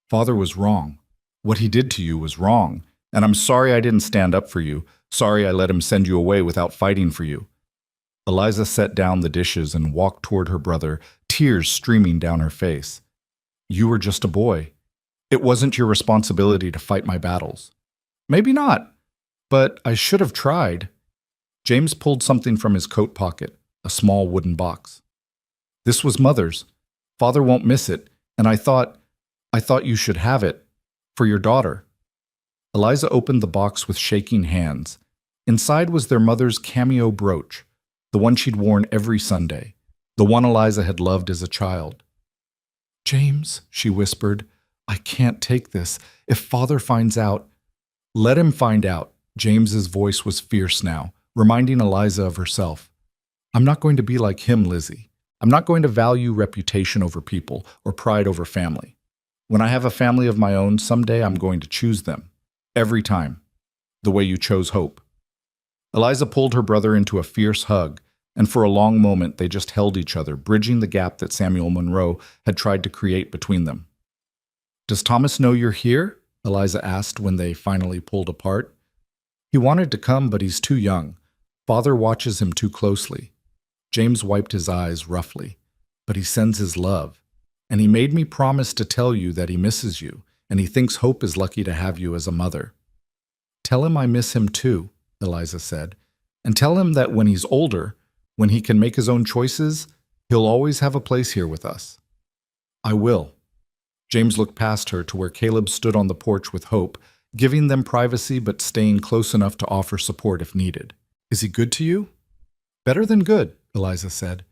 "Father was wrong. What he did to you was wrong, and I'm sorry I didn't stand up for you. Sorry I let him send you away without fighting for you." Eliza set down the dishes and walked toward her brother, tears streaming down her face. "You were just a boy. It wasn't your responsibility to fight my battles." "Maybe not, but I should have tried." James pulled something from his coat pocket, a small wooden box. "This was Mother's. Father won't miss it, and I thought you should have it. For your daughter." Eliza opened the box with shaking hands. Inside was their mother's cameo brooch, the one she'd worn every Sunday, the one Eliza had loved as a child. "James," she whispered, "I can't take this. If Father finds out—" "Let him find out." James's voice was fierce now, reminding Eliza of herself. "I'm not going to be like him, Lizzie. I'm not going to value reputation over people or pride over family. When I have a family of my own, someday I'm going to choose them. Every time. The way you chose Hope." Eliza pulled her brother into a fierce hug, and for a long moment they just held each other, bridging the gap that Samuel Monroe had tried to create between them. "Does Thomas know you're here?" Eliza asked when they finally pulled apart. "He wanted to come, but he's too young. Father watches him too closely." James wiped his eyes roughly. "But he sends his love. And he made me promise to tell you that he misses you, and he thinks Hope is lucky to have you as a mother." "Tell him I miss him too," Eliza said. "And tell him that when he's older, when he can make his own choices, he'll always have a place here with us." "I will." James looked past her to where Caleb stood on the porch with Hope, giving them privacy but staying close enough to offer support if needed. "Is he good to you?" "Better than good," Eliza said.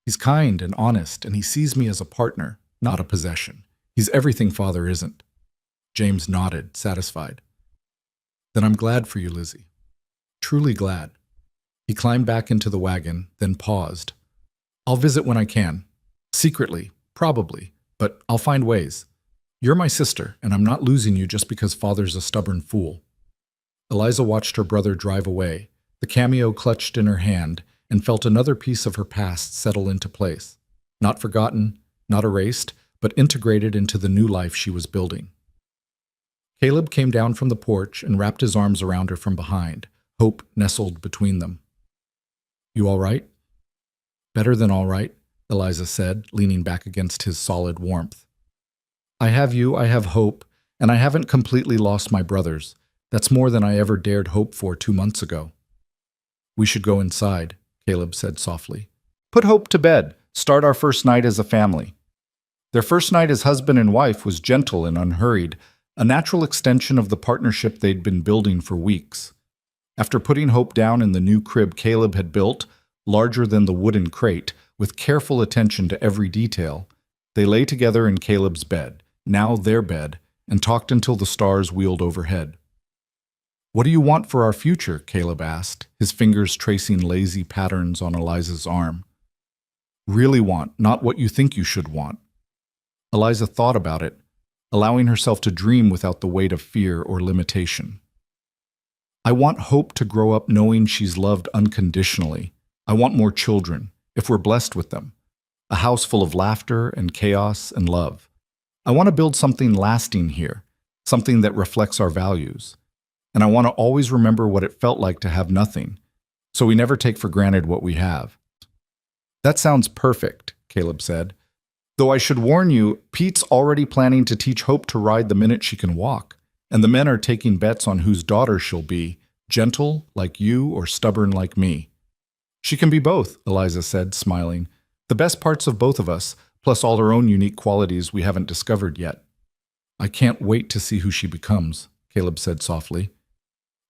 "He's kind and honest, and he sees me as a partner, not a possession. He's everything Father isn't." James nodded, satisfied. "Then I'm glad for you, Lizzie. Truly glad." He climbed back into the wagon, then paused. "I'll visit when I can. Secretly, probably, but I'll find ways. You're my sister, and I'm not losing you just because Father's a stubborn fool." Eliza watched her brother drive away, the cameo clutched in her hand, and felt another piece of her past settle into place. Not forgotten, not erased, but integrated into the new life she was building. Caleb came down from the porch and wrapped his arms around her from behind, Hope nestled between them. "You all right?" "Better than all right," Eliza said, leaning back against his solid warmth. "I have you, I have Hope, and I haven't completely lost my brothers. That's more than I ever dared hope for 2 months ago." "We should go inside," Caleb said softly. "Put Hope to bed. Start our first night as a family." Their first night as husband and wife was gentle and unhurried, a natural extension of the partnership they'd been building for weeks. After putting Hope down in the new crib Caleb had built, larger than the wooden crate, with careful attention to every detail, they lay together in Caleb's bed, now their bed, and talked until the stars wheeled overhead. "What do you want for our future?" Caleb asked, his fingers tracing lazy patterns on Eliza's arm. "Really want, not what you think you should want." Eliza thought about it, allowing herself to dream without the weight of fear or limitation. I want Hope to grow up knowing she's loved unconditionally. I want more children, if we're blessed with them. A house full of laughter and chaos and love. I want to build something lasting here, something that reflects our values. And I want to always remember what it felt like to have nothing, so we never take for granted what we have. That sounds perfect, Caleb said. Though I should warn you, Pete's already planning to teach Hope to ride the minute she can walk, and the men are taking bets on whose daughter she'll be, gentle like you or stubborn like me. She can be both, Eliza said, smiling. The best parts of both of us, plus all her own unique qualities we haven't discovered yet. I can't wait to see who she becomes, Caleb said softly.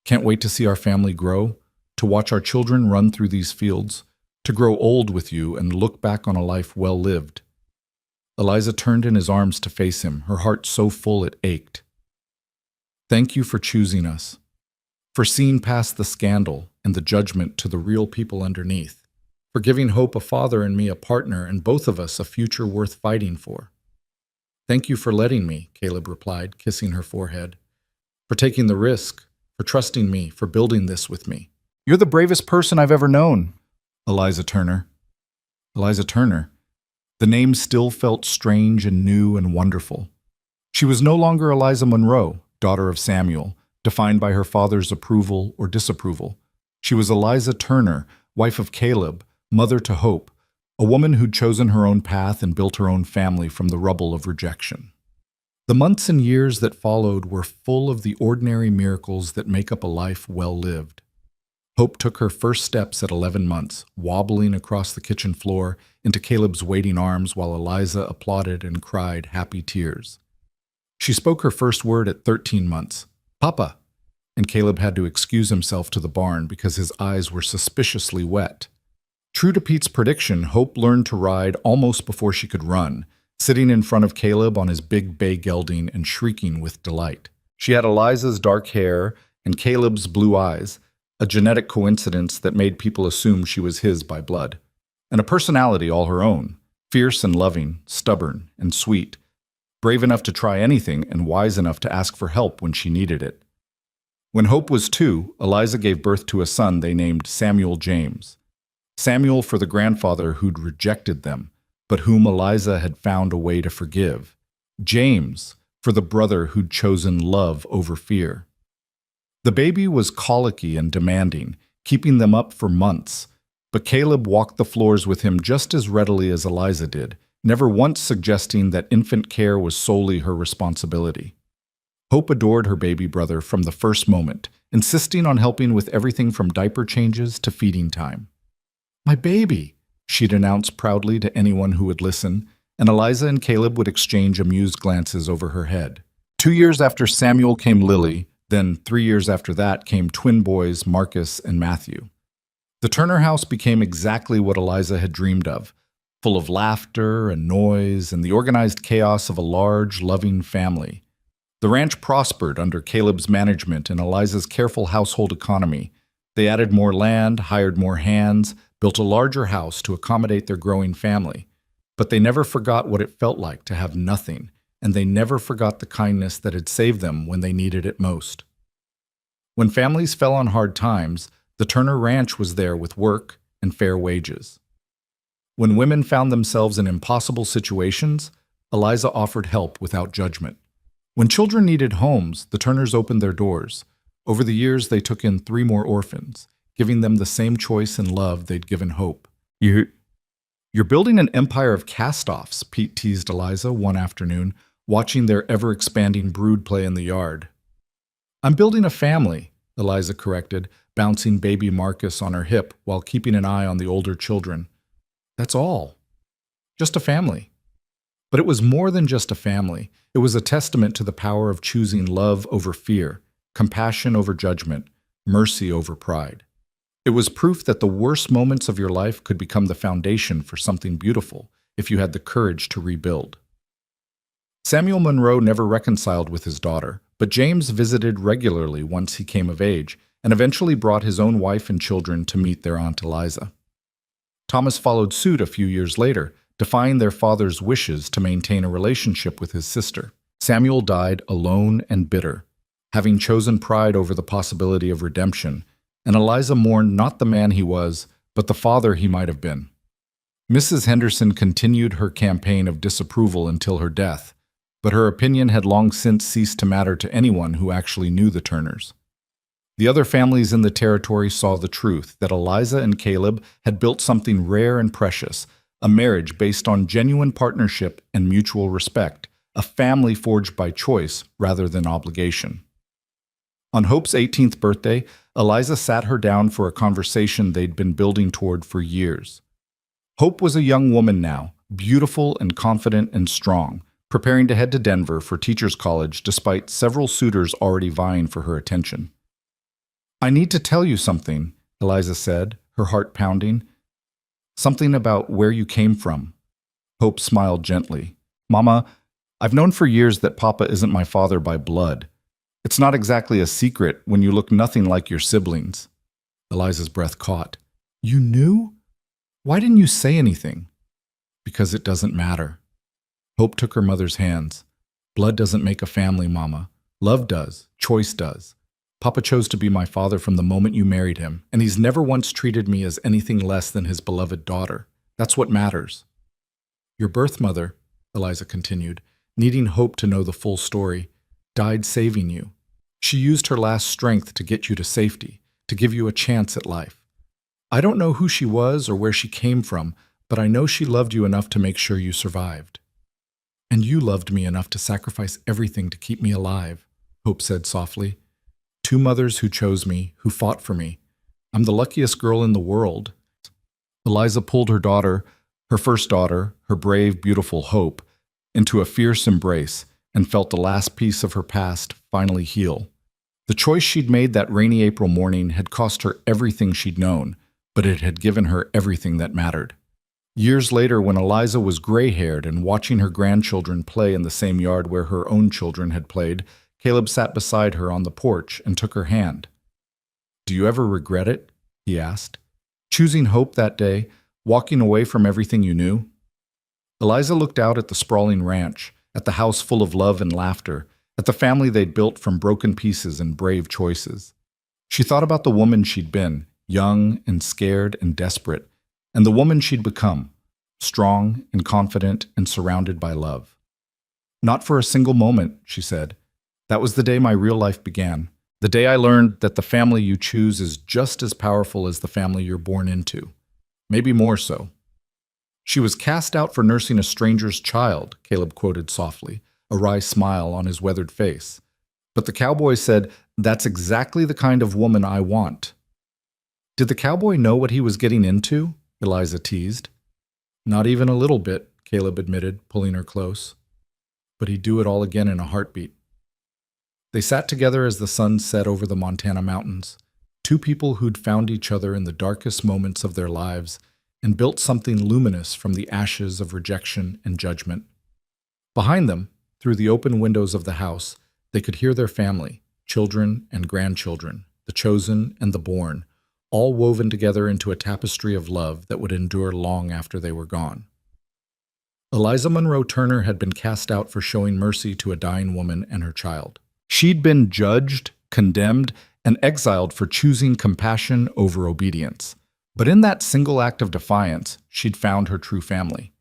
Can't wait to see our family grow, to watch our children run through these fields, to grow old with you and look back on a life well lived. Eliza turned in his arms to face him, her heart so full it ached. Thank you for choosing us, for seeing past the scandal and the judgment to the real people underneath, for giving Hope a father and me a partner and both of us a future worth fighting for. Thank you for letting me, Caleb replied, kissing her forehead, for taking the risk, for trusting me, for building this with me. You're the bravest person I've ever known, Eliza Turner. Eliza Turner. The name still felt strange and new and wonderful. She was no longer Eliza Monroe, daughter of Samuel, defined by her father's approval or disapproval. She was Eliza Turner, wife of Caleb, mother to Hope, a woman who'd chosen her own path and built her own family from the rubble of rejection. The months and years that followed were full of the ordinary miracles that make up a life well lived. Hope took her first steps at 11 months, wobbling across the kitchen floor into Caleb's waiting arms while Eliza applauded and cried happy tears. She spoke her first word at 13 months, Papa, and Caleb had to excuse himself to the barn because his eyes were suspiciously wet. True to Pete's prediction, Hope learned to ride almost before she could run, sitting in front of Caleb on his big bay gelding and shrieking with delight. She had Eliza's dark hair and Caleb's blue eyes, a genetic coincidence that made people assume she was his by blood, and a personality all her own, fierce and loving, stubborn and sweet, brave enough to try anything and wise enough to ask for help when she needed it. When Hope was 2, Eliza gave birth to a son they named Samuel James. Samuel for the grandfather who'd rejected them, but whom Eliza had found a way to forgive. James for the brother who'd chosen love over fear. The baby was colicky and demanding, keeping them up for months, but Caleb walked the floors with him just as readily as Eliza did, never once suggesting that infant care was solely her responsibility. Hope adored her baby brother from the first moment, insisting on helping with everything from diaper changes to feeding time. My baby, she'd announce proudly to anyone who would listen, and Eliza and Caleb would exchange amused glances over her head. 2 years after Samuel came Lily, then 3 years after that came twin boys Marcus and Matthew. The Turner house became exactly what Eliza had dreamed of, full of laughter and noise and the organized chaos of a large, loving family. The ranch prospered under Caleb's management and Eliza's careful household economy. They added more land, hired more hands, built a larger house to accommodate their growing family. But they never forgot what it felt like to have nothing, and they never forgot the kindness that had saved them when they needed it most. When families fell on hard times, the Turner Ranch was there with work and fair wages. When women found themselves in impossible situations, Eliza offered help without judgment. When children needed homes, the Turners opened their doors. Over the years, they took in 3 more orphans, giving them the same choice and love they'd given Hope. You're building an empire of cast-offs, Pete teased Eliza one afternoon, watching their ever-expanding brood play in the yard. I'm building a family, Eliza corrected, bouncing baby Marcus on her hip while keeping an eye on the older children. That's all. Just a family. But it was more than just a family. It was a testament to the power of choosing love over fear, compassion over judgment, mercy over pride. It was proof that the worst moments of your life could become the foundation for something beautiful if you had the courage to rebuild. Samuel Monroe never reconciled with his daughter, but James visited regularly once he came of age and eventually brought his own wife and children to meet their Aunt Eliza. Thomas followed suit a few years later, defying their father's wishes to maintain a relationship with his sister. Samuel died alone and bitter, having chosen pride over the possibility of redemption, and Eliza mourned not the man he was, but the father he might have been. Mrs. Henderson continued her campaign of disapproval until her death, but her opinion had long since ceased to matter to anyone who actually knew the Turners. The other families in the territory saw the truth that Eliza and Caleb had built something rare and precious, a marriage based on genuine partnership and mutual respect, a family forged by choice rather than obligation. On Hope's 18th birthday, Eliza sat her down for a conversation they'd been building toward for years. Hope was a young woman now, beautiful and confident and strong, preparing to head to Denver for Teachers College despite several suitors already vying for her attention. "I need to tell you something," Eliza said, her heart pounding. "Something about where you came from." Hope smiled gently. "Mama, I've known for years that Papa isn't my father by blood. It's not exactly a secret when you look nothing like your siblings." Eliza's breath caught. "You knew? Why didn't you say anything?" "Because it doesn't matter." Hope took her mother's hands. "Blood doesn't make a family, Mama. Love does. Choice does. Papa chose to be my father from the moment you married him, and he's never once treated me as anything less than his beloved daughter. That's what matters." "Your birth mother," Eliza continued, needing Hope to know the full story, "died saving you. She used her last strength to get you to safety, to give you a chance at life. I don't know who she was or where she came from, but I know she loved you enough to make sure you survived." "And you loved me enough to sacrifice everything to keep me alive," Hope said softly. "Two mothers who chose me, who fought for me. I'm the luckiest girl in the world." Eliza pulled her daughter, her first daughter, her brave, beautiful Hope, into a fierce embrace and felt the last piece of her past finally heal. The choice she'd made that rainy April morning had cost her everything she'd known, but it had given her everything that mattered. Years later, when Eliza was gray-haired and watching her grandchildren play in the same yard where her own children had played, Caleb sat beside her on the porch and took her hand. "Do you ever regret it?" he asked. "Choosing Hope that day, walking away from everything you knew?" Eliza looked out at the sprawling ranch, at the house full of love and laughter, at the family they'd built from broken pieces and brave choices. She thought about the woman she'd been, young and scared and desperate, and the woman she'd become, strong and confident and surrounded by love. "Not for a single moment," she said. "That was the day my real life began, the day I learned that the family you choose is just as powerful as the family you're born into, maybe more so." "She was cast out for nursing a stranger's child," Caleb quoted softly, a wry smile on his weathered face. "But the cowboy said, 'That's exactly the kind of woman I want.'" "Did the cowboy know what he was getting into?" Eliza teased. "Not even a little bit," Caleb admitted, pulling her close. "But he'd do it all again in a heartbeat." They sat together as the sun set over the Montana mountains, two people who'd found each other in the darkest moments of their lives and built something luminous from the ashes of rejection and judgment. Behind them, through the open windows of the house, they could hear their family, children and grandchildren, the chosen and the born, all woven together into a tapestry of love that would endure long after they were gone. Eliza Monroe Turner had been cast out for showing mercy to a dying woman and her child. She'd been judged, condemned, and exiled for choosing compassion over obedience. But in that single act of defiance, she'd found her true family.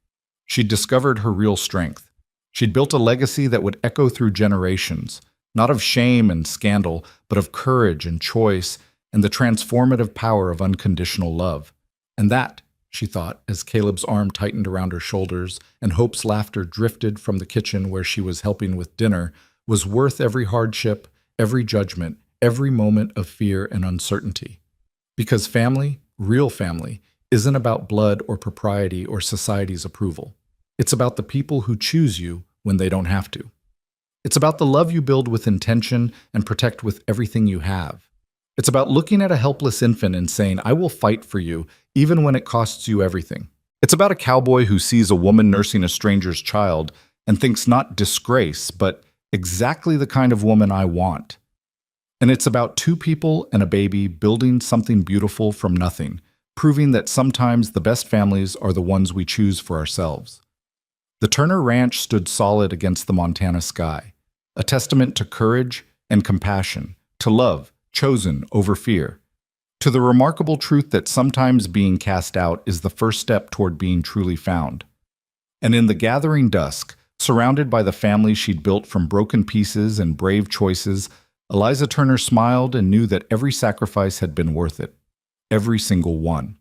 She'd discovered her real strength. She'd built a legacy that would echo through generations, not of shame and scandal, but of courage and choice and the transformative power of unconditional love. And that, she thought, as Caleb's arm tightened around her shoulders and Hope's laughter drifted from the kitchen where she was helping with dinner, was worth every hardship, every judgment, every moment of fear and uncertainty. Because family, real family, isn't about blood or propriety or society's approval. It's about the people who choose you when they don't have to. It's about the love you build with intention and protect with everything you have. It's about looking at a helpless infant and saying, "I will fight for you, even when it costs you everything." It's about a cowboy who sees a woman nursing a stranger's child and thinks not disgrace, but exactly the kind of woman I want. And it's about two people and a baby building something beautiful from nothing, proving that sometimes the best families are the ones we choose for ourselves. The Turner Ranch stood solid against the Montana sky, a testament to courage and compassion, to love, chosen over fear, to the remarkable truth that sometimes being cast out is the first step toward being truly found. And in the gathering dusk, surrounded by the family she'd built from broken pieces and brave choices, Eliza Turner smiled and knew that every sacrifice had been worth it. Every single one.